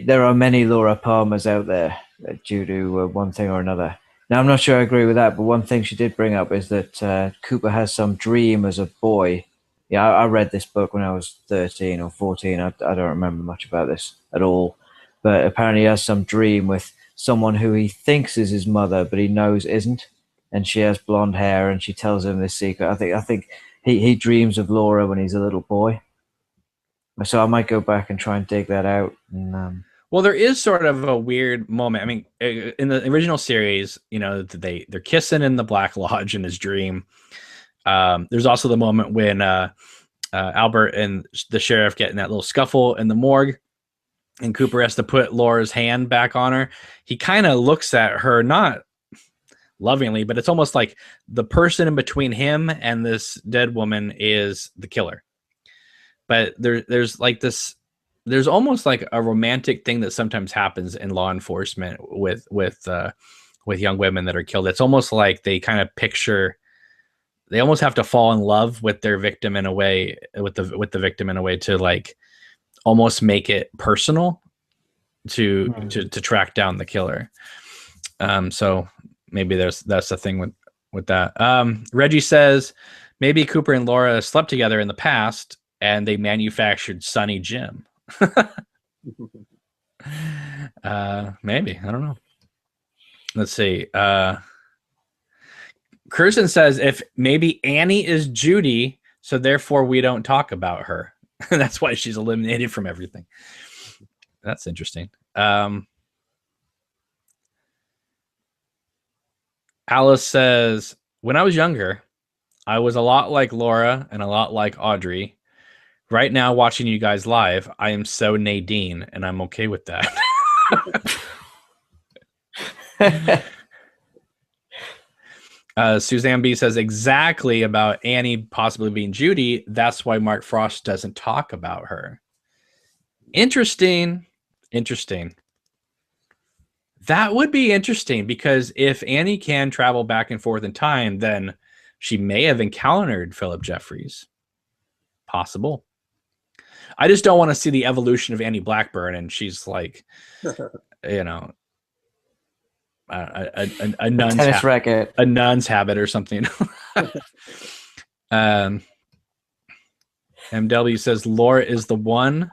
there are many Laura Palmers out there due to one thing or another. Now, I'm not sure I agree with that, but one thing she did bring up is that Cooper has some dream as a boy. Yeah, I read this book when I was 13 or 14. I don't remember much about this at all, but apparently he has some dream with someone who he thinks is his mother, but he knows isn't. And she has blonde hair, and she tells him this secret. I think he dreams of Laura when he's a little boy. So I might go back and try and dig that out. And,
well, there is sort of a weird moment. I mean, in the original series, they're kissing in the Black Lodge in his dream. There's also the moment when Albert and the sheriff get in that little scuffle in the morgue, and Cooper has to put Laura's hand back on her. He kind of looks at her, not lovingly, but it's almost like the person in between him and this dead woman is the killer. But there's like this, there's almost like a romantic thing that sometimes happens in law enforcement with young women that are killed. It's almost like they kind of picture, they almost have to fall in love with their victim in a way, with the victim in a way to like almost make it personal to track down the killer. So maybe that's the thing with that. Reggie says maybe Cooper and Laura slept together in the past and they manufactured Sonny Jim. Maybe, I don't know. Let's see. Kirsten says if maybe Annie is Judy, so therefore we don't talk about her. That's why she's eliminated from everything. That's interesting. Alice says, when I was younger, I was a lot like Laura and a lot like Audrey. Right now, watching you guys live, I am so Nadine, and I'm okay with that. Suzanne B says exactly about Annie possibly being Judy. That's why Mark Frost doesn't talk about her. Interesting. That would be interesting, because if Annie can travel back and forth in time, then she may have encountered Philip Jeffries. Possible. I just don't want to see the evolution of Annie Blackburn, and she's like, you know, a nun's
tennis racket,
a nun's habit or something. MW says Laura is the one.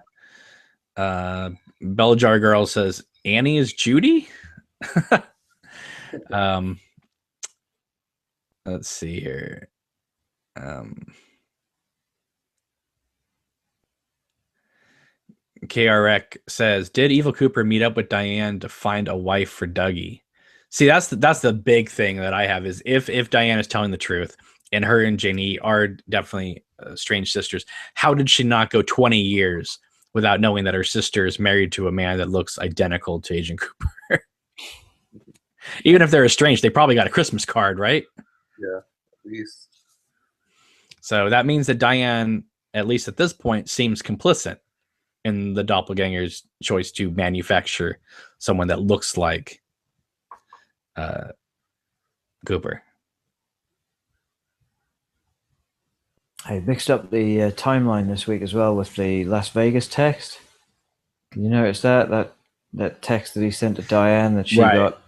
Belljar Girl says Annie is Judy. Let's see here. KRX says, did Evil Cooper meet up with Diane to find a wife for Dougie? See, that's the big thing that I have is if Diane is telling the truth and her and Janie are definitely strange sisters, how did she not go 20 years without knowing that her sister is married to a man that looks identical to Agent Cooper? Even if they're estranged, they probably got a Christmas card, right?
Yeah, at least.
So that means that Diane, at least at this point, seems complicit in the doppelganger's choice to manufacture someone that looks like Cooper.
I mixed up the timeline this week as well with the Las Vegas text. You notice that text that he sent to Diane that she got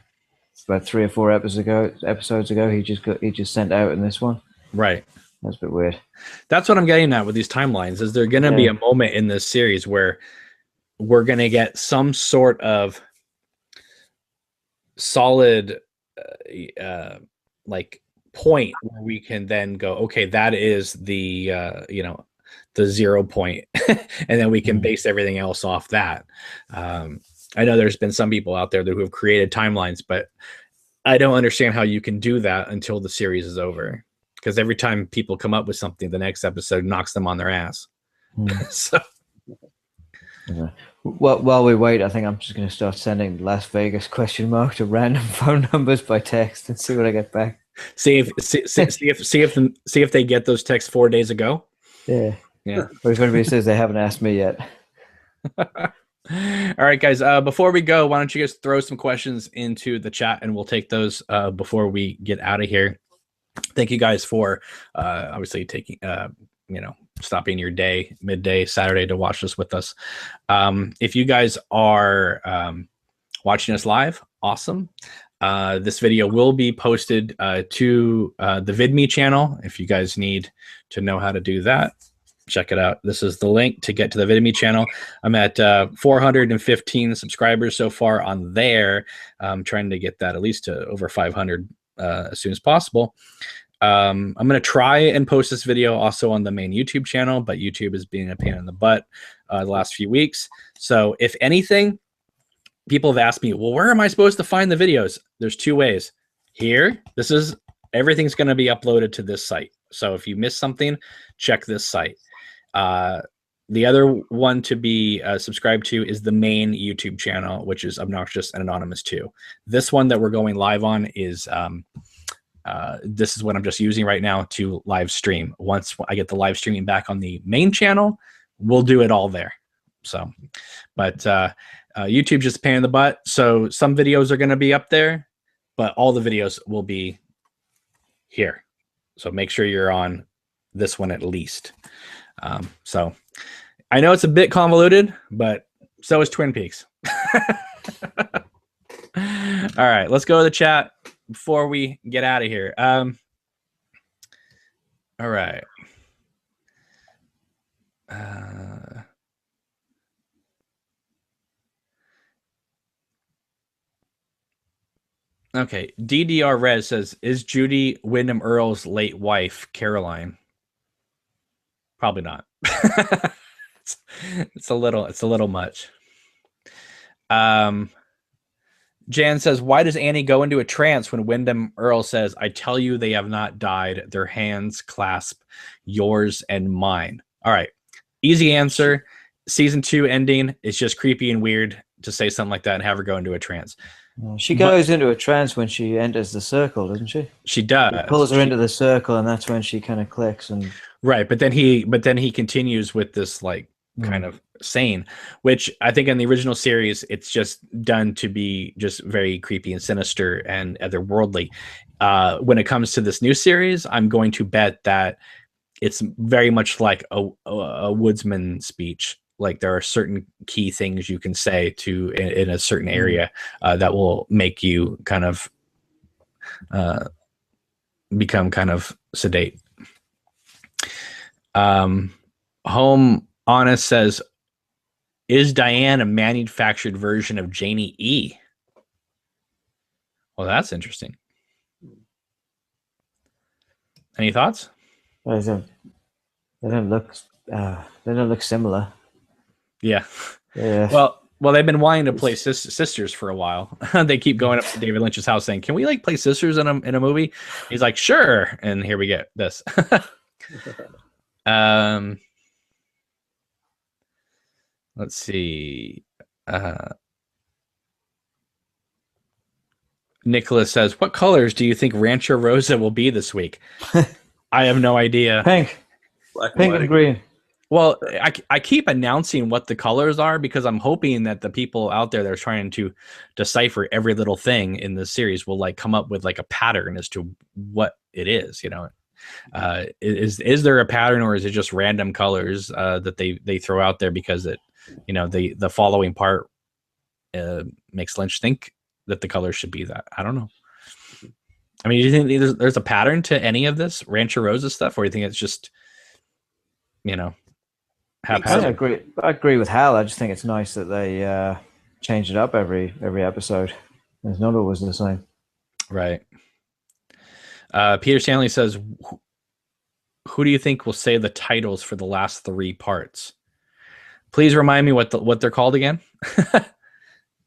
about 3 or 4 episodes ago. He just sent out in this one.
Right.
That's a bit weird.
That's what I'm getting at with these timelines. Is there going to be a moment in this series where we're going to get some sort of solid like point where we can then go, okay, that is the the 0 point, and then we can base everything else off that. I know there's been some people out there who have created timelines, but I don't understand how you can do that until the series is over, because every time people come up with something, the next episode knocks them on their ass. So
well, while we wait, I think I'm just going to start sending Las Vegas ? To random phone numbers by text and see what I get back.
See if they get those texts 4 days ago.
Yeah. Or if anybody says they haven't asked me yet.
All right, guys. Before we go, why don't you guys throw some questions into the chat, and we'll take those before we get out of here. Thank you guys for obviously taking stopping your day, midday Saturday, to watch this with us. If you guys are watching us live, awesome. This video will be posted to the VidMe channel. If you guys need to know how to do that, check it out. This is the link to get to the VidMe channel. I'm at 415 subscribers so far on there. I'm trying to get that at least to over 500 as soon as possible. I'm going to try and post this video also on the main YouTube channel, but YouTube is being a pain in the butt the last few weeks. So if anything, people have asked me, well, where am I supposed to find the videos? There's 2 ways. Here, everything's going to be uploaded to this site. So if you miss something, check this site. The other one to be subscribed to is the main YouTube channel, which is Obnoxious and Anonymous 2. This one that we're going live on is this is what I'm just using right now to live stream. Once I get the live streaming back on the main channel, we'll do it all there. So, but YouTube's just a pain in the butt. So some videos are going to be up there, but all the videos will be here. So make sure you're on this one at least. So I know it's a bit convoluted, but so is Twin Peaks. All right, let's go to the chat before we get out of here. All right. Okay, DDR Rez says, is Judy Wyndham Earle's late wife Caroline? Probably not. it's a little much. Jan says, why does Annie go into a trance when Wyndham Earle says, I tell you they have not died, their hands clasp yours and mine? All right, easy answer. Season 2 ending, it's just creepy and weird to say something like that and have her go into a trance.
She goes into a trance when she enters the circle, doesn't she?
She does.
It pulls her into the circle, and that's when she kind of clicks. And
right, but then he continues with this like kind of sane, which I think in the original series it's just done to be just very creepy and sinister and otherworldly. When it comes to this new series, I'm going to bet that it's very much like a woodsman speech. Like there are certain key things you can say to in a certain area that will make you kind of become kind of sedate. Home Honest says, is Diane a manufactured version of Janie E? Well, that's interesting. Any thoughts?
they don't look similar.
Yeah. Well, they've been wanting to play sisters for a while. They keep going up to David Lynch's house saying, "Can we like play sisters in a movie?" He's like, "Sure." And here we get this. Let's see. Nicholas says, "What colors do you think Rancho Rosa will be this week?" I have no idea.
Pink and green.
Well, I keep announcing what the colors are because I'm hoping that the people out there that are trying to decipher every little thing in this series will like come up with like a pattern as to what it is. You know, is there a pattern, or is it just random colors that they throw out there because it, you know, the following part makes Lynch think that the colors should be that? I don't know. I mean, do you think there's a pattern to any of this Rancho Rosa stuff, or do you think it's just, you know?
I agree with Hal. I just think it's nice that they change it up every episode. It's not always the same. Right.
Peter Stanley says, who do you think will say the titles for the last 3 parts? Please remind me what they're called again.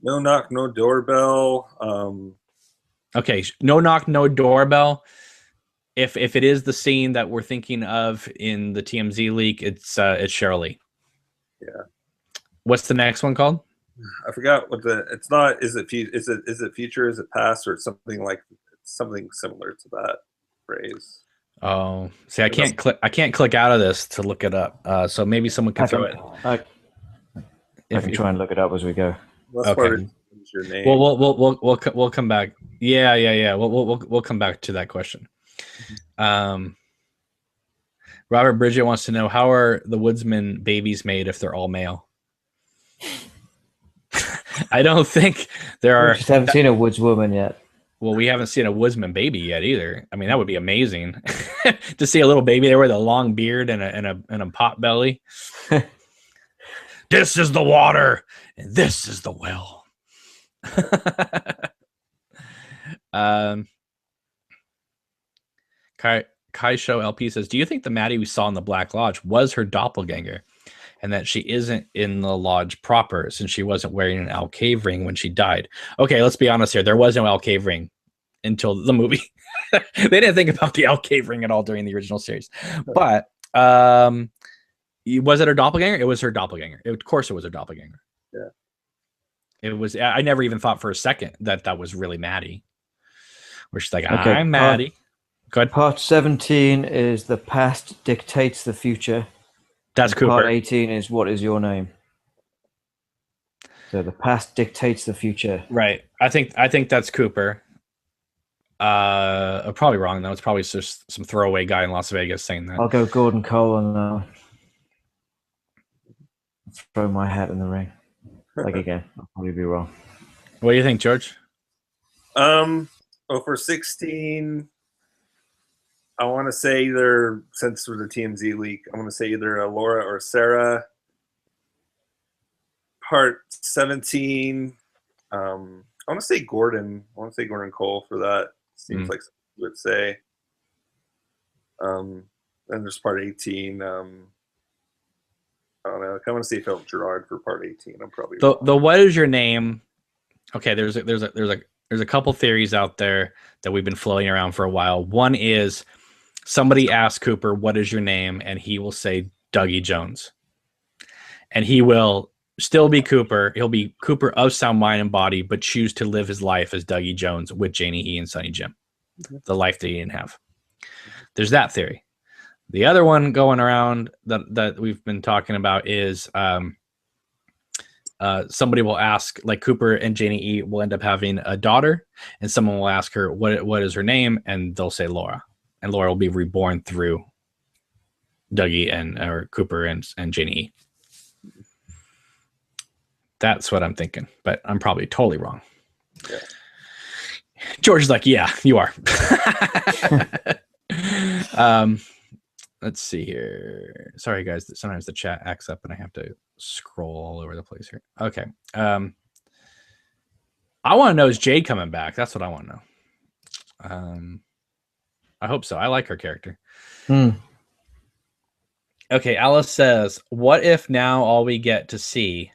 No Knock, No Doorbell.
Okay, No Knock, No Doorbell. If it is the scene that we're thinking of in the TMZ leak, it's Cheryl Lee.
Yeah.
What's the next one called?
I forgot what it's not. Is it future? Is it past, or something similar to that phrase?
Oh, see, I can't click out of this to look it up. So maybe someone can throw it.
I can try and look it up as we go.
Okay.
Your name.
Well, we'll come back. Yeah. We'll come back to that question. Robert Bridget wants to know, how are the Woodsman babies made if they're all male? I don't think there are.
We just haven't seen a Woods woman yet.
Well, we haven't seen a Woodsman baby yet either. I mean, that would be amazing to see a little baby there with a long beard and a pot belly. This is the water, and this is the well. Kai Show LP says, do you think the Maddie we saw in the Black Lodge was her doppelganger, and that she isn't in the lodge proper since she wasn't wearing an Al Cave ring when she died? Okay, let's be honest here. There was no Al Cave ring until the movie. They didn't think about the Al Cave ring at all during the original series. But Was it her doppelganger? It was her doppelganger. Of course, it was her doppelganger.
Yeah.
It was. I never even thought for a second that was really Maddie. Where she's like,
Okay,
I'm Maddie. Go ahead.
Part 17 is the past dictates the future.
That's Cooper.
Part 18 is what is your name? So the past dictates the future.
Right. I think that's Cooper. I'm probably wrong though. It's probably just some throwaway guy in Las Vegas saying that.
I'll go Gordon Cole on that. Throw my hat in the ring. Like again, I'll probably be wrong.
What do you think, George?
For 16, I want to say either, since it was a TMZ leak, I want to say either Laura or Sarah. Part 17, I want to say Gordon. I want to say Gordon Cole for that. Seems like something you would say. And there's part 18. I don't know. I want to say Philip Gerard for part 18. I'm probably
the what is your name? Okay, there's a couple theories out there that we've been floating around for a while. One is somebody asks Cooper, "What is your name?" and he will say Dougie Jones, and he will still be Cooper. He'll be Cooper of sound mind and body, but choose to live his life as Dougie Jones with Janie E and Sonny Jim, the life that he didn't have. There's that theory. The other one going around that we've been talking about is somebody will ask, like Cooper and Janie E will end up having a daughter, and someone will ask her what is her name, and they'll say Laura, and Laura will be reborn through Dougie or Cooper and Janie E. That's what I'm thinking, but I'm probably totally wrong.
Yeah.
George is like, yeah, you are. Let's see here. Sorry, guys. Sometimes the chat acts up and I have to scroll all over the place here. Okay. I want to know, is Jade coming back? That's what I want to know. I hope so. I like her character. Okay. Alice says, what if now all we get to see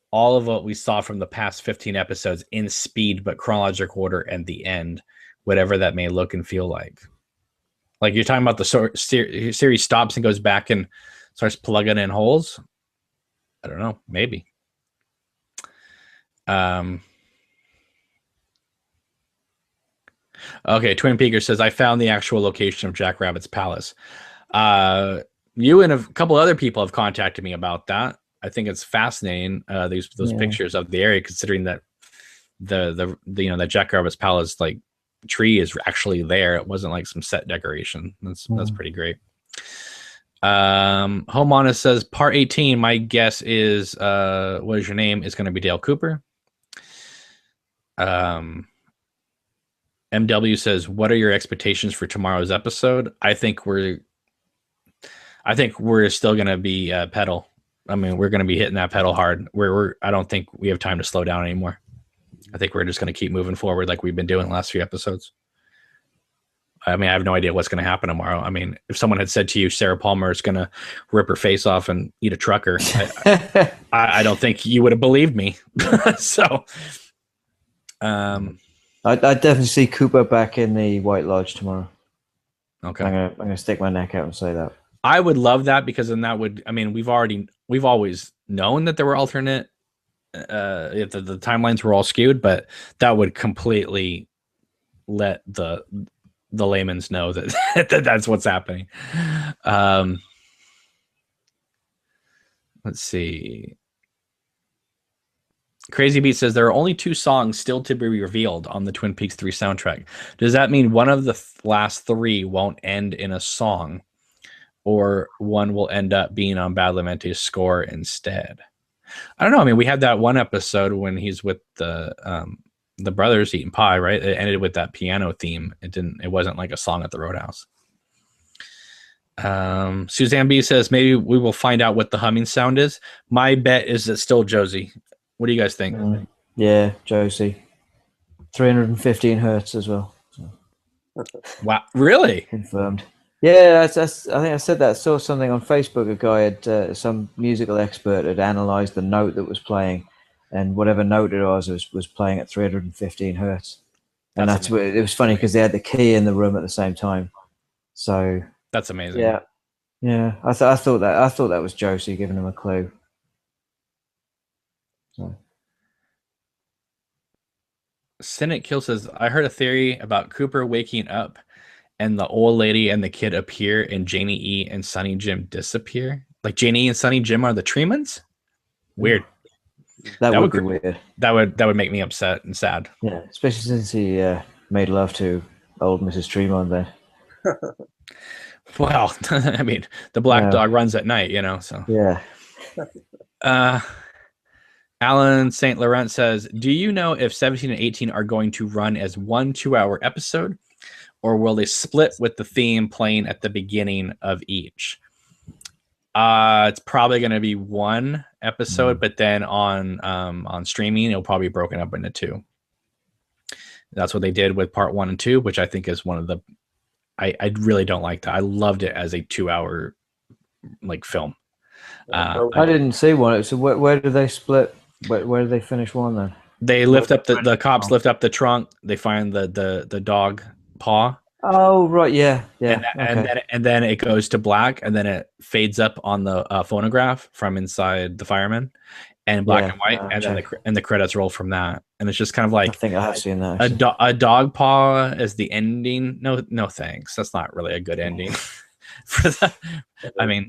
all of what we saw from the past 15 episodes in speed, but chronological order and the end, whatever that may look and feel like? Like you're talking about the series stops and goes back and starts plugging in holes. I don't know. Maybe. Okay. Twin Peaker says, I found the actual location of Jack Rabbit's palace. You and a couple other people have contacted me about that. I think it's fascinating. Those pictures of the area, considering that the that Jack Rabbit's palace like tree is actually there. It wasn't like some set decoration. That's pretty great. Home Honest says part 18. My guess is what is your name is going to be Dale Cooper. MW says, what are your expectations for tomorrow's episode? I think we're still going to be pedal. I mean, we're going to be hitting that pedal hard. I don't think we have time to slow down anymore. I think we're just going to keep moving forward like we've been doing the last few episodes. I mean, I have no idea what's going to happen tomorrow. I mean, if someone had said to you, Sarah Palmer is going to rip her face off and eat a trucker, I don't think you would have believed me. So,
I definitely see Cooper back in the White Lodge tomorrow.
Okay.
I'm going to stick my neck out and say that.
I would love that, because then that would, I mean, we've always known that there were alternate, the timelines were all skewed, but that would completely let the layman's know that that's what's happening. Let's see. Crazy Beat says there are only 2 songs still to be revealed on the Twin Peaks 3 soundtrack. Does that mean one of the last 3 won't end in a song, or one will end up being on Badalamenti's score instead? I don't know. I mean, we had that one episode when he's with the brothers eating pie, right? It ended with that piano theme. It wasn't like a song at the Roadhouse. Suzanne B says maybe we will find out what the humming sound is. My bet is it's still Josie. What do you guys think?
Yeah, Josie. 315 hertz as well. So.
Wow, really?
Confirmed. Yeah, I think I said that. I saw something on Facebook. A guy had some musical expert had analyzed the note that was playing, and whatever note it was playing at 315 hertz. And that's what it was funny, because they had the key in the room at the same time. So
that's amazing.
Yeah, Yeah, I thought that was Josie giving him a clue. So.
Cynic Kill says, I heard a theory about Cooper waking up and the old lady and the kid appear and Janie E and Sonny Jim disappear. Like Janie E and Sonny Jim are the Tremans? Weird.
That would be weird.
That would make me upset and sad.
Yeah, especially since he made love to old Mrs. Tremont then.
Well, I mean, the black dog runs at night, so.
Yeah.
Alan St. Laurent says, do you know if 17 and 18 are going to run as 1 2-hour episode, or will they split with the theme playing at the beginning of each? It's probably going to be 1 episode, but then on streaming, it'll probably be broken up into 2. That's what they did with part 1 and 2, which I think is one of the. I really don't like that. I loved it as a 2-hour film.
I didn't see one. So where do they split? Where do they finish one then?
They lift up the cops lift up the trunk. They find the dog paw.
Oh right, yeah.
And then it goes to black, and then it fades up on the phonograph from inside the fireman, and black and white, and the credits roll from that. And it's just kind of like,
I think I have seen that.
A dog paw is the ending. No thanks. That's not really a good ending for that. I mean.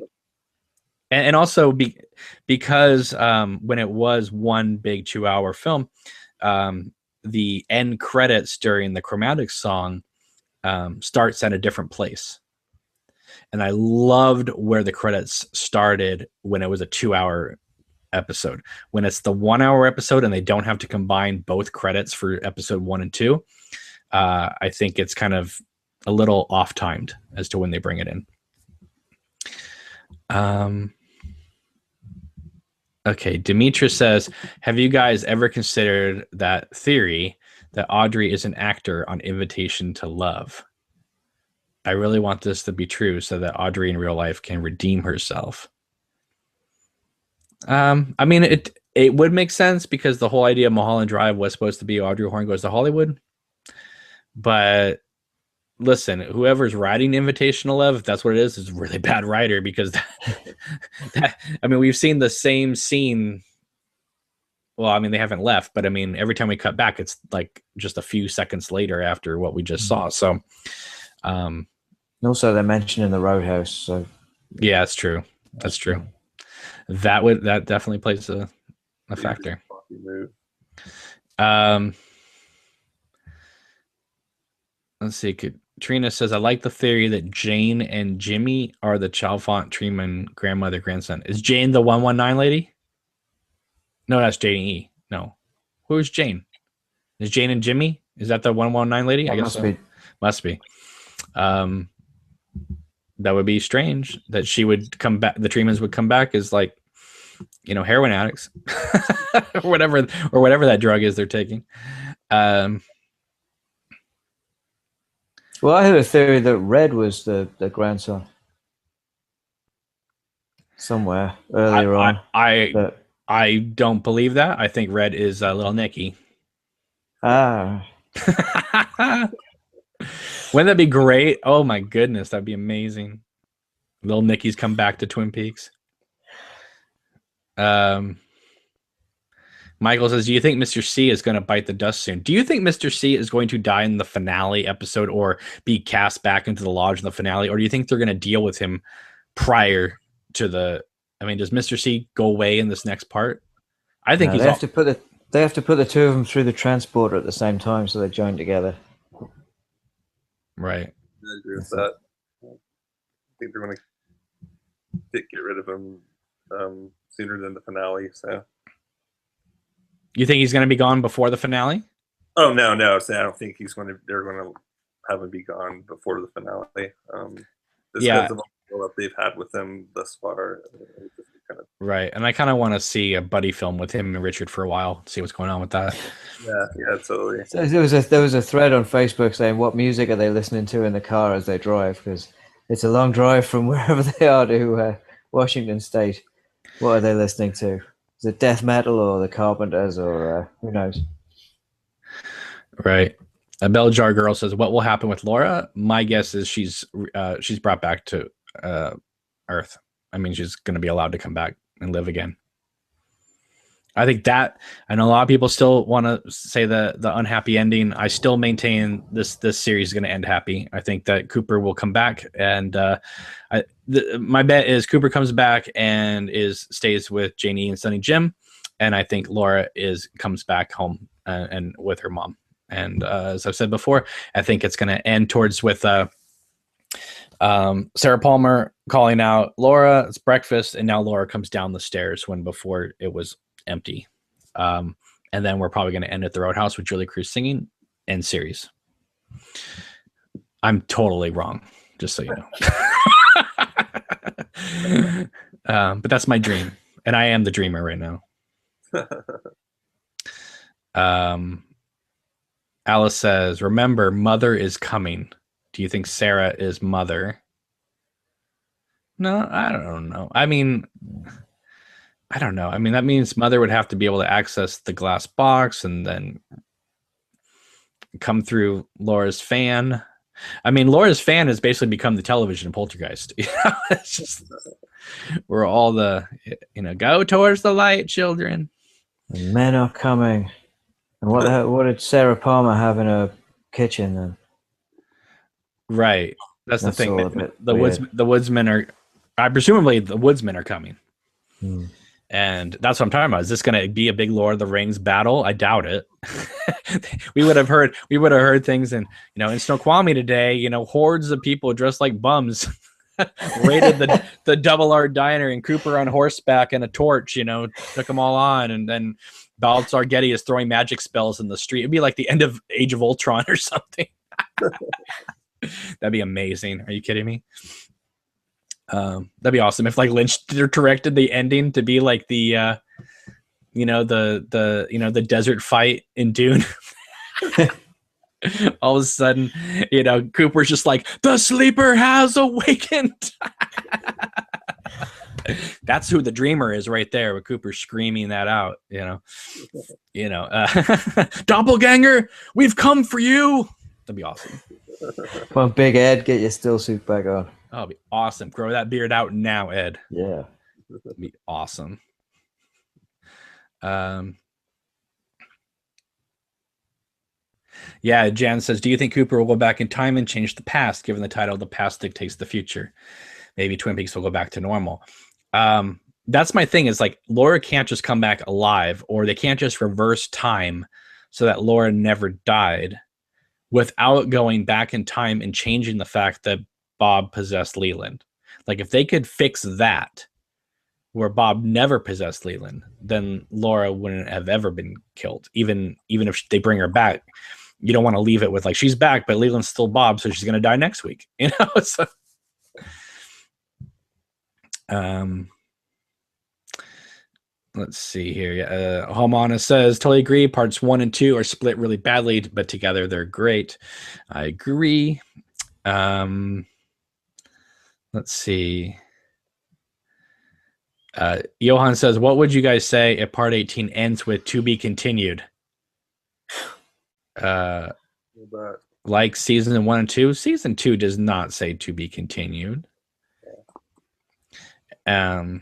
And also because when it was one big 2-hour film, the end credits during the Chromatics song starts at a different place. And I loved where the credits started when it was a 2-hour episode. When it's the 1-hour episode and they don't have to combine both credits for episode 1 and 2, I think it's kind of a little off-timed as to when they bring it in. Okay, Demetra says, have you guys ever considered that theory that Audrey is an actor on Invitation to Love? I really want this to be true so that Audrey in real life can redeem herself. I mean, it would make sense because the whole idea of Mulholland Drive was supposed to be Audrey Horne Goes to Hollywood. But listen, whoever's writing Invitation to Love, if that's what it is a really bad writer, because I mean, we've seen the same scene. Well, I mean, they haven't left, but I mean, every time we cut back, it's like just a few seconds later after what we just saw. So,
also they're mentioned in the Roadhouse. So,
yeah, that's true. That's true. That definitely plays a factor. Let's see. Trina says, I like the theory that Jane and Jimmy are the Chalfont Treeman grandmother, grandson. Is Jane the 119 lady? No, that's Jane E. No. Who's Jane? Is Jane and Jimmy? Is that the 119 lady? I guess so. Must be. That would be strange that she would come back. The Treemans would come back as like, heroin addicts or whatever that drug is they're taking.
Well, I heard a theory that Red was the grandson somewhere earlier on.
I don't believe that. I think Red is little Nicky.
Ah.
Wouldn't that be great? Oh my goodness, that'd be amazing. Little Nicky's come back to Twin Peaks. Michael says, do you think Mr. C is going to bite the dust soon? Do you think Mr. C is going to die in the finale episode or be cast back into the lodge in the finale? Or do you think they're going to deal with him prior to the... I mean, does Mr. C go away in this next part? I think
they have to put the two of them through the transporter at the same time so they join together.
Right.
I agree with that. I think they're going to get rid of him sooner than the finale. So,
you think he's going to be gone before the finale?
Oh no! So I don't think they're going to have him be gone before the finale. Because of all that they've had with him thus far.
Right, and I kind of want to see a buddy film with him and Richard for a while, see what's going on with that.
Yeah, totally.
So there was a thread on Facebook saying what music are they listening to in the car as they drive, because it's a long drive from wherever they are to Washington State. What are they listening to? Is it death metal or the Carpenters or who knows?
Right. A Bell Jar Girl says, what will happen with Laura? My guess is she's brought back to Earth. I mean, she's going to be allowed to come back and live again. I think that, and a lot of people still want to say the unhappy ending. I still maintain this series is going to end happy. I think that Cooper will come back, and my bet is Cooper comes back and stays with Janie and Sonny Jim, and I think Laura comes back home and with her mom. And as I've said before, I think it's going to end with Sarah Palmer calling out Laura, it's breakfast, and now Laura comes down the stairs when before it was empty. And then we're probably going to end at the Roadhouse with Julie Cruz singing and series. I'm totally wrong, just so you know. But that's my dream, and I am the dreamer right now. Alice says, remember, Mother is coming. Do you think Sarah is Mother? No, I don't know. I mean, I don't know. I mean, that means Mother would have to be able to access the glass box and then come through Laura's fan. I mean, Laura's fan has basically become the television poltergeist. It's just, we're all go towards the light, children.
The men are coming. And what did Sarah Palmer have in her kitchen then?
Right. That's the thing. The woodsmen are, presumably the woodsmen are coming. And that's what I'm talking about. Is this going to be a big Lord of the Rings battle? I doubt it. we would have heard things in Snoqualmie today, hordes of people dressed like bums raided the Double R Diner, and Cooper on horseback and a torch, took them all on. And then Balthazar Getty is throwing magic spells in the street. It'd be like the end of Age of Ultron or something. That'd be amazing. Are you kidding me? That'd be awesome if Lynch directed the ending to be like the the desert fight in Dune. All of a sudden, Cooper's just like, the sleeper has awakened. That's who the dreamer is right there, with Cooper screaming that out. Doppelganger, we've come for you. That'd be awesome.
Come on, Big Ed, get your still suit back on.
Oh, it'd be awesome. Grow that beard out now, Ed.
Yeah.
It'd be awesome. Yeah, Jan says, do you think Cooper will go back in time and change the past, given the title The Past Dictates the Future? Maybe Twin Peaks will go back to normal. That's my thing, is Laura can't just come back alive, or they can't just reverse time so that Laura never died without going back in time and changing the fact that Bob possessed Leland. If they could fix that, where Bob never possessed Leland, then Laura wouldn't have ever been killed. Even if they bring her back, you don't want to leave it with she's back, but Leland's still Bob, so she's going to die next week. So, let's see here. Yeah, Homana says, totally agree. Parts 1 and 2 are split really badly, but together they're great. I agree. Let's see. Johan says, what would you guys say if part 18 ends with to be continued? Like season 1 and 2? Season 2 does not say to be continued. I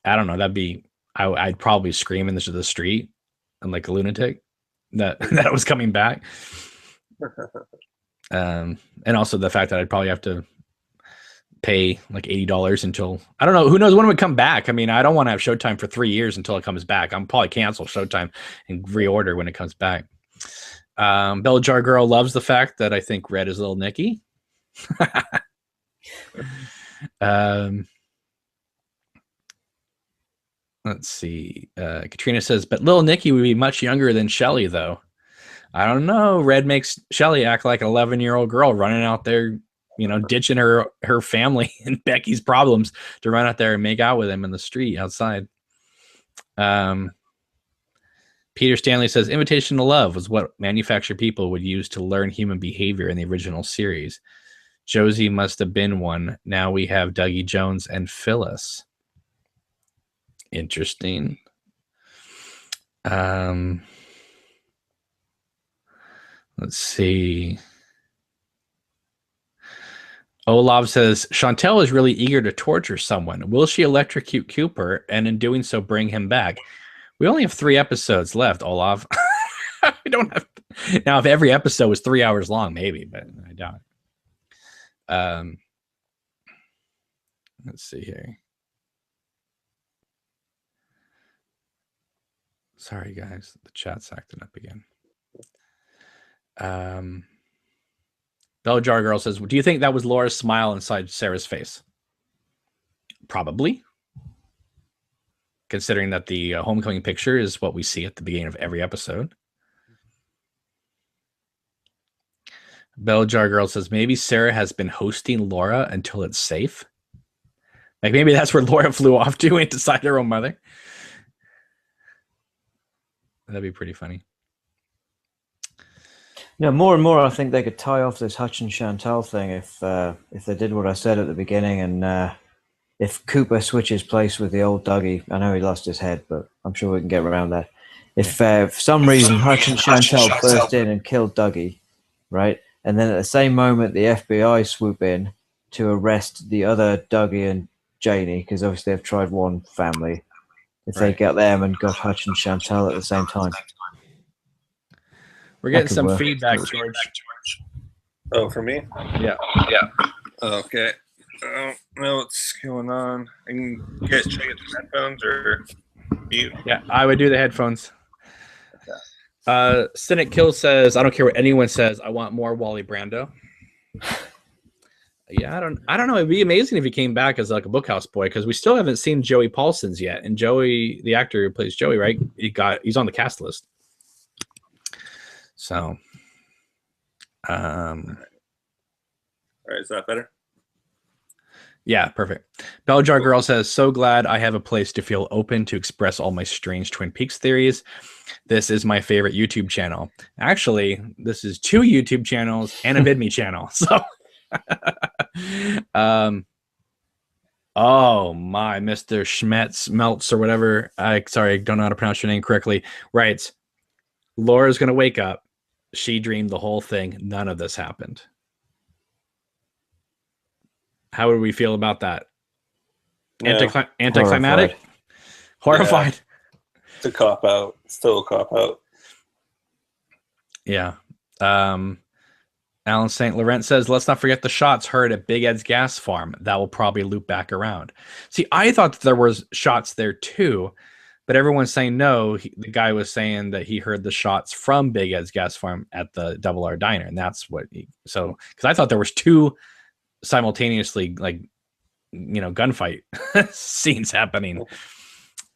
don't know. That'd be, I'd probably scream into the street and like a lunatic that it was coming back. And also the fact that I'd probably have to pay like $80 until, I don't know, who knows when it would come back. I mean, I don't want to have Showtime for 3 years until it comes back. I'm probably cancel Showtime and reorder when it comes back. Bell Jar Girl loves the fact that I think Red is Little Nicky. Let's see. Katrina says, but Little Nicky would be much younger than Shelly, though. I don't know. Red makes Shelly act like an 11-year-old girl running out there, you know, ditching her family and Becky's problems to run out there and make out with him in the street outside. Peter Stanley says, Invitation to Love was what manufactured people would use to learn human behavior in the original series. Josie must have been one. Now we have Dougie Jones and Phyllis. Interesting. Let's see. Olav says, Chantel is really eager to torture someone. Will she electrocute Cooper and in doing so bring him back? We only have 3 episodes left, Olav. We don't have now. If every episode was 3 hours long, maybe, but I doubt it. Let's see here. Sorry, guys, the chat's acting up again. Belljar Girl says, "Do you think that was Laura's smile inside Sarah's face?" Probably, considering that the homecoming picture is what we see at the beginning of every episode. Belljar Girl says, maybe Sarah has been hosting Laura until it's safe. Like maybe that's where Laura flew off to and decided her own mother. That'd be pretty funny.
Yeah, more and more I think they could tie off this Hutch and Chantal thing if they did what I said at the beginning, and if Cooper switches place with the old Dougie. I know he lost his head, but I'm sure we can get around that. If for some reason Hutch and Chantal burst in and killed Dougie, right? And then at the same moment, the FBI swoop in to arrest the other Dougie and Janie, because obviously they've tried one family. If they got them and got Hutch and Chantal at the same time.
We're getting some feedback, George.
Oh, for me?
Yeah.
Okay. I don't know what's going on. I can check it the headphones or mute.
Yeah, I would do the headphones. Cynic Kill says, I don't care what anyone says, I want more Wally Brando. Yeah, I don't know. It'd be amazing if he came back as like a Bookhouse boy, because we still haven't seen Joey Paulson's yet. And Joey, the actor who plays Joey, right? He's on the cast list. So
all right, is that better?
Yeah, perfect. Belljar Girl says, so glad I have a place to feel open to express all my strange Twin Peaks theories. This is my favorite YouTube channel. Actually, this is 2 YouTube channels and a VidMe channel. So, oh my, Mr. Schmetz Meltz or whatever. Sorry, I don't know how to pronounce your name correctly. Writes, Laura's going to wake up. She dreamed the whole thing. None of this happened. How would we feel about that? Yeah. Anticlimactic? Horrified.
Yeah. It's a cop out. Still a cop out.
Yeah. Alan St. Laurent says, let's not forget the shots heard at Big Ed's gas farm. That will probably loop back around. See, I thought that there was shots there too, but everyone's saying no. The guy was saying that he heard the shots from Big Ed's gas farm at the Double R Diner, and that's what because I thought there was 2 simultaneously, like, gunfight scenes happening.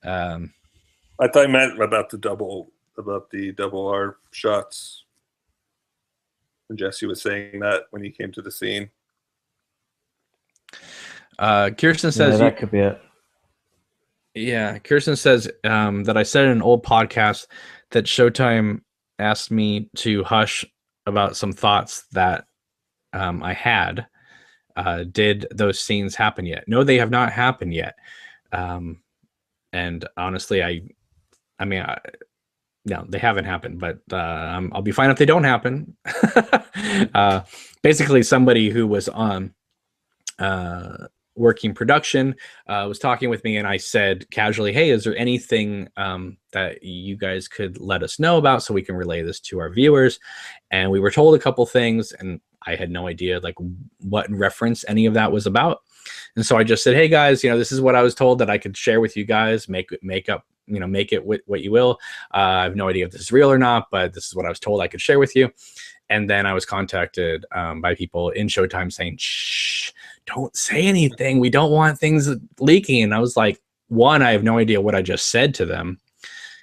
I thought you meant about the double R shots. And Jesse was saying that when he came to the scene.
Kirsten says
that could be it.
Yeah, Kirsten says that I said in an old podcast that Showtime asked me to hush about some thoughts that I had. Did those scenes happen yet? No, they have not happened yet. And honestly, I mean, no, they haven't happened, but I'll be fine if they don't happen. Basically, somebody who was on working production was talking with me, and I said casually, hey, is there anything that you guys could let us know about so we can relay this to our viewers? And we were told a couple things, and I had no idea like what in reference any of that was about. And so I just said, hey guys, this is what I was told that I could share with you guys, make it what you will. I have no idea if this is real or not, but this is what I was told I could share with you. And then I was contacted by people in Showtime saying, shh, don't say anything. We don't want things leaking. And I was like, one, I have no idea what I just said to them.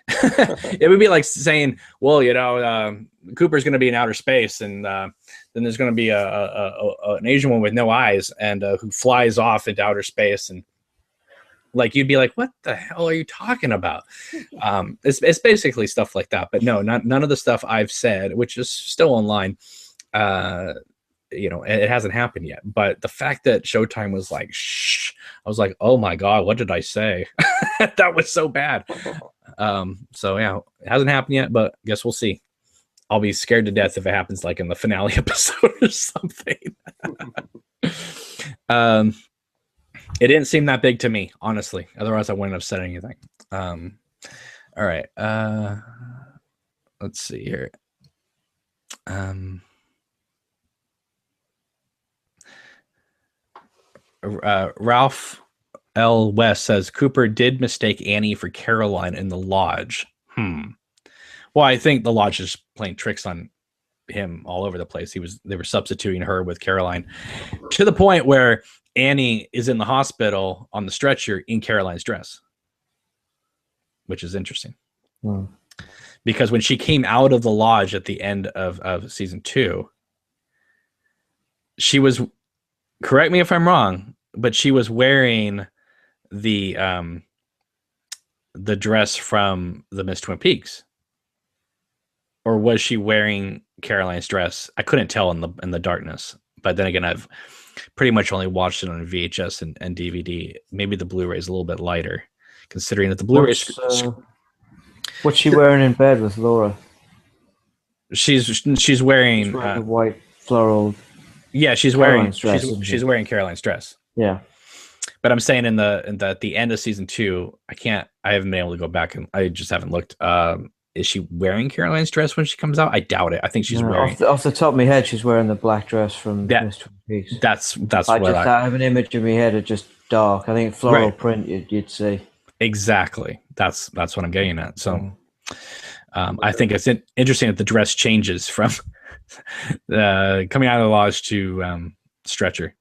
It would be like saying, well, Cooper's going to be in outer space, and then there's going to be an Asian one with no eyes and who flies off into outer space, and like you'd be like, what the hell are you talking about? It's basically stuff like that. But no, none of the stuff I've said, which is still online, it hasn't happened yet. But the fact that Showtime was like, shh, I was like, oh my God, what did I say? That was so bad. So yeah, it hasn't happened yet, but I guess we'll see. I'll be scared to death if it happens like in the finale episode or something. It didn't seem that big to me, honestly. Otherwise, I wouldn't have said anything. All right. Let's see here. Ralph L. West says Cooper did mistake Annie for Caroline in the lodge. Well, I think the lodge is playing tricks on him all over the place. They were substituting her with Caroline to the point where Annie is in the hospital on the stretcher in Caroline's dress, which is interesting. Because when she came out of the lodge at the end of season 2, she was, correct me if I'm wrong, but she was wearing the dress from the Miss Twin Peaks. Or was she wearing Caroline's dress? I couldn't tell in the darkness. But then again, I've pretty much only watched it on VHS and DVD. Maybe the Blu-ray is a little bit lighter, considering that the Blu-ray.
What's she wearing in bed with Laura?
She's wearing
a white floral.
Yeah, she's wearing wearing Caroline's dress.
Yeah.
But I'm saying at the end of season 2, I haven't been able to go back, and I just haven't looked. Is she wearing Caroline's dress when she comes out? I doubt it. I think she's wearing.
Off the top of my head, she's wearing the black dress from Miss Twin Peaks.
That's
I have an image in my head of just dark. I think floral print you'd see.
Exactly. That's what I'm getting at. So, I think it's interesting that the dress changes from coming out of the lodge to stretcher.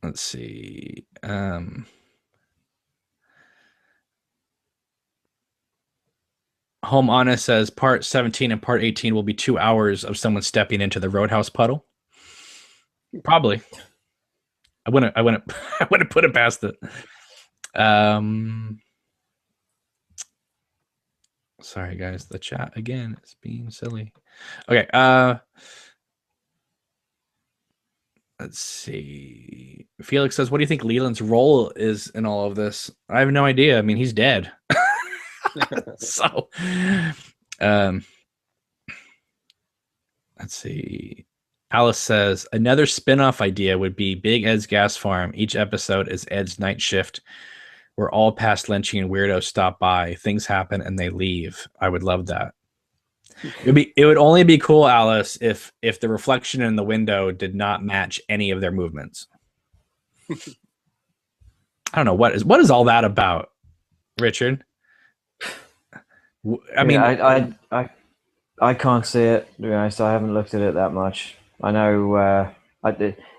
Let's see. Home Honest says part 17 and part 18 will be 2 hours of someone stepping into the roadhouse puddle. Probably. I wouldn't put it past it. Sorry guys, the chat again is being silly. Okay, let's see. Felix says, what do you think Leland's role is in all of this? I have no idea. I mean, he's dead. So, let's see. Alice says, another spin-off idea would be Big Ed's Gas Farm. Each episode is Ed's night shift, where all past lynching weirdos stop by, things happen, and they leave. I would love that. It would only be cool, Alice, if the reflection in the window did not match any of their movements. I don't know what is all that about, Richard. I mean,
I can't see it. To be honest, I haven't looked at it that much. I know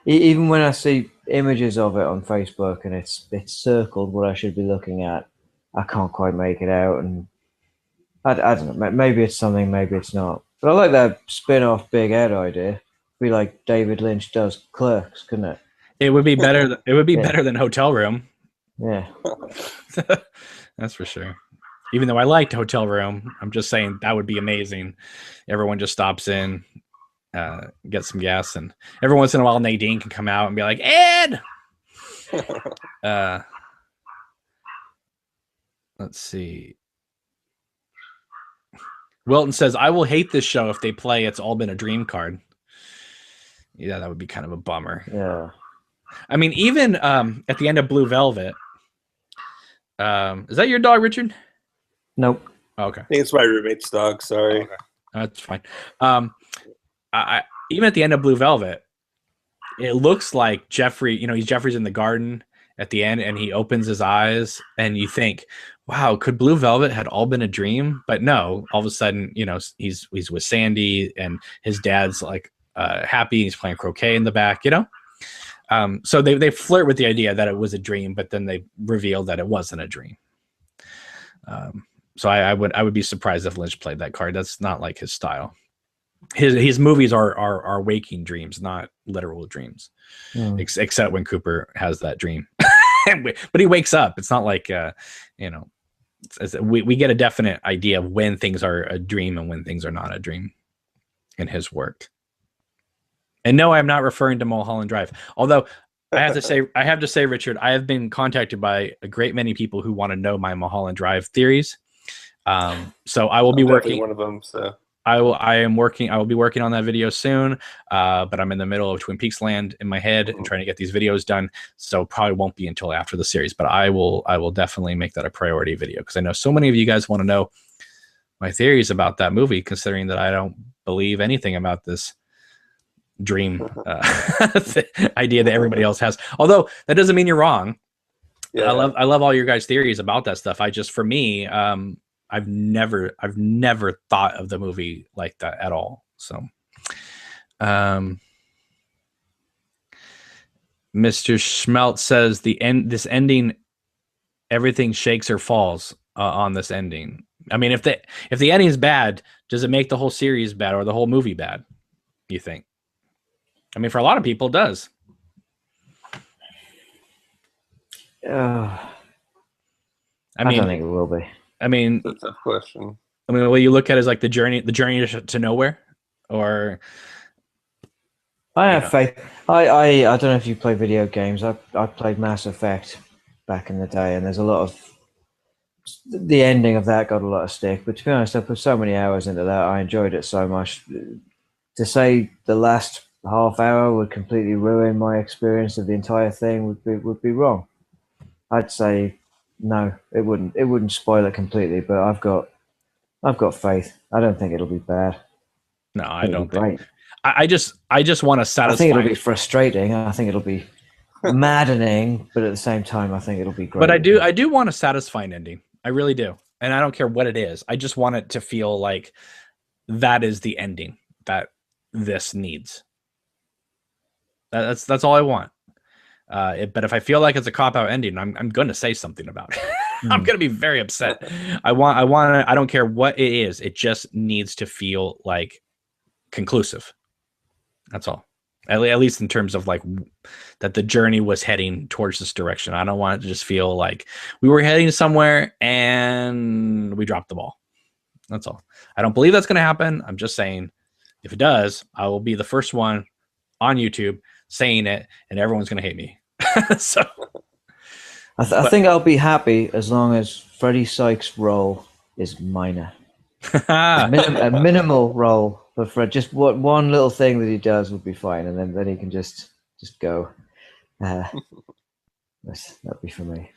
even when I see images of it on Facebook and it's circled what I should be looking at, I can't quite make it out. And I don't know. Maybe it's something, maybe it's not. But I like that spin-off Big Ed idea. Be like David Lynch does Clerks, couldn't it?
It would be better. It would be better than Hotel Room.
Yeah,
that's for sure. Even though I liked Hotel Room, I'm just saying that would be amazing. Everyone just stops in, get some gas, and every once in a while Nadine can come out and be like, Ed! Let's see. Wilton says, I will hate this show if they play It's All Been a Dream card. Yeah, that would be kind of a bummer.
Yeah.
I mean, even at the end of Blue Velvet, is that your dog, Richard?
Nope.
Oh, okay.
I think it's my roommate's dog. Sorry.
Okay. That's fine. I even at the end of Blue Velvet, it looks like Jeffrey. Jeffrey's in the garden at the end, and he opens his eyes, and you think, "Wow, could Blue Velvet had all been a dream?" But no. All of a sudden, he's with Sandy, and his dad's like happy. He's playing croquet in the back. So they flirt with the idea that it was a dream, but then they reveal that it wasn't a dream. So I would be surprised if Lynch played that card. That's not like his style. His movies are waking dreams, not literal dreams, except when Cooper has that dream. But he wakes up. It's not like we get a definite idea of when things are a dream and when things are not a dream in his work. And no, I'm not referring to Mulholland Drive. Although I have to say, Richard, I have been contacted by a great many people who want to know my Mulholland Drive theories. So I will be working
one of them. So
I will be working on that video soon, but I'm in the middle of Twin Peaks land in my head and trying to get these videos done. So probably won't be until after the series, but I will definitely make that a priority video, because I know so many of you guys want to know my theories about that movie, considering that I don't believe anything about this dream idea that everybody else has. Although that doesn't mean you're wrong. Yeah. I love all your guys' theories about that stuff. For me, I've never thought of the movie like that at all. So, Mr. Schmelt says this ending, everything shakes or falls on this ending. I mean, if the ending is bad, does it make the whole series bad or the whole movie bad? You think? I mean, for a lot of people, it does.
I don't think it will be.
I mean,
that's a tough question.
I mean, what you look at is like the journey to nowhere, or
I have faith. I don't know if you play video games. I played Mass Effect back in the day, and there's a lot of the ending of that got a lot of stick. But to be honest, I put so many hours into that. I enjoyed it so much. To say the last half hour would completely ruin my experience of the entire thing would be wrong. I'd say no, it wouldn't. It wouldn't spoil it completely, but I've got faith. I don't think it'll be bad.
No, I don't think. I just want to satisfy.
I think it'll be frustrating. I think it'll be maddening, but at the same time, I think it'll be great.
But I do want a satisfying ending. I really do, and I don't care what it is. I just want it to feel like that is the ending that this needs. That's all I want. But if I feel like it's a cop-out ending, I'm going to say something about it. I'm going to be very upset. I don't care what it is. It just needs to feel like conclusive. That's all. At least in terms of like that the journey was heading towards this direction. I don't want it to just feel like we were heading somewhere and we dropped the ball. That's all. I don't believe that's going to happen. I'm just saying, if it does, I will be the first one on YouTube saying it, and everyone's going to hate me. So,
I think I'll be happy as long as Freddie Sykes' role is minor. a minimal role for Fred. Just one little thing that he does would be fine, and then he can just go. That'd be for me.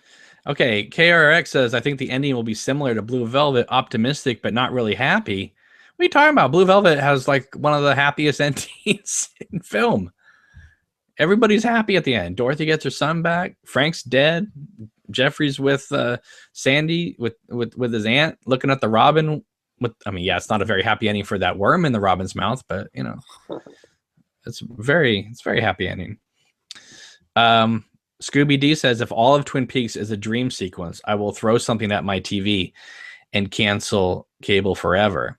Okay, KRX says, I think the ending will be similar to Blue Velvet, optimistic but not really happy. What are you talking about? Blue Velvet has like one of the happiest endings in film. Everybody's happy at the end. Dorothy gets her son back. Frank's dead. Jeffrey's with Sandy with his aunt, looking at the robin. It's not a very happy ending for that worm in the robin's mouth, but you know, it's very happy ending. Scooby D says, if all of Twin Peaks is a dream sequence, I will throw something at my TV and cancel cable forever.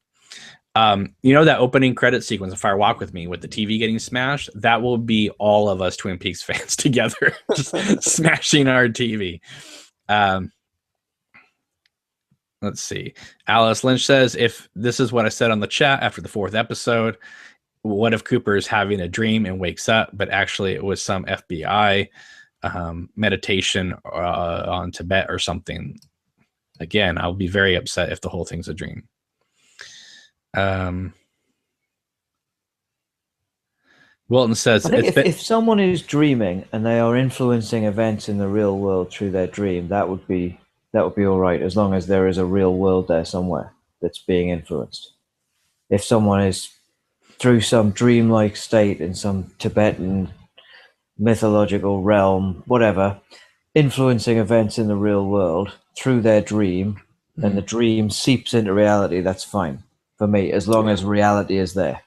You know that opening credit sequence of Fire Walk With Me with the TV getting smashed? That will be all of us Twin Peaks fans together just smashing our TV. Let's see. Alice Lynch says, if this is what I said on the chat after the 4th episode, what if Cooper is having a dream and wakes up, but actually it was some FBI meditation on Tibet or something? Again, I'll be very upset if the whole thing's a dream. Wilton says,
if someone is dreaming and they are influencing events in the real world through their dream, that would be all right, as long as there is a real world there somewhere that's being influenced. If someone is through some dreamlike state in some Tibetan mythological realm, whatever, influencing events in the real world through their dream, and the dream seeps into reality, that's fine for me, as long as reality is there.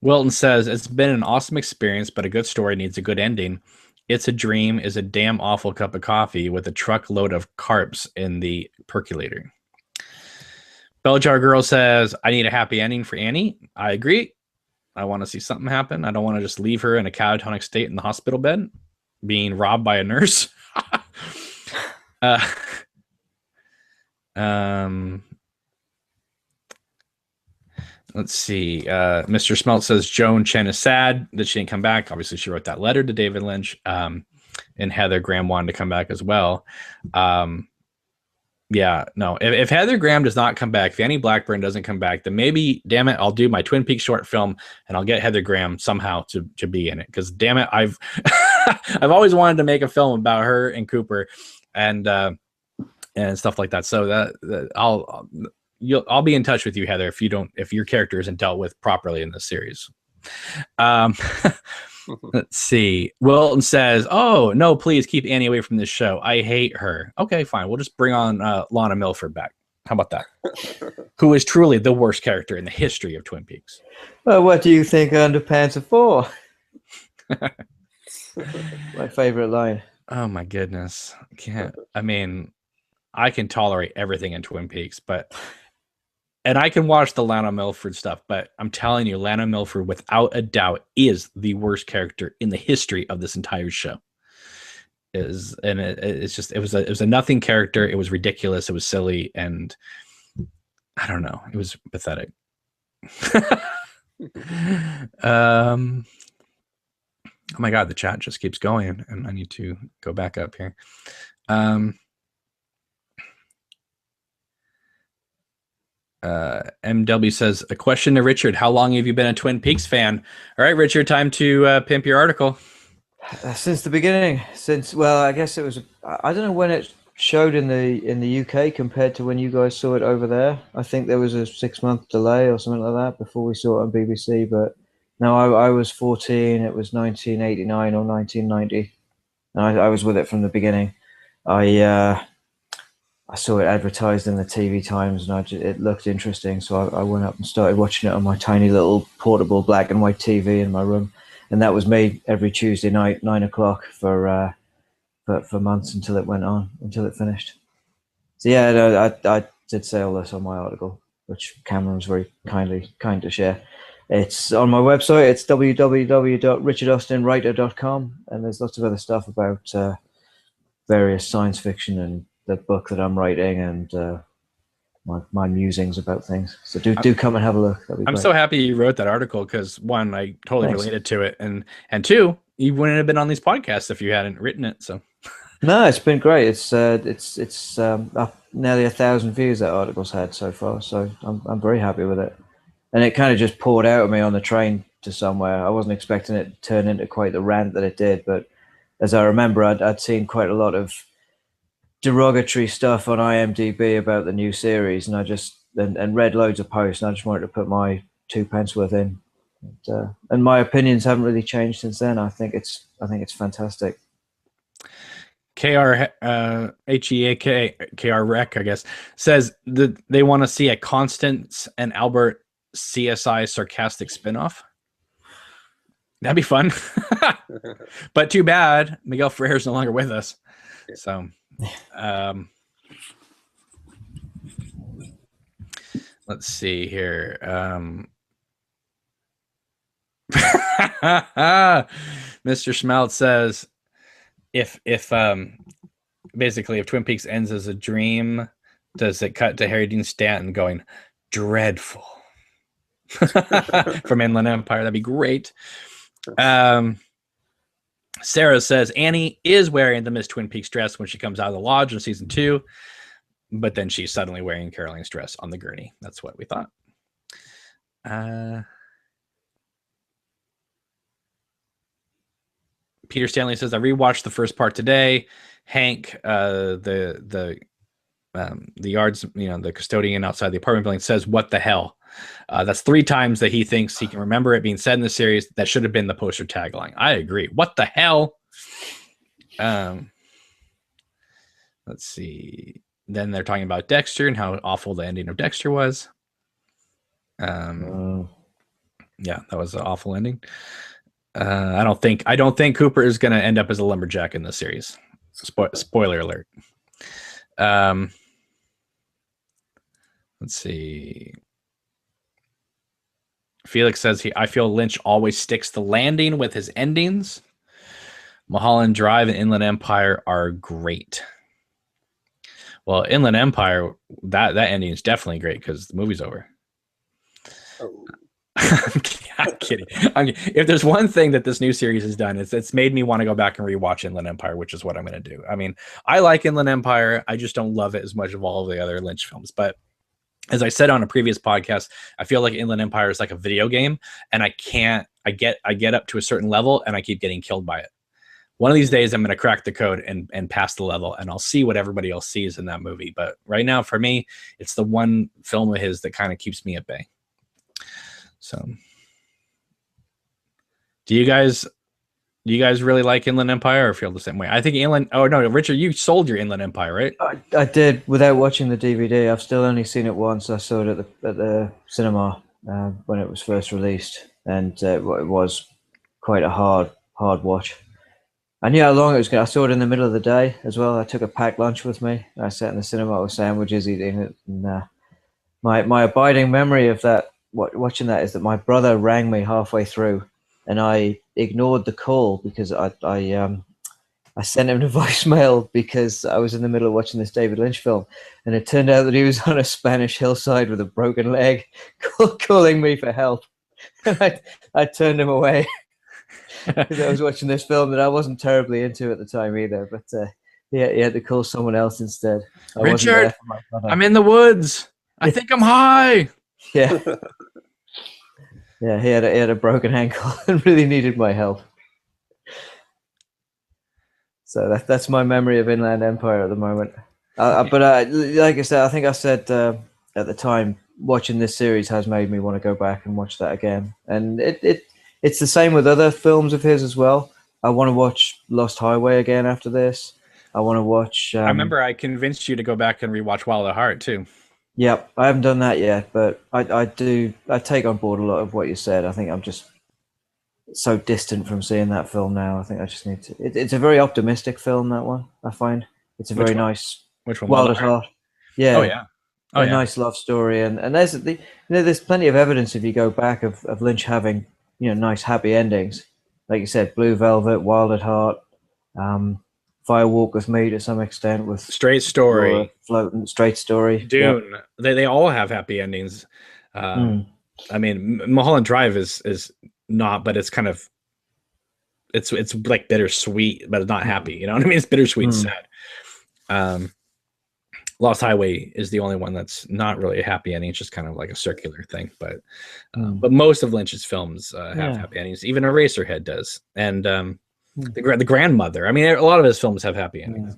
Wilton says, it's been an awesome experience, but a good story needs a good ending. It's a Dream is a damn awful cup of coffee with a truckload of carbs in the percolator. Belljar Girl says, I need a happy ending for Annie. I agree. I want to see something happen. I don't want to just leave her in a catatonic state in the hospital bed, being robbed by a nurse. Let's see. Mr. Smelt says Joan Chen is sad that she didn't come back. Obviously, she wrote that letter to David Lynch. And Heather Graham wanted to come back as well. Yeah, no. If Heather Graham does not come back, if Annie Blackburn doesn't come back, then maybe, damn it, I'll do my Twin Peaks short film and I'll get Heather Graham somehow to be in it. Because damn it, I've I've always wanted to make a film about her and Cooper, and stuff like that. So I'll be in touch with you, Heather, if your character isn't dealt with properly in this series. Let's see. Wilton says, "Oh no, please keep Annie away from this show. I hate her." Okay, fine. We'll just bring on Lana Milford back. How about that? Who is truly the worst character in the history of Twin Peaks?
Well, what do you think underpants are for? My favorite line.
Oh my goodness. I mean, I can tolerate everything in Twin Peaks, and I can watch the Lana Milford stuff, but I'm telling you, Lana Milford, without a doubt, is the worst character in the history of this entire show. It was a nothing character. It was ridiculous. It was silly, and I don't know. It was pathetic. Oh my God, the chat just keeps going, and I need to go back up here. MW says, a question to Richard: how long have you been a Twin Peaks fan? All right, Richard, time to pimp your article.
Since the beginning. Well, I guess it was. I don't know when it showed in the UK compared to when you guys saw it over there. I think there was a 6-month delay or something like that before we saw it on BBC. But no, I was 14. It was 1989 or 1990, and I was with it from the beginning. I saw it advertised in the TV Times, and it looked interesting, so I went up and started watching it on my tiny little portable black and white TV in my room, and that was me every Tuesday night, 9 o'clock for months until it finished. So yeah, no, I did say all this on my article, which Cameron was very kind to share. It's on my website. It's www.richardaustinwriter.com, and there's lots of other stuff about various science fiction and the book that I'm writing and my musings about things. So do come and have a look.
I'm so happy you wrote that article because, one, I totally related to it, and two, you wouldn't have been on these podcasts if you hadn't written it. So
no, it's been great. It's up nearly 1,000 views that article's had so far. So I'm very happy with it, and it kind of just poured out of me on the train to somewhere. I wasn't expecting it to turn into quite the rant that it did, but as I remember, I'd seen quite a lot of derogatory stuff on IMDb about the new series, and I just read loads of posts, and I just wanted to put my 2 pence worth in, and my opinions haven't really changed since then. I think it's fantastic.
KR Rec, I guess, says that they want to see a Constance and Albert CSI sarcastic spinoff. That'd be fun. But too bad Miguel Ferrer is no longer with us. So let's see here. Mr. Schmelt says, if basically if Twin Peaks ends as a dream, does it cut to Harry Dean Stanton going dreadful from Inland Empire? That'd be great. Sarah says Annie is wearing the Miss Twin Peaks dress when she comes out of the lodge in season 2, but then she's suddenly wearing Caroline's dress on the gurney. That's what we thought. Peter Stanley says, I rewatched the first part today. Hank, the yards, the custodian outside the apartment building, says, "What the hell?" That's 3 times that he thinks he can remember it being said in the series. That should have been the poster tagline. I agree. What the hell? Let's see. Then they're talking about Dexter and how awful the ending of Dexter was. Yeah, that was an awful ending. I don't think Cooper is going to end up as a lumberjack in this series. Spoiler alert. Let's see. Felix says I feel Lynch always sticks the landing with his endings. Mulholland Drive and Inland Empire are great. Well, Inland Empire, that ending is definitely great because the movie's over.
Oh.
I'm kidding. If there's one thing that this new series has done, it's made me want to go back and rewatch Inland Empire, which is what I'm going to do. I mean, I like Inland Empire. I just don't love it as much of all of the other Lynch films. But as I said on a previous podcast, I feel like Inland Empire is like a video game, and I get up to a certain level and I keep getting killed by it. One of these days I'm going to crack the code and pass the level, and I'll see what everybody else sees in that movie. But right now, for me, it's the one film of his that kind of keeps me at bay. So do you guys really like Inland Empire, or feel the same way? I think oh no, Richard, you sold your Inland Empire, right?
I did, without watching the DVD. I've still only seen it once. I saw it at the cinema when it was first released, and it was quite a hard watch. I knew how long it was going. I saw it in the middle of the day as well. I took a packed lunch with me. I sat in the cinema with sandwiches, eating it. And my abiding memory of that, watching that, is that my brother rang me halfway through, and I ignored the call because I sent him a voicemail because I was in the middle of watching this David Lynch film, and it turned out that he was on a Spanish hillside with a broken leg, calling me for help. And I turned him away. Because I was watching this film that I wasn't terribly into at the time either, but he had to call someone else instead.
Richard, I'm in the woods. I think I'm high.
Yeah, yeah. He had a broken ankle and really needed my help. So that's my memory of Inland Empire at the moment. But like I said, I think I said at the time, watching this series has made me want to go back and watch that again, and it's the same with other films of his as well. I want to watch Lost Highway again after this. I want to watch...
I remember I convinced you to go back and rewatch Wild at Heart, too.
Yep, I haven't done that yet, but I take on board a lot of what you said. I think I'm just so distant from seeing that film now. I think I just need to... It's a very optimistic film, that one, I find. It's a very nice...
Which one?
Wild at Heart. Yeah.
Oh, yeah.
A nice love story. And there's plenty of evidence, if you go back, of Lynch having... nice happy endings, like you said, Blue Velvet, Wild at Heart, Fire Walk with Me to some extent, with
Straight Story,
Floating, Straight Story,
Dune. Yep. They all have happy endings. I mean, Mulholland Drive is not, but it's kind of it's like bittersweet, but it's not happy. You know what I mean? It's bittersweet and sad. Lost Highway is the only one that's not really a happy ending. It's just kind of like a circular thing. But most of Lynch's films have happy endings. Even Eraserhead does. And the Grandmother. I mean, a lot of his films have happy endings.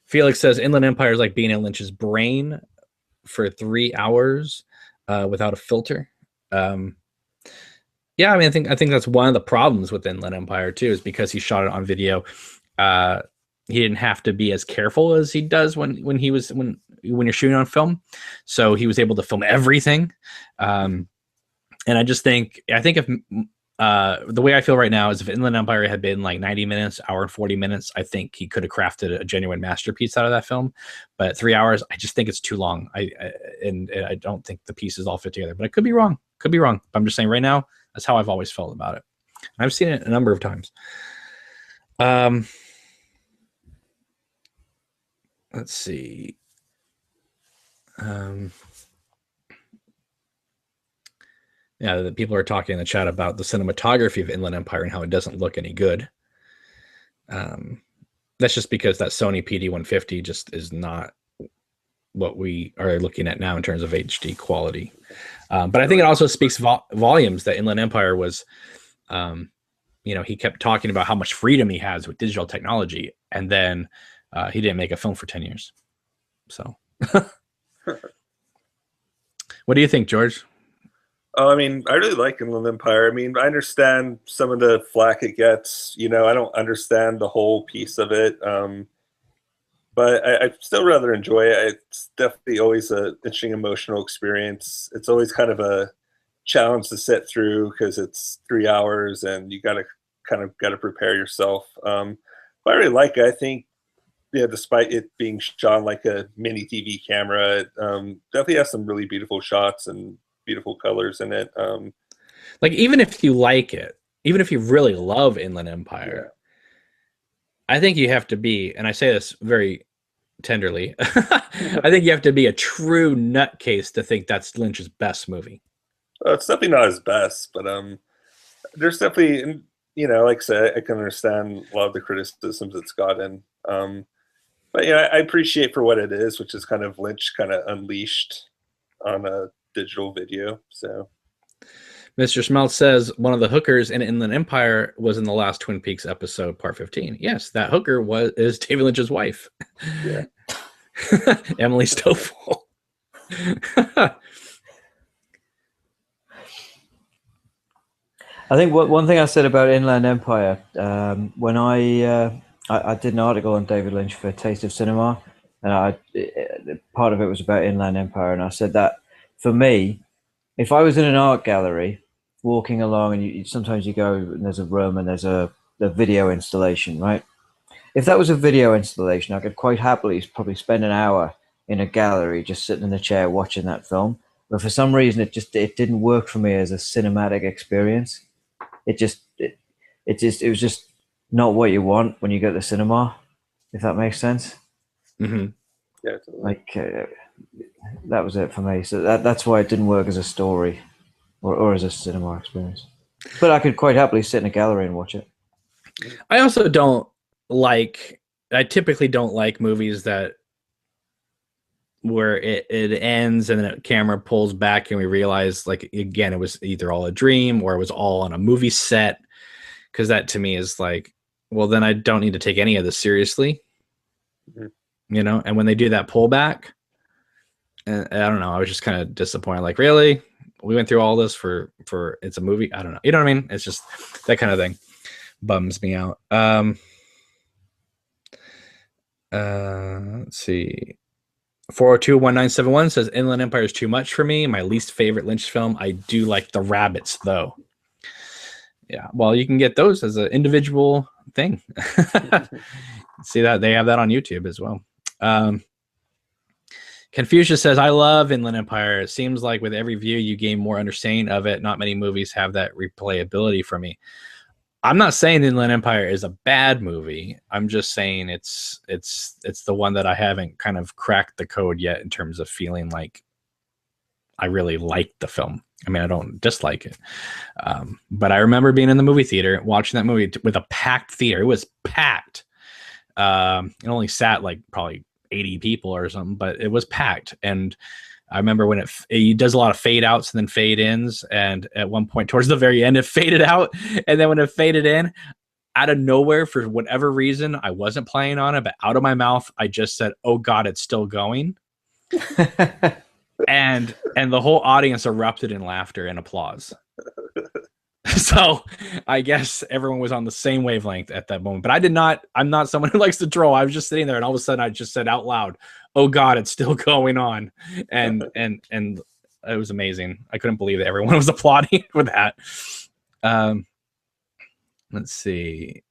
Felix says Inland Empire is like being in Lynch's brain for 3 hours without a filter. Yeah, I mean, I think that's one of the problems with Inland Empire too, is because he shot it on video. He didn't have to be as careful as he does when you're shooting on film. So he was able to film everything. And I think if the way I feel right now is if Inland Empire had been like 90 minutes, hour and 40 minutes, I think he could have crafted a genuine masterpiece out of that film. But 3 hours, I just think it's too long. I don't think the pieces all fit together, but I could be wrong. But I'm just saying right now, that's how I've always felt about it. I've seen it a number of times. Let's see. Yeah, the people are talking in the chat about the cinematography of Inland Empire and how it doesn't look any good. That's just because that Sony PD-150 just is not what we are looking at now in terms of HD quality. But I think it also speaks volumes that Inland Empire was, he kept talking about how much freedom he has with digital technology, and then he didn't make a film for 10 years. So what do you think, George?
I mean, I really like Inland Empire. I mean, I understand some of the flack it gets. I don't understand the whole piece of it. But I still rather enjoy it. It's definitely always an interesting emotional experience. It's always kind of a challenge to sit through because it's 3 hours and you got to prepare yourself. But I really like it. I think, despite it being shot on like a mini TV camera, it definitely has some really beautiful shots and beautiful colors in it.
Like, even if you like it, even if you really love Inland Empire, I think you have to be, and I say this very tenderly, I think you have to be a true nutcase to think that's Lynch's best movie.
It's definitely not his best, but there's definitely, like I said, I can understand a lot of the criticisms it's gotten. But yeah, I appreciate for what it is, which is kind of Lynch kind of unleashed on a digital video. So
Mr. Smelt says one of the hookers in Inland Empire was in the last Twin Peaks episode, part 15. Yes, that hooker is David Lynch's wife.
yeah,
Emily Stoffel.
I think one thing I said about Inland Empire, when I did an article on David Lynch for Taste of Cinema, and part of it was about Inland Empire, and I said that for me, if I was in an art gallery walking along, and sometimes you go and there's a room and there's a video installation, right? If that was a video installation, I could quite happily probably spend an hour in a gallery just sitting in a chair watching that film. But for some reason, it didn't work for me as a cinematic experience. It was just not what you want when you go to the cinema, if that makes sense.
Mm-hmm.
yeah, totally.
Like that was it for me. So that's why it didn't work as a story or as a cinema experience. But I could quite happily sit in a gallery and watch it.
I also don't like. I typically don't like movies where it ends and then the camera pulls back and we realize, like, again, it was either all a dream or it was all on a movie set, because that to me is like, well, then I don't need to take any of this seriously.
Mm-hmm.
And when they do that pullback, and I don't know, I was just kind of disappointed, like, really, we went through all this for it's a movie? I don't know, you know what I mean? It's just that kind of thing bums me out. Let's see. 402-1971 says Inland Empire is too much for me. My least favorite Lynch film. I do like the rabbits, though. Yeah, well, you can get those as an individual thing. See that they have that on YouTube as well. Confucius says, I love Inland Empire. It seems like with every view you gain more understanding of it. Not many movies have that replayability for me. I'm not saying Inland Empire is a bad movie. I'm just saying it's the one that I haven't kind of cracked the code yet in terms of feeling like I really like the film. I mean, I don't dislike it. But I remember being in the movie theater, watching that movie with a packed theater. It was packed. It only sat like probably 80 people or something, but it was packed. And I remember when it does a lot of fade outs and then fade ins. And at one point towards the very end, it faded out. And then when it faded in, out of nowhere, for whatever reason, I wasn't playing on it, but out of my mouth, I just said, oh God, it's still going. and the whole audience erupted in laughter and applause. So I guess everyone was on the same wavelength at that moment, but I'm not someone who likes to troll. I was just sitting there and all of a sudden I just said out loud, oh God, it's still going on. And it was amazing. I couldn't believe that everyone was applauding for that. Let's see.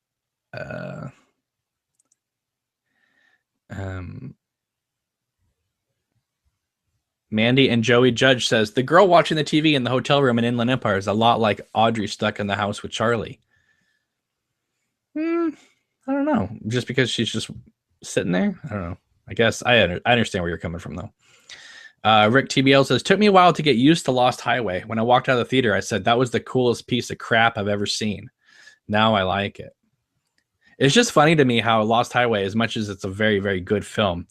Mandy and Joey Judge says the girl watching the TV in the hotel room in Inland Empire is a lot like Audrey stuck in the house with Charlie. I don't know. Just because she's just sitting there? I don't know. I guess I understand where you're coming from, though. Rick TBL says, took me a while to get used to Lost Highway. When I walked out of the theater, I said, that was the coolest piece of crap I've ever seen. Now I like it. It's just funny to me how Lost Highway, as much as it's a very, very good film,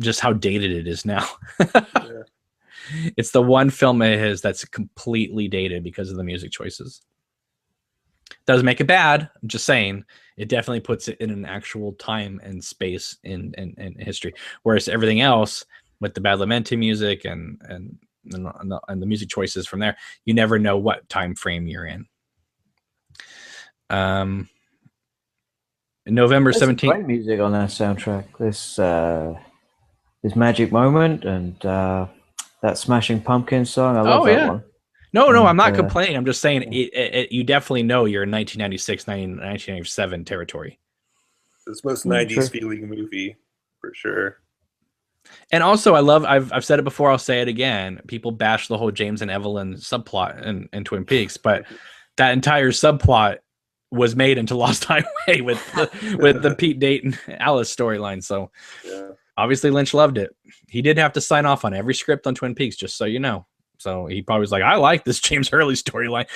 just how dated it is now. Yeah. It's the one film of his that's completely dated because of the music choices. Doesn't make it bad. I'm just saying it definitely puts it in an actual time and space in history. Whereas everything else with the Badalamenti music and the music choices from there, you never know what time frame you're in. November 17th.
Great music on that soundtrack. This Magic Moment and that Smashing Pumpkins song. I love that one.
No, I'm not complaining. I'm just saying you definitely know you're in 1996, 1997 territory.
It's most 90s feeling movie for sure.
And also, I've said it before, I'll say it again. People bash the whole James and Evelyn subplot in Twin Peaks, but that entire subplot was made into Lost Highway with the Pete Dayton Alice storyline. So obviously Lynch loved it. He did have to sign off on every script on Twin Peaks, just so you know. So he probably was like, I like this James Hurley storyline.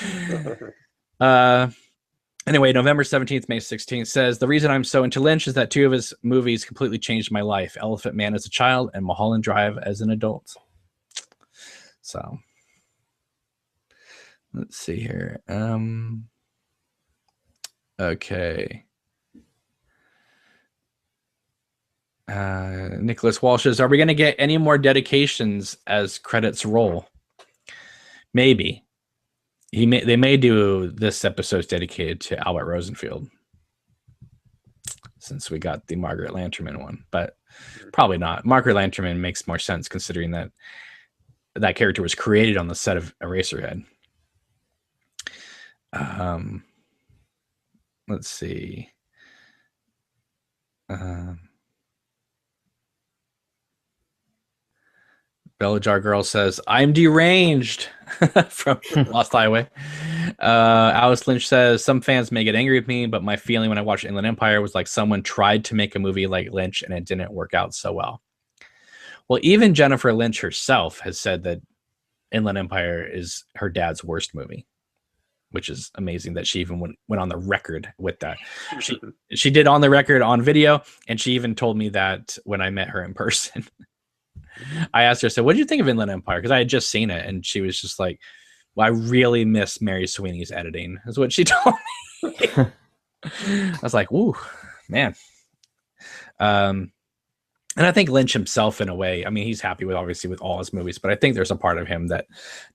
Anyway, November 17th, May 16th says, the reason I'm so into Lynch is that 2 of his movies completely changed my life. Elephant Man as a child and Mulholland Drive as an adult. So let's see here. Okay. Nicholas Walsh says, are we going to get any more dedications as credits roll? Maybe. They may do this episode's dedicated to Albert Rosenfield, since we got the Margaret Lanterman one, but probably not. Margaret Lanterman makes more sense considering that that character was created on the set of Eraserhead. Let's see. Bella Jar Girl says, I'm deranged from Lost Highway. Alice Lynch says, some fans may get angry with me, but my feeling when I watched Inland Empire was like someone tried to make a movie like Lynch and it didn't work out so well. Well, even Jennifer Lynch herself has said that Inland Empire is her dad's worst movie, which is amazing that she even went on the record with that. She did on the record on video, and she even told me that when I met her in person. I asked her, so what did you think of Inland Empire? Because I had just seen it, and she was just like, well, I really miss Mary Sweeney's editing, is what she told me. I was like, ooh, man. And I think Lynch himself, in a way, I mean, he's happy with obviously with all his movies, but I think there's a part of him that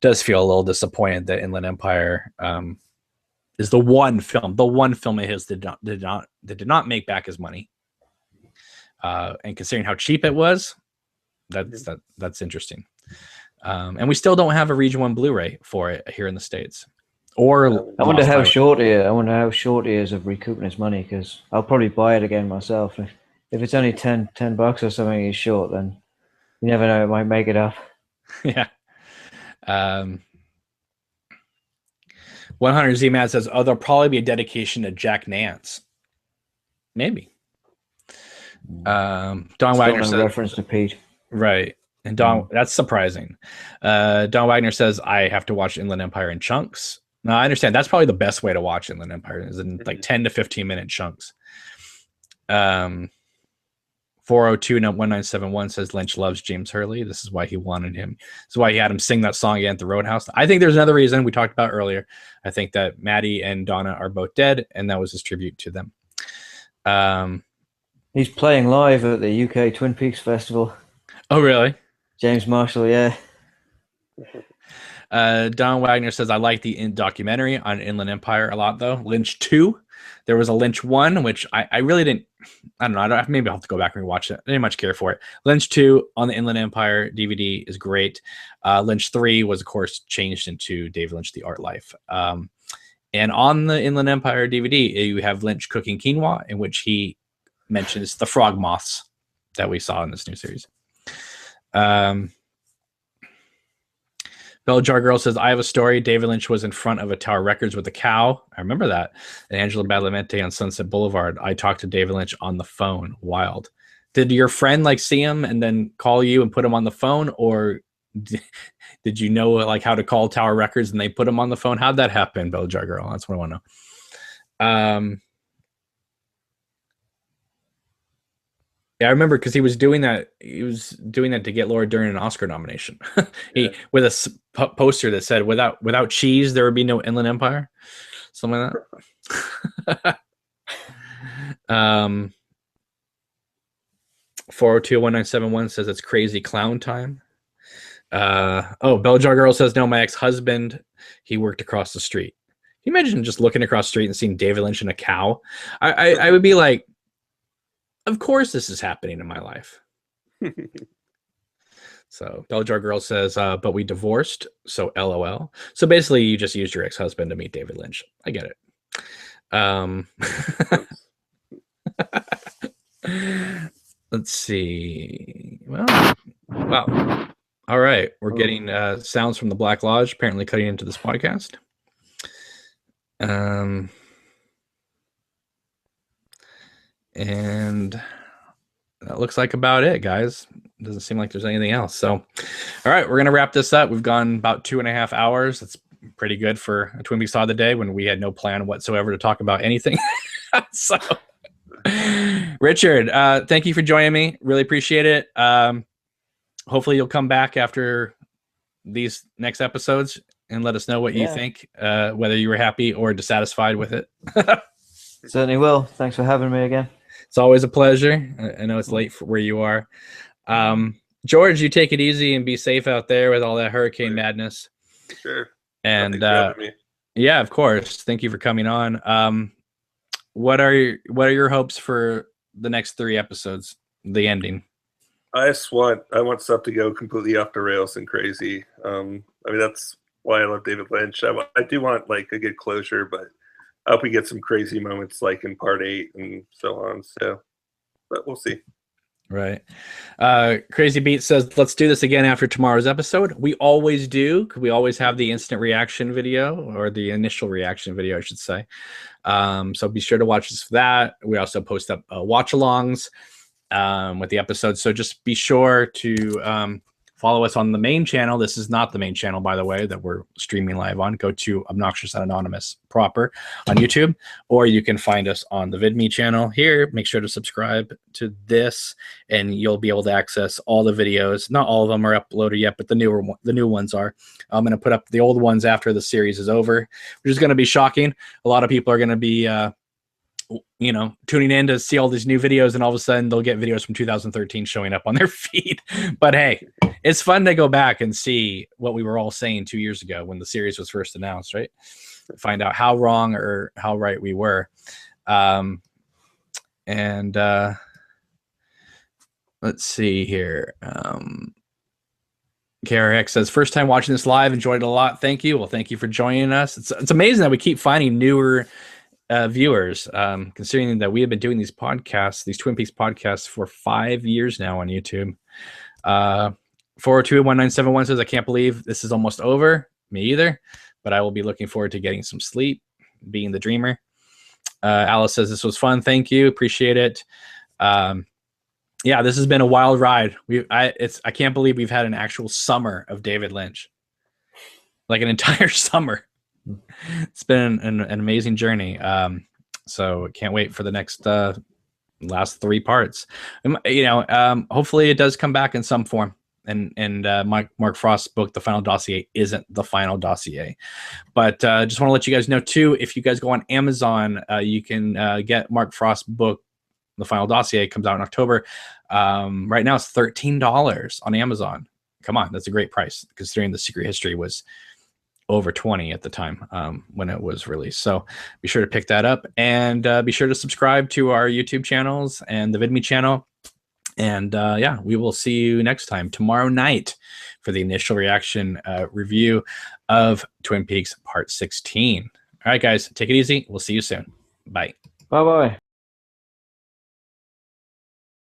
does feel a little disappointed that Inland Empire is the one film of his that did not make back his money. And considering how cheap it was, that's interesting. And we still don't have a Region 1 Blu-ray for it here in the States. Or
I wonder how short he is of recouping his money, because I'll probably buy it again myself. If it's only $10 or something he's short, then you never know, it might make it up.
Yeah. 100 Z-Mad says, oh, there'll probably be a dedication to Jack Nance. Maybe. Don Wagner says,
reference to Pete.
Right. And Don, that's surprising. Don Wagner says, I have to watch Inland Empire in chunks. Now, I understand that's probably the best way to watch Inland Empire, is in like 10 to 15 minute chunks. 402-1971 says Lynch loves James Hurley. This is why he wanted him. This is why he had him sing that song again at the Roadhouse. I think there's another reason we talked about earlier. I think that Maddie and Donna are both dead, and that was his tribute to them.
He's playing live at the UK Twin Peaks Festival.
Oh, really?
James Marshall, yeah.
Don Wagner says, I like the documentary on Inland Empire a lot, though. Lynch 2. There was a Lynch 1, which I really didn't. I don't know. Maybe I'll have to go back and rewatch it. I didn't much care for it. Lynch 2 on the Inland Empire DVD is great. Lynch 3 was, of course, changed into David Lynch, The Art Life. And on the Inland Empire DVD, you have Lynch cooking quinoa, in which he mentions the frog moths that we saw in this new series. Bella Jar Girl says, I have a story. David Lynch was in front of a Tower Records with a cow. I remember that. And Angela Badalamenti on Sunset Boulevard. I talked to David Lynch on the phone. Wild. Did your friend like see him and then call you and put him on the phone? Or did you know like how to call Tower Records and they put him on the phone? How'd that happen, Bella Jar Girl? That's what I want to know. Yeah, I remember because he was doing that. He was doing that to get Laura Dern an Oscar nomination. With a poster that said, "Without cheese, there would be no Inland Empire," something like that. 402-1971 says it's crazy clown time. Bella Jar Girl says, no, my ex-husband, he worked across the street. Can you imagine just looking across the street and seeing David Lynch and a cow? I would be like, of course this is happening in my life. So Bella Jar Girl says, but we divorced, so LOL. So basically you just used your ex-husband to meet David Lynch. I get it. Let's see. Well, wow. All right. We're getting sounds from the Black Lodge apparently cutting into this podcast. And that looks like about it, guys. doesn't seem like there's anything else. So, all right, we're gonna wrap this up. We've gone about 2.5 hours. That's pretty good for a Twin Peaks Saw of the Day when we had no plan whatsoever to talk about anything. So, Richard, thank you for joining me. Really appreciate it. Hopefully, you'll come back after these next episodes and let us know what you think, whether you were happy or dissatisfied with it.
Certainly will. Thanks for having me again.
It's always a pleasure. I know it's late for where you are. George, you take it easy and be safe out there with all that hurricane madness.
Sure.
And yeah, of course. Thank you for coming on. What are your hopes for the next 3 episodes, the ending?
I want stuff to go completely off the rails and crazy. I mean, that's why I love David Lynch. I do want like a good closure, but I hope we get some crazy moments like in part 8 and so on. So, but we'll see.
Right. Crazy Beat says, let's do this again after tomorrow's episode. We always do. We always have the instant reaction video, or the initial reaction video, I should say. So be sure to watch us for that. We also post up watch-alongs with the episodes. So just be sure to follow us on the main channel. This is not the main channel, by the way, that we're streaming live on. Go to Obnoxious and Anonymous proper on YouTube, or you can find us on the VidMe channel here. Make sure to subscribe to this, and you'll be able to access all the videos. Not all of them are uploaded yet, but the new ones are. I'm going to put up the old ones after the series is over, which is going to be shocking. A lot of people are going to be tuning in to see all these new videos, and all of a sudden they'll get videos from 2013 showing up on their feed. But hey, it's fun to go back and see what we were all saying 2 years ago when the series was first announced, right? Find out how wrong or how right we were. Let's see here. KRX says, first time watching this live, enjoyed it a lot. Thank you. Well, thank you for joining us. It's amazing that we keep finding newer viewers, considering that we have been doing these podcasts, these Twin Peaks podcasts, for 5 years now on YouTube. 402-1971 says, I can't believe this is almost over. Me either, but I will be looking forward to getting some sleep, being the dreamer. Alice says, this was fun. Thank you. Appreciate it. Yeah, this has been a wild ride. I can't believe we've had an actual summer of David Lynch, like an entire summer. It's been an amazing journey. So can't wait for the next last 3 parts. Hopefully it does come back in some form. And Mark Frost's book, The Final Dossier, isn't the final dossier. But just want to let you guys know too, if you guys go on Amazon, you can get Mark Frost's book, The Final Dossier. It comes out in October. Right now it's $13 on Amazon. Come on, that's a great price considering The Secret History was over 20 at the time when it was released. So be sure to pick that up, and be sure to subscribe to our YouTube channels and the VidMe channel. And yeah, we will see you next time tomorrow night for the initial reaction review of Twin Peaks Part 16. All right, guys, take it easy. We'll see you soon. Bye.
Bye-bye.